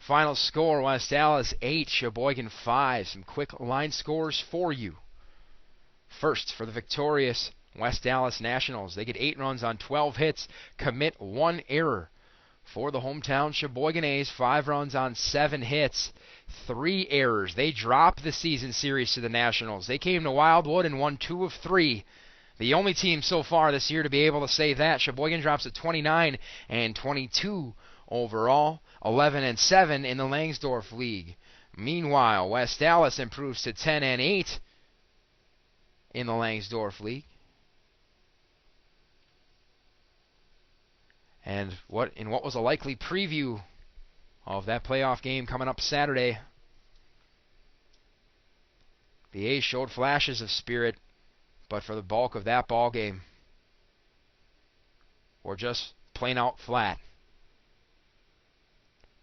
Final score, West Allis 8, Sheboygan 5. Some quick line scores for you. First, for the victorious West Allis Nationals. They get 8 runs on 12 hits, commit 1 error. For the hometown Sheboygan A's, 5 runs on 7 hits, 3 errors. They dropped the season series to the Nationals. They came to Wildwood and won 2 of 3. The only team so far this year to be able to say that. Sheboygan drops to 29 and 22 overall, 11 and 7 in the Langsdorff League. Meanwhile, West Allis improves to 10 and 8 in the Langsdorff League. And in what was a likely preview of that playoff game coming up Saturday, the A's showed flashes of spirit, but for the bulk of that ball game, were just plain out flat.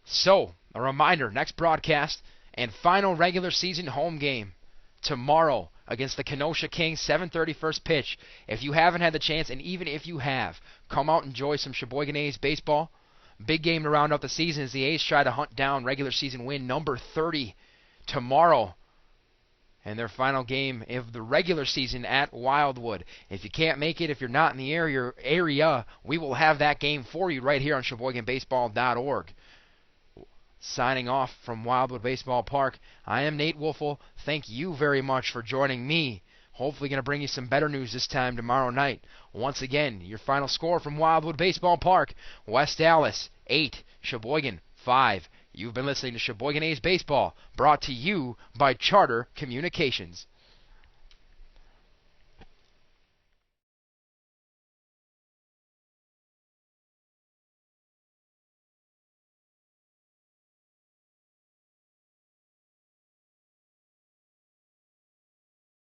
So, a reminder, next broadcast and final regular season home game tomorrow against the Kenosha Kings, 7:30 first pitch. If you haven't had the chance, and even if you have, come out and enjoy some Sheboygan A's baseball. Big game to round out the season as the A's try to hunt down regular season win number 30 tomorrow. And their final game of the regular season at Wildwood. If you can't make it, if you're not in the area, we will have that game for you right here on SheboyganBaseball.org. Signing off from Wildwood Baseball Park, I am Nate Woelfel. Thank you very much for joining me. Hopefully going to bring you some better news this time tomorrow night. Once again, your final score from Wildwood Baseball Park, West Allis 8, Sheboygan 5. You've been listening to Sheboygan A's Baseball, brought to you by Charter Communications.